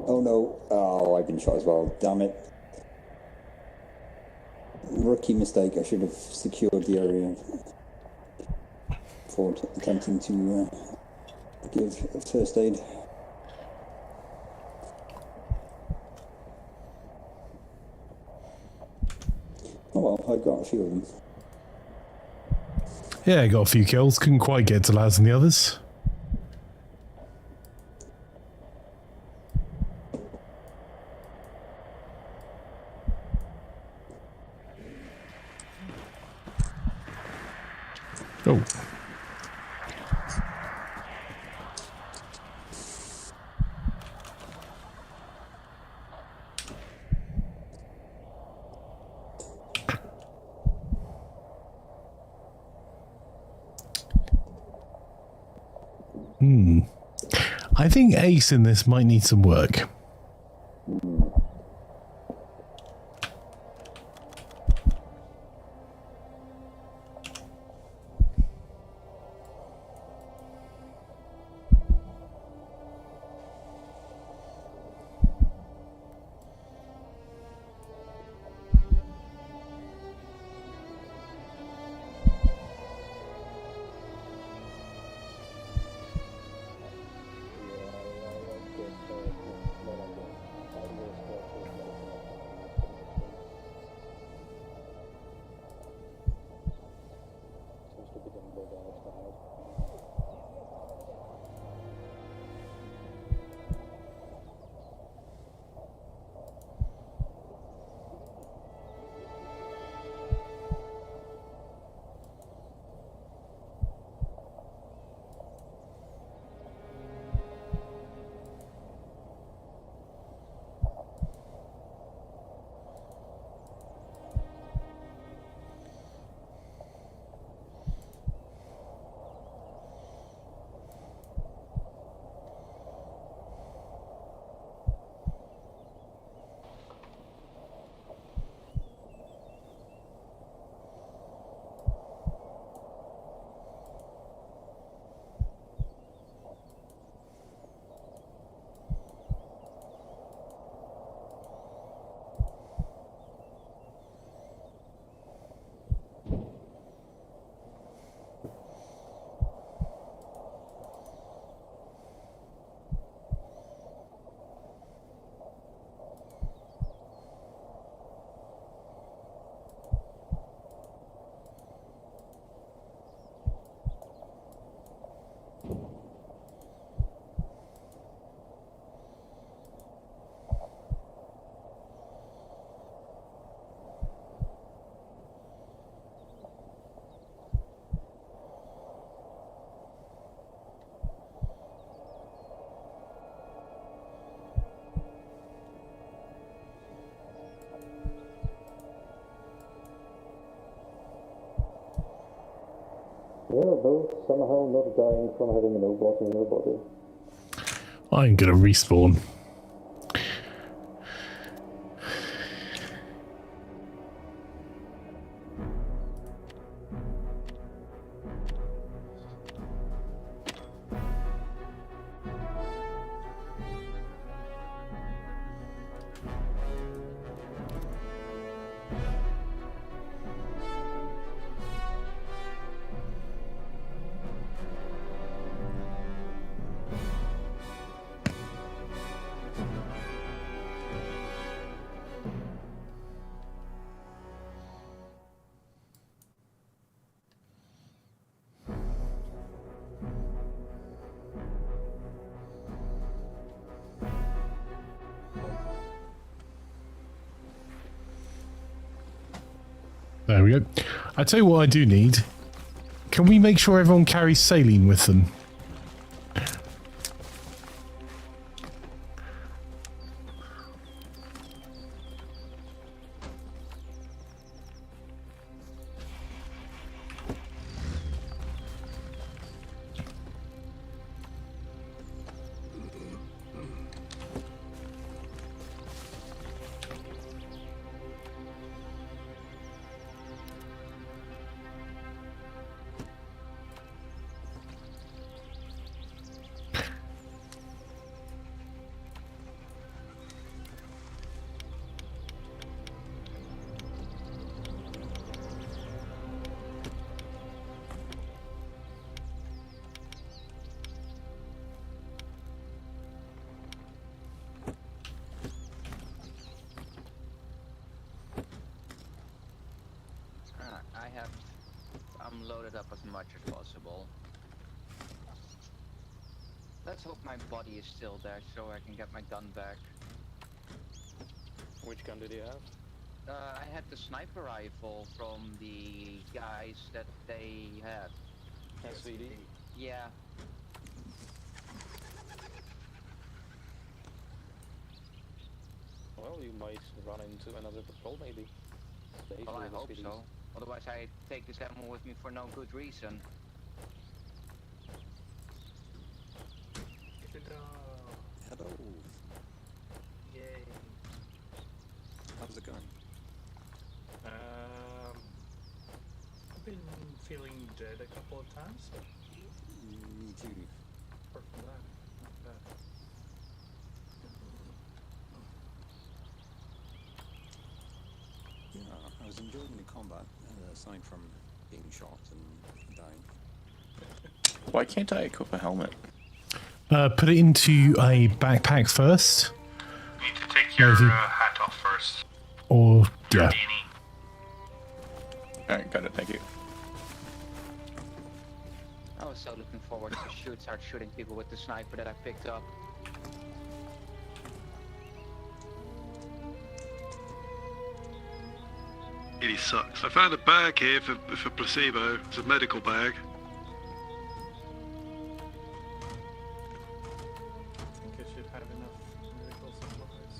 Speaker 12: Oh no. Oh, I've been shot as well. Damn it. Rookie mistake. I should have secured the area before attempting to give first aid. Oh well, I got a few of them.
Speaker 2: Yeah, I got a few kills. Couldn't quite get to Laz and the others. Oh. I think Ace in this might need some work.
Speaker 11: You're both somehow not dying from having no water in your body.
Speaker 2: I'm gonna respawn. There we go. I tell you what I do need. Can we make sure everyone carries saline with them?
Speaker 6: I'm loaded up as much as possible. Let's hope my body is still there so I can get my gun back.
Speaker 3: Which gun did you have?
Speaker 6: I had the sniper rifle from the guys that they had.
Speaker 3: SVD?
Speaker 6: Yeah.
Speaker 3: Well, you might run into another patrol maybe.
Speaker 6: Well, I hope so. Otherwise I take this ammo with me for no good reason.
Speaker 12: Hello.
Speaker 7: Yay.
Speaker 12: How's it going?
Speaker 7: I've been feeling dead a couple of times, but
Speaker 12: Me too.
Speaker 7: apart from that, not bad.
Speaker 12: Yeah, I was enjoying the combat, aside from being shot and dying.
Speaker 10: Why can't I equip a helmet?
Speaker 2: Put it into a backpack first.
Speaker 4: You need to take your hat off first.
Speaker 2: Or, yeah.
Speaker 4: Beanie.
Speaker 10: Alright, got it, thank you.
Speaker 6: I was so looking forward to start shooting people with the sniper that I picked up.
Speaker 9: Really sucks. I found a bag here for placebo. It's a medical bag.
Speaker 7: I think I should have enough medical supplies.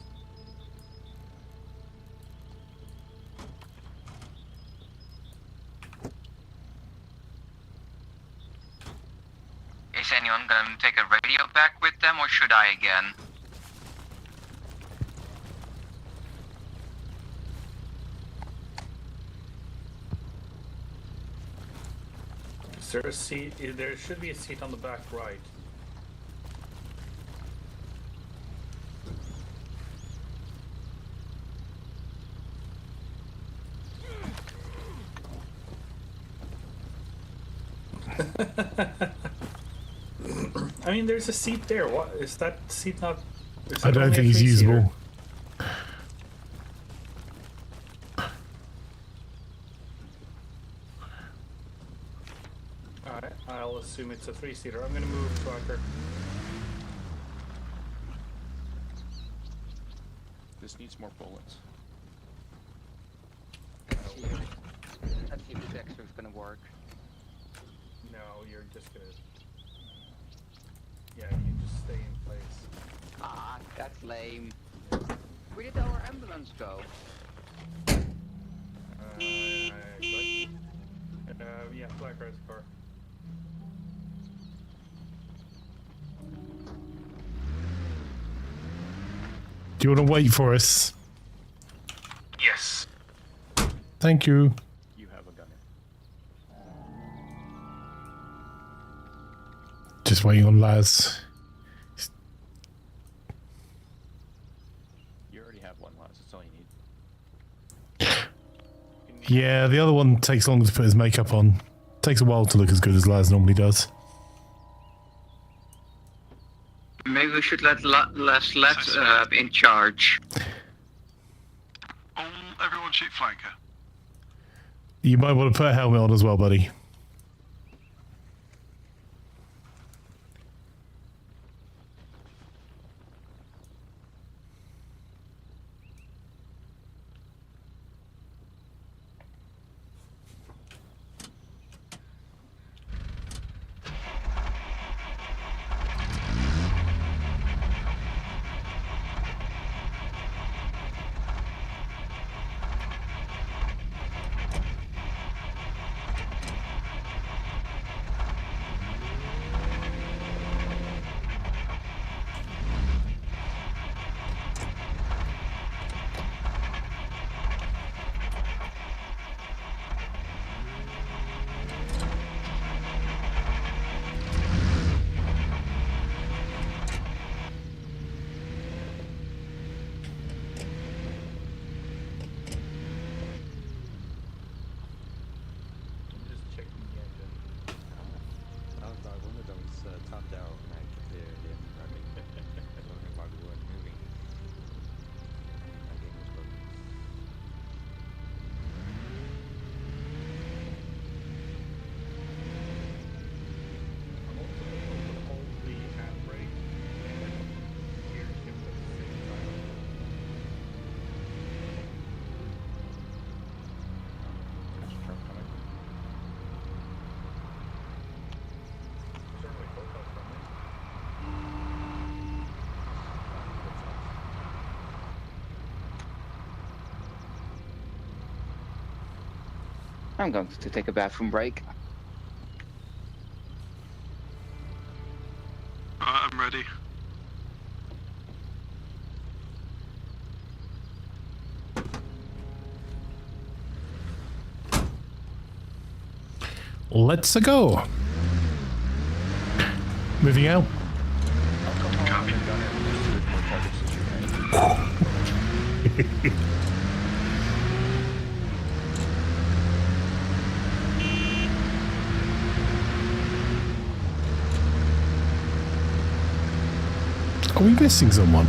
Speaker 6: Is anyone gonna take a radio back with them, or should I again?
Speaker 7: Is there a seat? There should be a seat on the back right. I mean, there's a seat there. What is that seat not?
Speaker 2: I don't think it's usable.
Speaker 7: Alright, I'll assume it's a 3-seater. I'm gonna move Flanker.
Speaker 10: This needs more bullets.
Speaker 6: Let's see if this extra is gonna work.
Speaker 7: No, you're just gonna. Yeah, you just stay in place.
Speaker 6: Ah, that's lame. Where did our ambulance go?
Speaker 7: Yeah, Black Ride's car.
Speaker 2: Do you want to wait for us?
Speaker 4: Yes.
Speaker 2: Thank you.
Speaker 10: You have a gunner.
Speaker 2: Just waiting on Laz.
Speaker 10: You already have one, Laz. That's all you need.
Speaker 2: Yeah, the other one takes longer to put his makeup on. Takes a while to look as good as Laz normally does.
Speaker 6: Maybe we should let Les in charge.
Speaker 9: Everyone shoot flanker.
Speaker 2: You might want to put a helmet on as well, buddy.
Speaker 6: I'm going to take a bathroom break.
Speaker 9: Alright, I'm ready.
Speaker 2: let's go. Moving out.
Speaker 8: Copy.
Speaker 2: Are we missing someone?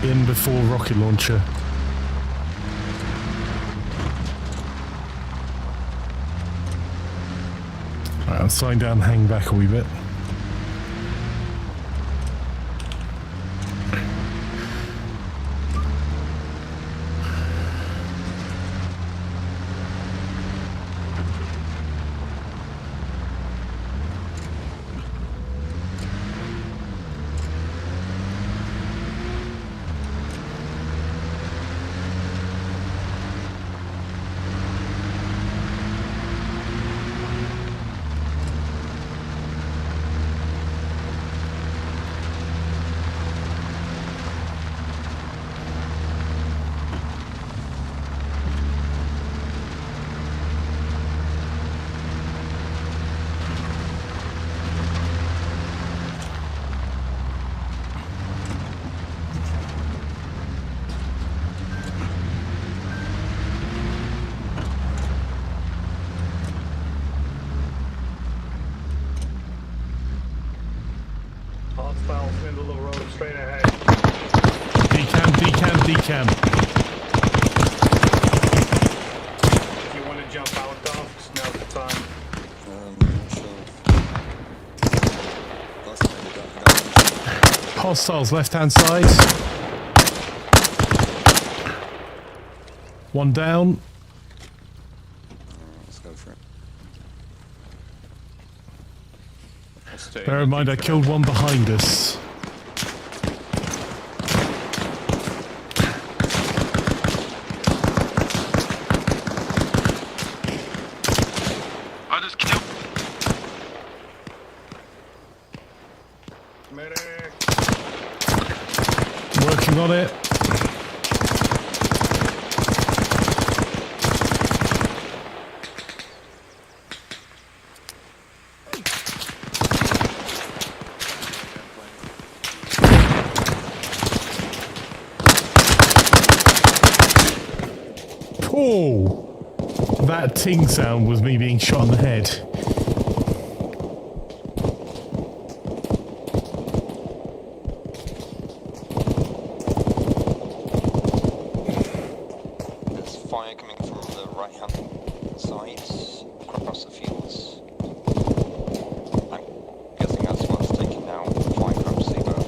Speaker 2: In before rocket launcher. Right, I'm slowing down, hang back a wee bit.
Speaker 4: Hostiles middle of the road, straight ahead.
Speaker 2: Decam, decam, decam.
Speaker 4: If you want to jump out of, now's the time.
Speaker 2: Hostiles left hand side. One down.
Speaker 12: Let's go for it.
Speaker 2: Bear in mind I killed one behind us.
Speaker 8: I just killed.
Speaker 4: Medic!
Speaker 2: Working on it. Oh, that ting sound was me being shot in the head.
Speaker 12: There's fire coming from the right-hand side across the fields. I'm guessing that's what's taking now. Fire from Seaboat.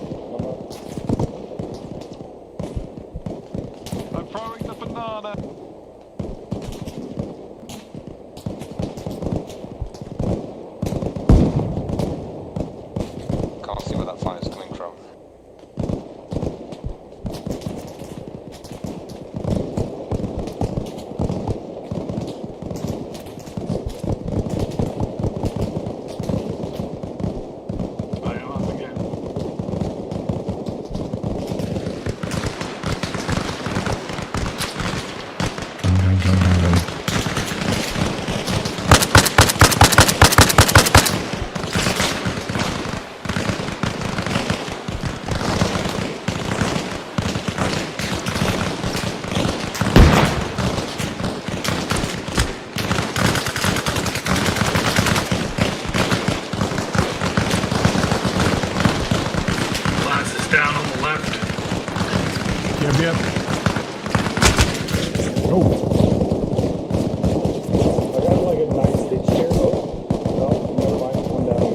Speaker 8: I'm throwing the banana.
Speaker 12: Can't see where that fire's coming from.
Speaker 4: I am up again. Lance is down on the left.
Speaker 2: Yep, yep. Oh,
Speaker 11: I got like a nice stitch here. Oh, never mind. I'm down.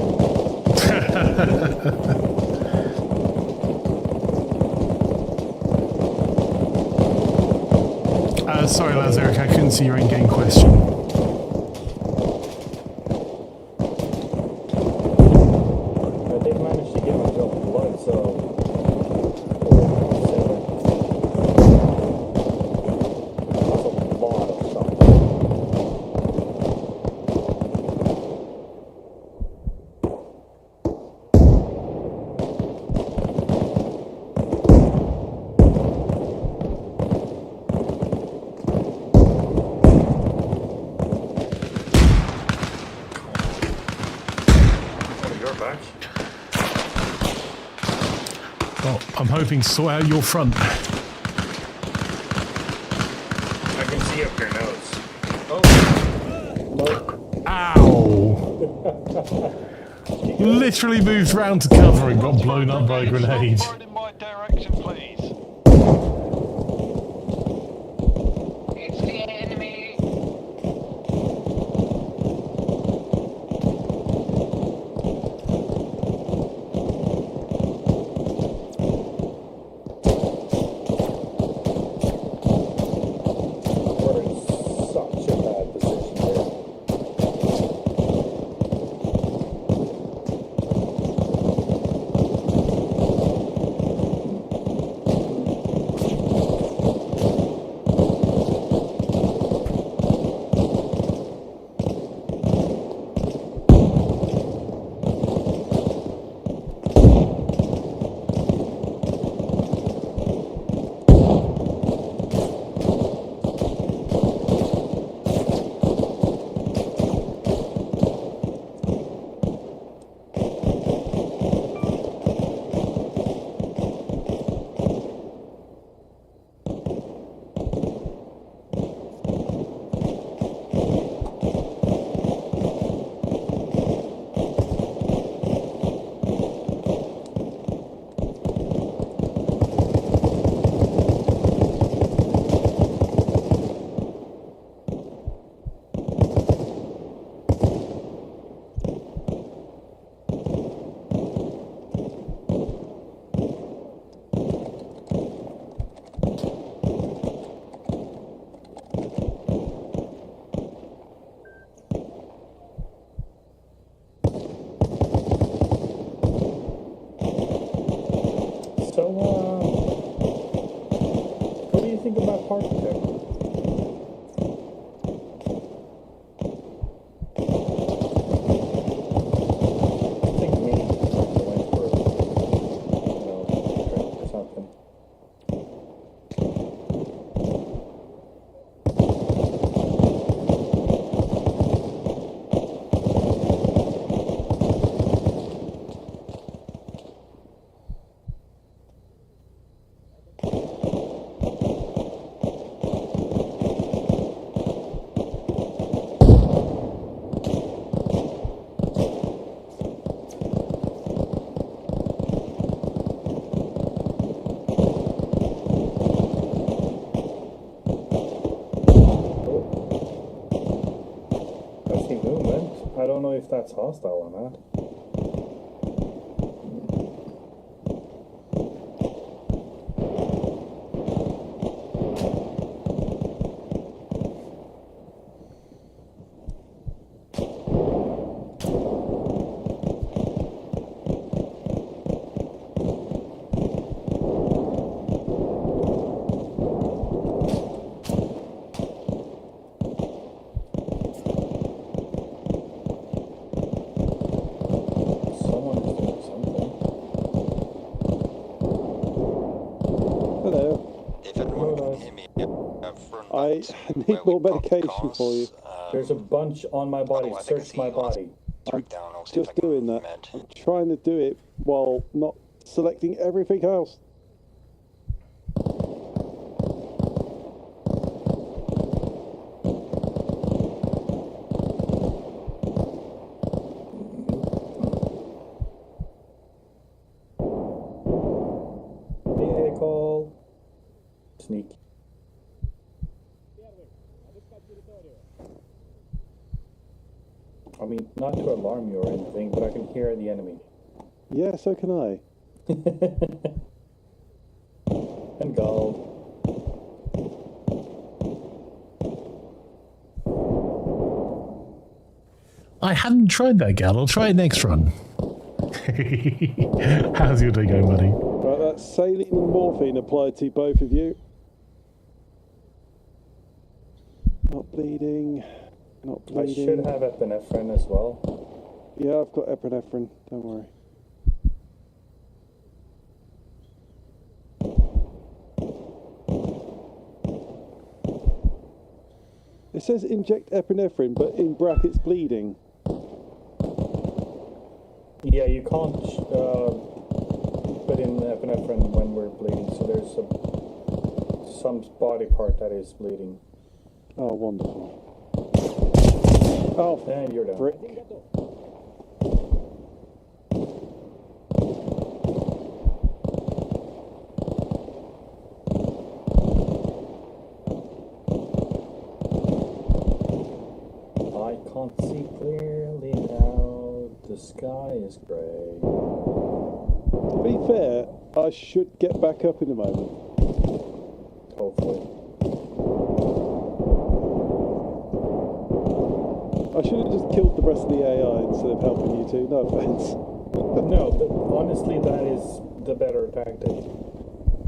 Speaker 2: sorry Lazaric, I couldn't see your in-game question.
Speaker 7: you're back.
Speaker 2: Well, I'm hoping to sort out your front.
Speaker 7: I can see up your nose. Oh.
Speaker 2: Ow! Literally moved round to cover and got blown up by a grenade.
Speaker 8: In my direction, please.
Speaker 6: It's the enemy.
Speaker 7: We're in such a bad position here. So, what do you think about parking there? I think me went for, drink or something. I see movement. I don't know if that's hostile or not. Someone is doing something.
Speaker 9: Hello.
Speaker 12: If anyone can hear me,
Speaker 9: I need more medication for you.
Speaker 7: There's a bunch on my body. Search my body.
Speaker 9: I'm just doing that. I'm trying to do it while not selecting everything else.
Speaker 7: Vehicle. Sneak. I mean, not to alarm you or anything, but I can hear the enemy.
Speaker 9: Yeah, so can I.
Speaker 7: And gold.
Speaker 2: I hadn't tried that, Gal. I'll try it next run. How's your day going, buddy?
Speaker 9: Right, that's saline and morphine applied to both of you. Not bleeding. Not bleeding.
Speaker 7: I should have epinephrine as well.
Speaker 9: Yeah, I've got epinephrine. Don't worry. It says inject epinephrine, but in brackets bleeding.
Speaker 7: Yeah, you can't put in epinephrine when we're bleeding, so there's some body part that is bleeding.
Speaker 9: Oh, wonderful. Oh,
Speaker 7: and you're down.
Speaker 9: Frick.
Speaker 7: I can't see clearly now. The sky is grey.
Speaker 9: To be fair, I should get back up in a moment.
Speaker 7: Hopefully.
Speaker 9: I should have just killed the rest of the AI instead of helping you two. No offense.
Speaker 7: No, honestly, that is the better tactic.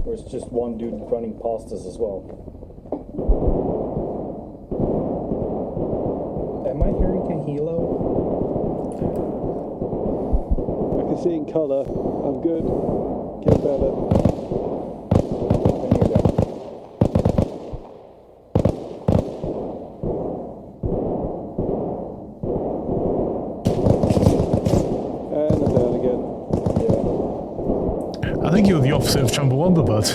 Speaker 7: There's just one dude running past us as well. Am I hearing a helo?
Speaker 9: I can see in colour. I'm good. Get better.
Speaker 7: And you're down.
Speaker 9: And I'm down again.
Speaker 2: I think you're the opposite of Chumbawamba, bud.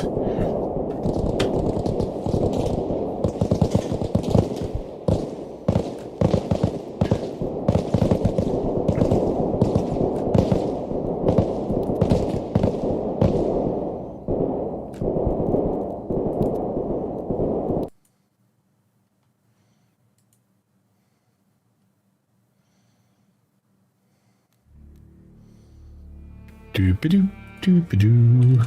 Speaker 2: Doobadoo, doobadoo.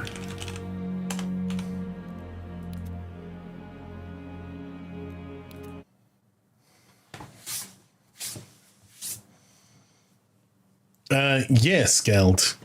Speaker 2: Yes, Geld.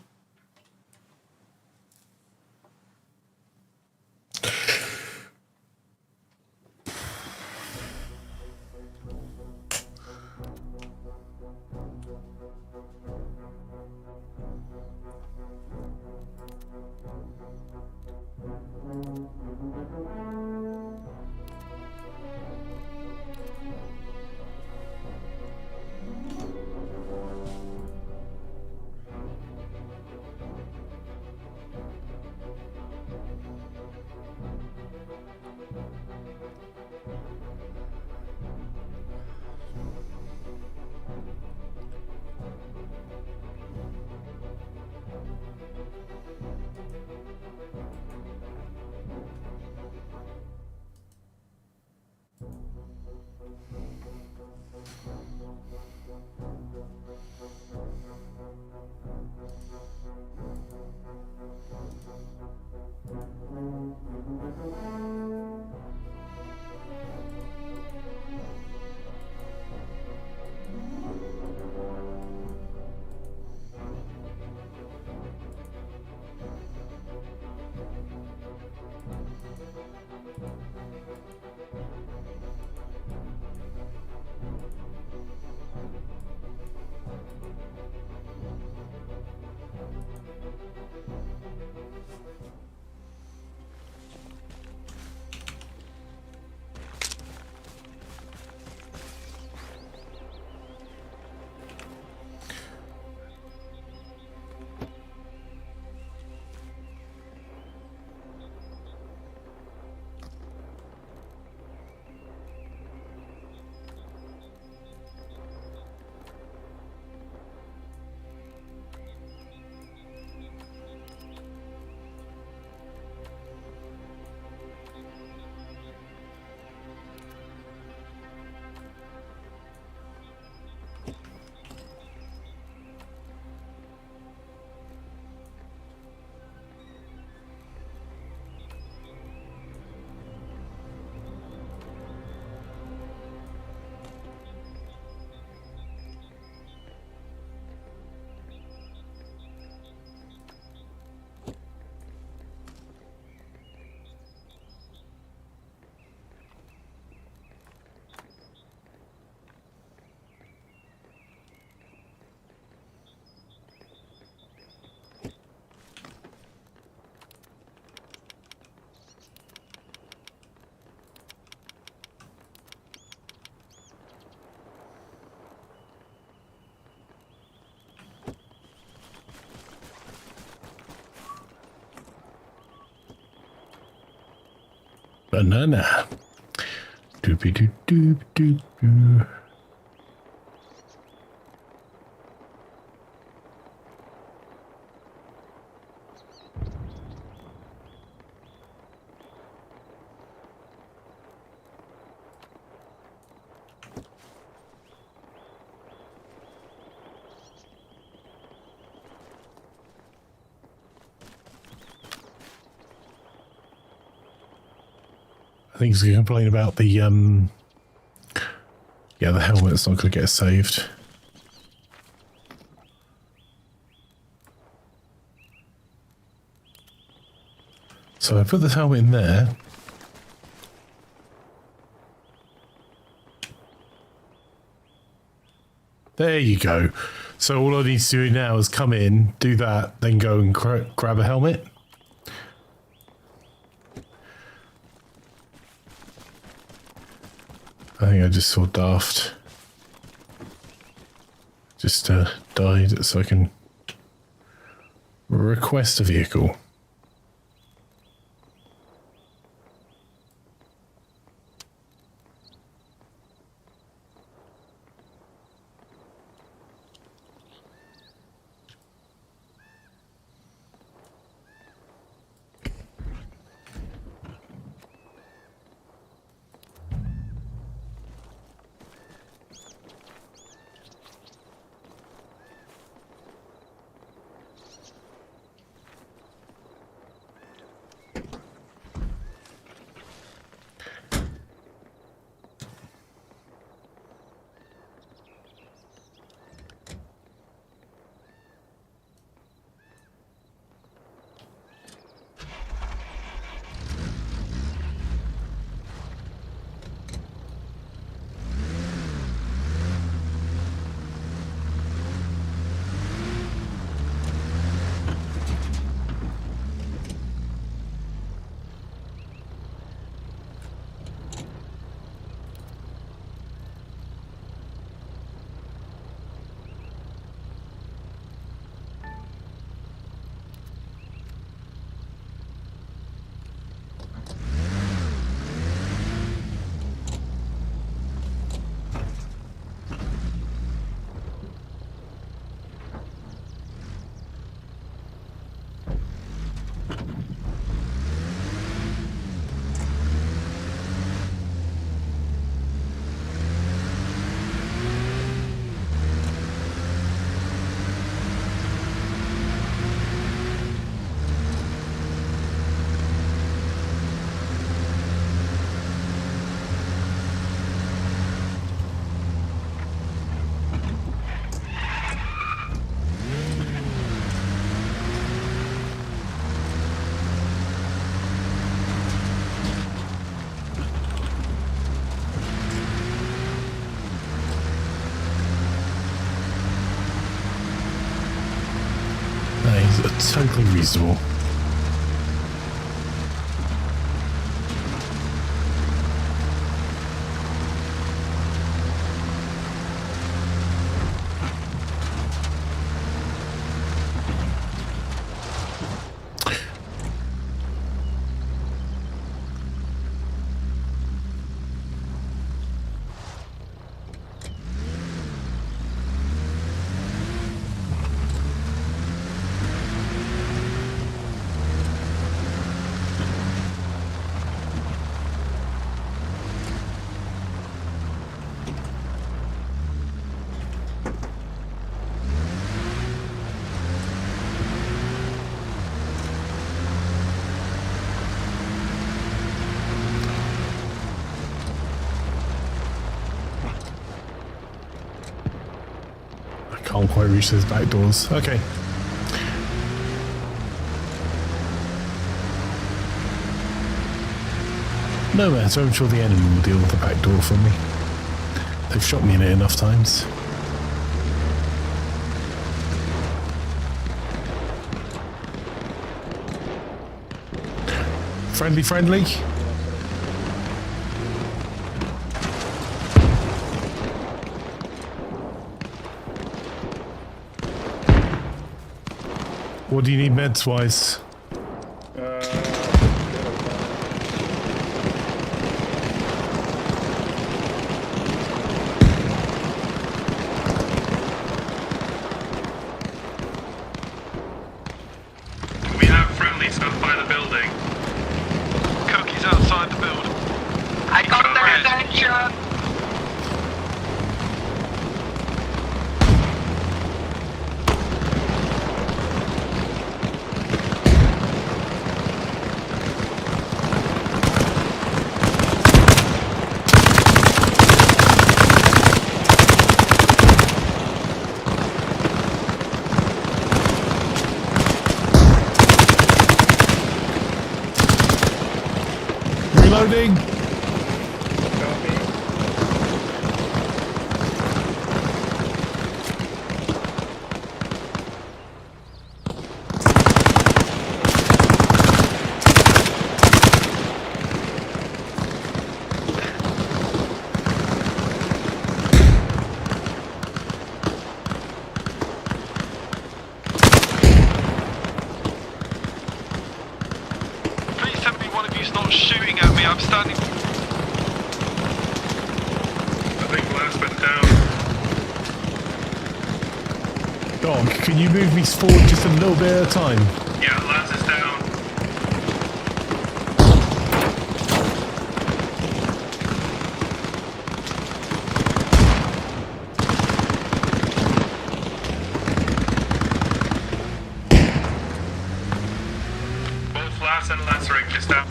Speaker 2: Banana. Doopy doop doop doop doo. I think he's going to complain about the, yeah, the helmet's not going to get saved. So I put the helmet in there. There you go. So all I need to do now is come in, do that, then go and grab a helmet. I think I just saw Daft. Just died, so I can request a vehicle. Totally reasonable. Can't quite reach those back doors. Okay. No matter, I'm sure the enemy will deal with the back door for me. They've shot me in it enough times. Friendly, friendly. What do you need meds-wise? Reloading.
Speaker 8: Please tell me one of you's not shooting at me. I'm standing.
Speaker 4: I think Lance went down.
Speaker 2: Dog, can you move me forward just a little bit at a time?
Speaker 4: Yeah, Lance is down. Both Lance and Lanceric is down.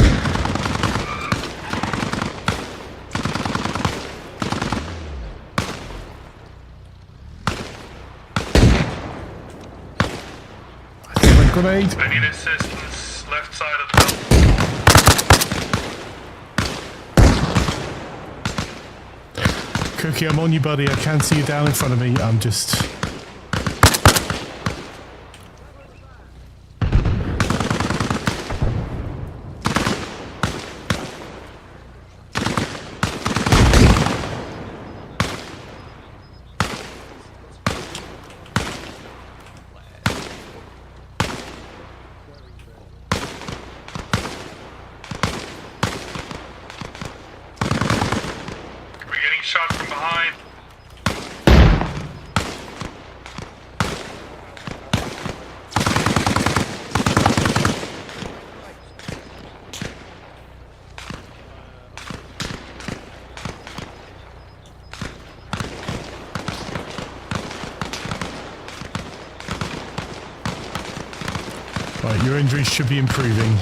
Speaker 2: Grenade.
Speaker 4: I need assistance left side of the building.
Speaker 2: Cookie, I'm on you, buddy. I can see you down in front of me. I'm just...
Speaker 4: We're getting shot from behind.
Speaker 2: Right, your injuries should be improving.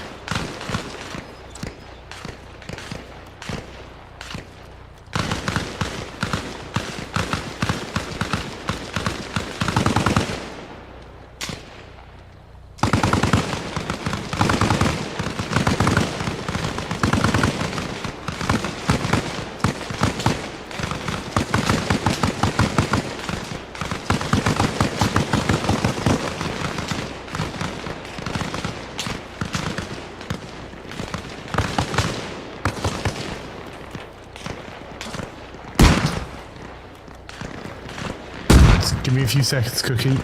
Speaker 2: Give me a few seconds, Cookie.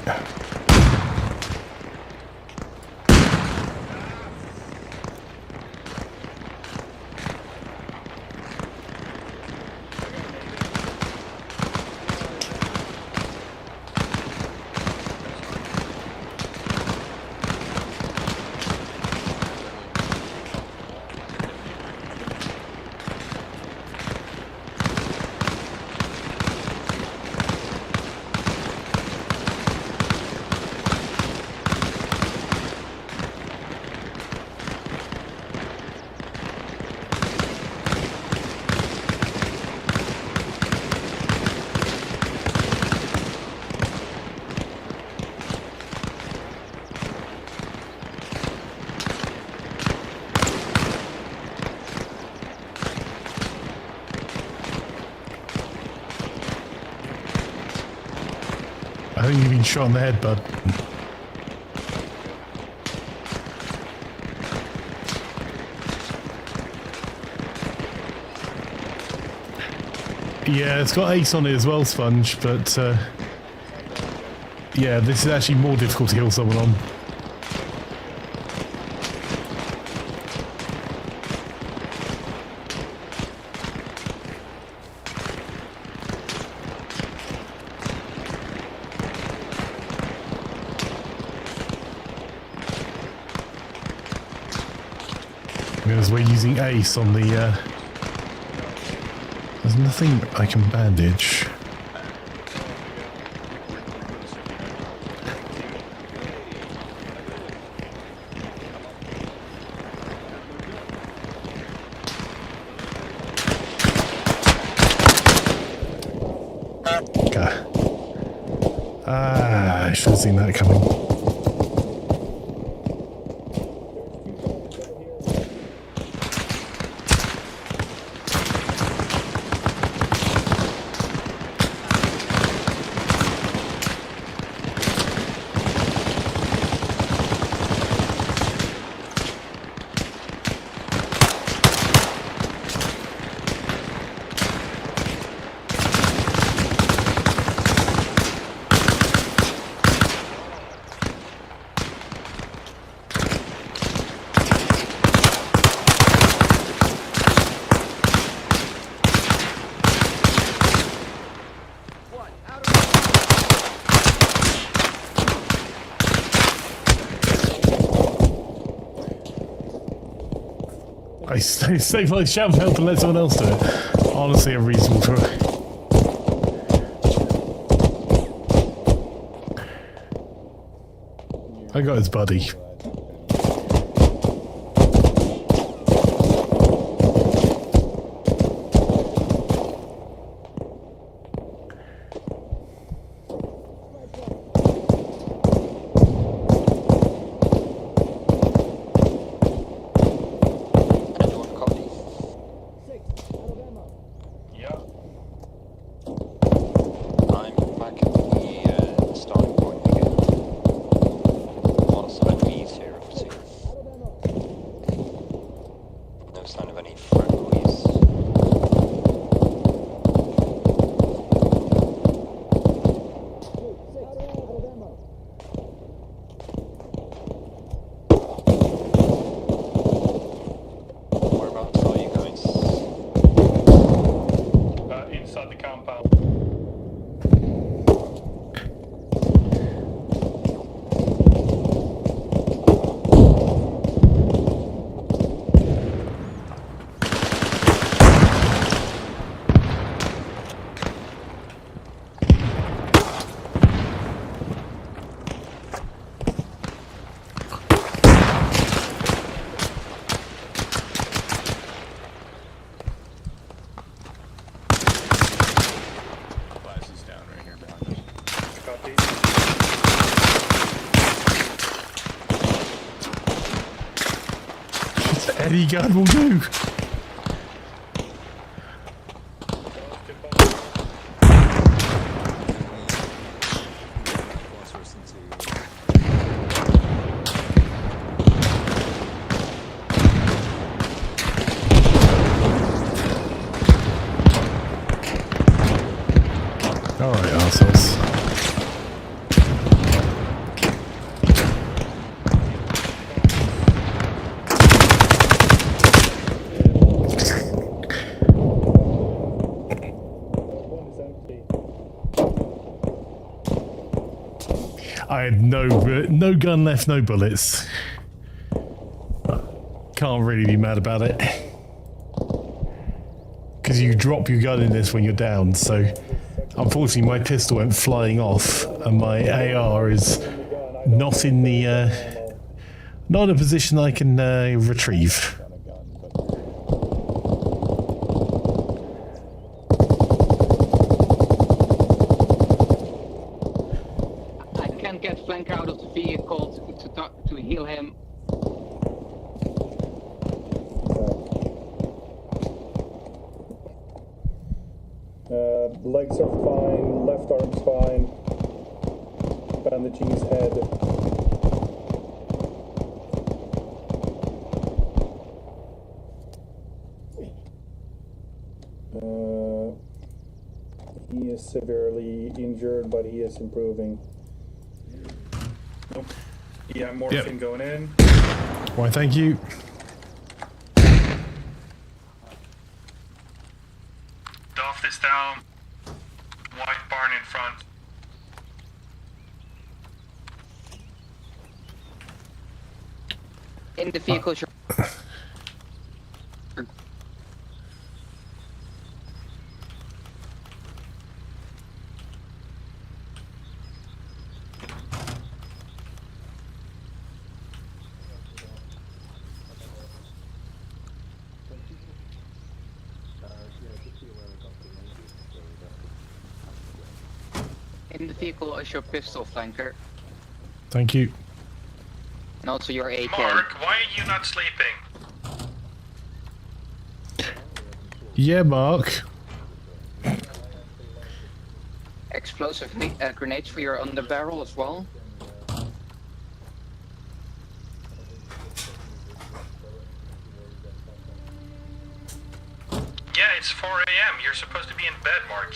Speaker 2: I think you've been shot in the head, bud. Yeah, it's got ace on it as well, Sponge, but yeah, this is actually more difficult to kill someone on. Because we're using ace on the there's nothing I can bandage. Okay. Ah, I should have seen that coming. I save my shout health and let someone else do it. Honestly, a reasonable try. I got his buddy. Any gun will do. All right, assholes. I had no gun left, no bullets. Can't really be mad about it. Because you drop your gun in this when you're down, so unfortunately my pistol went flying off and my AR is not in the not in a position I can retrieve.
Speaker 6: Get Flanker out of the vehicle to heal him.
Speaker 7: Legs are fine, left arm's fine, bandaging his head. He is severely injured, but he is improving. Nope. Yeah, morphine going in.
Speaker 2: Why, thank you.
Speaker 4: Doff this down. White barn in front.
Speaker 6: In the vehicle. In the vehicle is your pistol, Flanker.
Speaker 2: Thank you.
Speaker 6: And also your AK.
Speaker 4: Mark, why are you not sleeping?
Speaker 2: Yeah, Mark.
Speaker 6: Explosive grenades for your underbarrel as well.
Speaker 4: Yeah, it's 4 a.m. You're supposed to be in bed, Mark.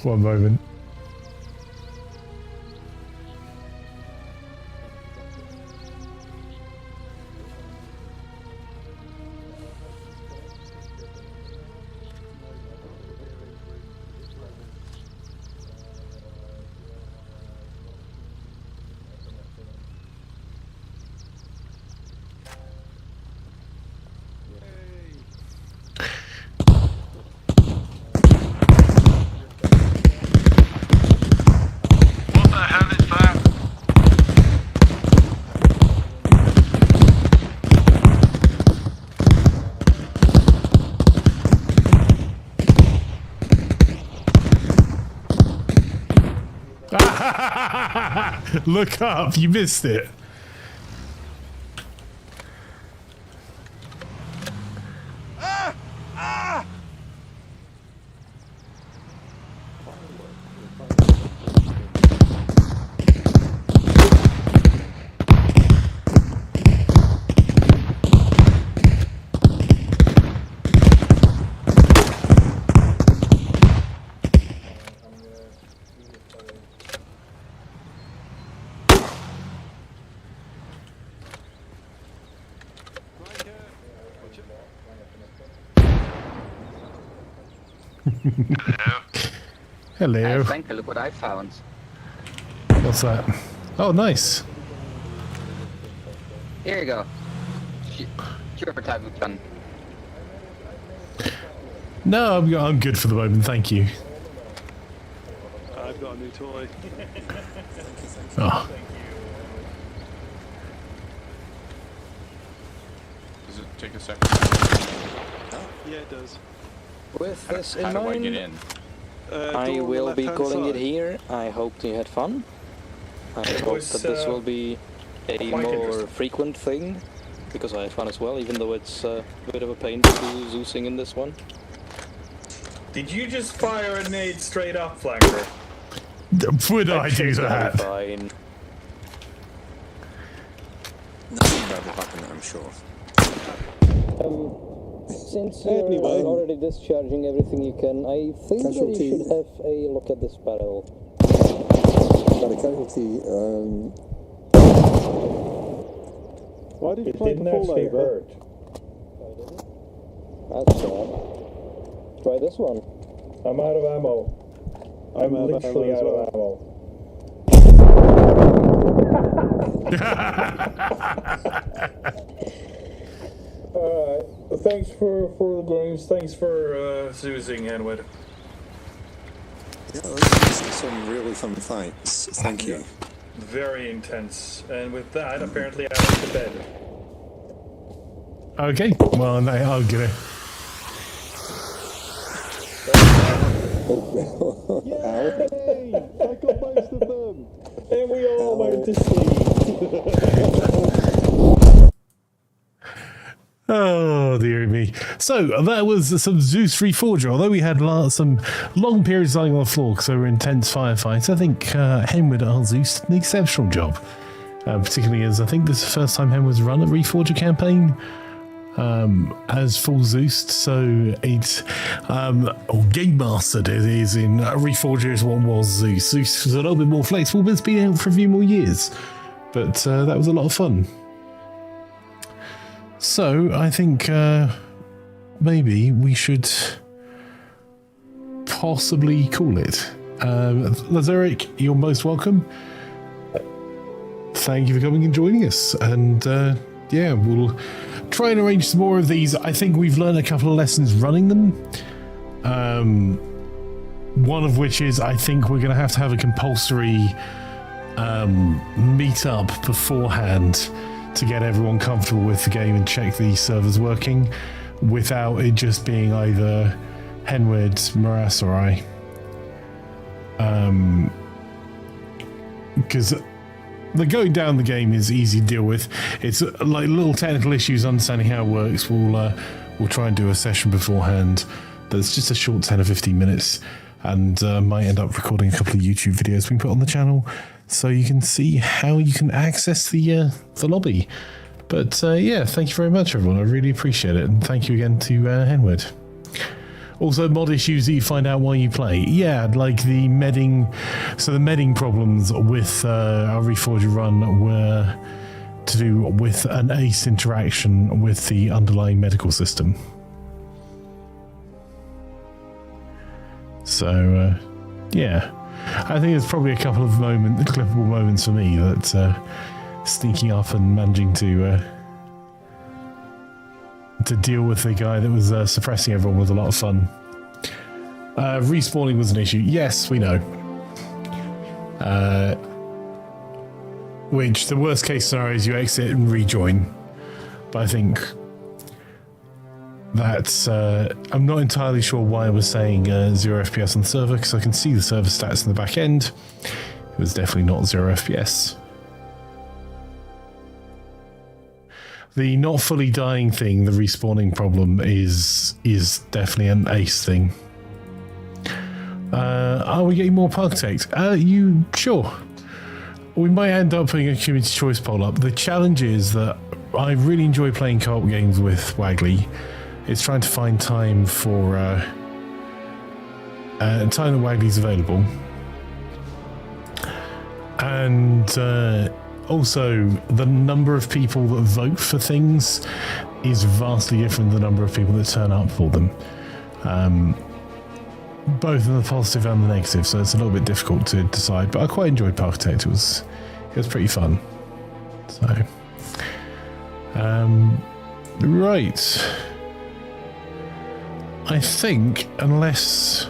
Speaker 2: One moment. Look up, you missed it. Hello.
Speaker 6: Hey, Flanker, look what I found.
Speaker 2: What's that? Oh, nice.
Speaker 6: Here you go. Your type of gun.
Speaker 2: No, I'm good for the moment, thank you.
Speaker 9: I've got a new toy.
Speaker 2: Oh.
Speaker 10: Does it take a second?
Speaker 9: Yeah, it does.
Speaker 3: With this in
Speaker 10: How do I
Speaker 3: mind,
Speaker 10: get in?
Speaker 3: I will be calling it here. I hope you had fun. I hope that this will be a more frequent thing, because I had fun as well, even though it's a bit of a pain to do Zeusing in this one.
Speaker 7: Did you just fire a nade straight up, Flanker?
Speaker 2: Would I do that?
Speaker 3: Fine.
Speaker 12: Nothing bad will happen, I'm sure.
Speaker 11: Since you're already discharging everything you can, I think that you should have a look at this barrel.
Speaker 13: Got a casualty.
Speaker 9: Why did you
Speaker 7: It
Speaker 9: play
Speaker 7: didn't
Speaker 9: the fall
Speaker 7: actually
Speaker 9: over?
Speaker 7: hurt.
Speaker 11: That's bad. Try this one.
Speaker 7: I'm out of ammo. I'm literally out of ammo. Alright. Thanks for the games. Thanks for Zeusing, Henwood.
Speaker 12: Yeah, this is some really fun fights. Thank you.
Speaker 7: Very intense. And with that, apparently I went to bed.
Speaker 2: Okay, well, no, I'll get it.
Speaker 9: Yay! I got most of them!
Speaker 7: And we all went to sleep.
Speaker 2: Oh, dear me. So, that was some Zeus Reforger. Although we had some long periods lying on the floor because they were intense firefights, I think Henwood, our Zeus, did an exceptional job. Particularly as I think this is the first time Henwood's run a Reforger campaign as full Zeus. So, it's Game Mastered it is in Reforger is what was Zeus. Zeus was a little bit more flexible, but it's been out for a few more years. But that was a lot of fun. So, I think maybe we should possibly call it. Lazaric, you're most welcome. Thank you for coming and joining us. And yeah, we'll try and arrange some more of these. I think we've learned a couple of lessons running them. One of which is I think we're going to have a compulsory meet up beforehand to get everyone comfortable with the game and check the servers working without it just being either Henwood, Morass, or I. Because the going down the game is easy to deal with. It's like little technical issues, understanding how it works. We'll try and do a session beforehand that's just a short 10 or 15 minutes and might end up recording a couple of YouTube videos we can put on the channel, so you can see how you can access the lobby. But yeah, thank you very much, everyone. I really appreciate it, and thank you again to Henwood. Also, mod issues that you find out while you play. Yeah, like the medding. So the medding problems with our Reforger run were to do with an ACE interaction with the underlying medical system. So yeah. I think there's probably a couple of clippable moments for me that sneaking up and managing to deal with the guy that was suppressing everyone was a lot of fun. Respawning was an issue. Yes, we know. Which the worst case scenario is you exit and rejoin. But I think that's I'm not entirely sure why I was saying 0 FPS on the server, because I can see the server stats in the back end. it was definitely not 0 FPS. The not fully dying thing, the respawning problem, is definitely an ace thing. Are we getting more Parkitect? Sure. We might end up putting a community choice poll up. The challenge is that I really enjoy playing co-op games with Wagley. It's trying to find time for time that Wagley's available. And also, the number of people that vote for things is vastly different than the number of people that turn up for them. Both in the positive and the negative, so it's a little bit difficult to decide. But I quite enjoyed Parkitect. It was pretty fun. So, right. I think, unless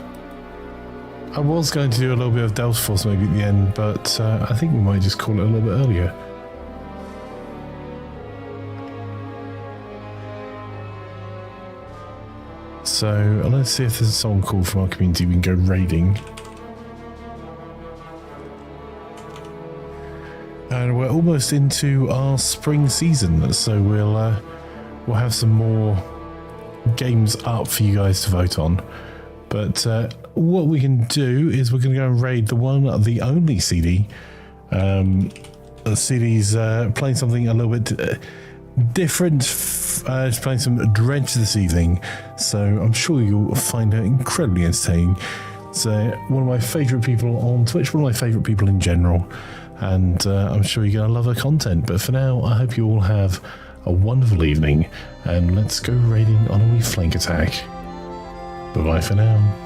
Speaker 2: I was going to do a little bit of Delta Force maybe at the end, but I think we might just call it a little bit earlier. So let's see if there's someone cool from our community we can go raiding. And we're almost into our spring season, so we'll have some more games up for you guys to vote on. But what we can do is we're going to go and raid the only CD. The CD's playing something a little bit different. It's playing some Dredge this evening, so I'm sure you'll find her incredibly entertaining. It's one of my favourite people on Twitch, one of my favourite people in general, and I'm sure you're going to love her content. But for now, I hope you all have a wonderful evening, and let's go raiding on a wee flank attack. Bye-bye for now.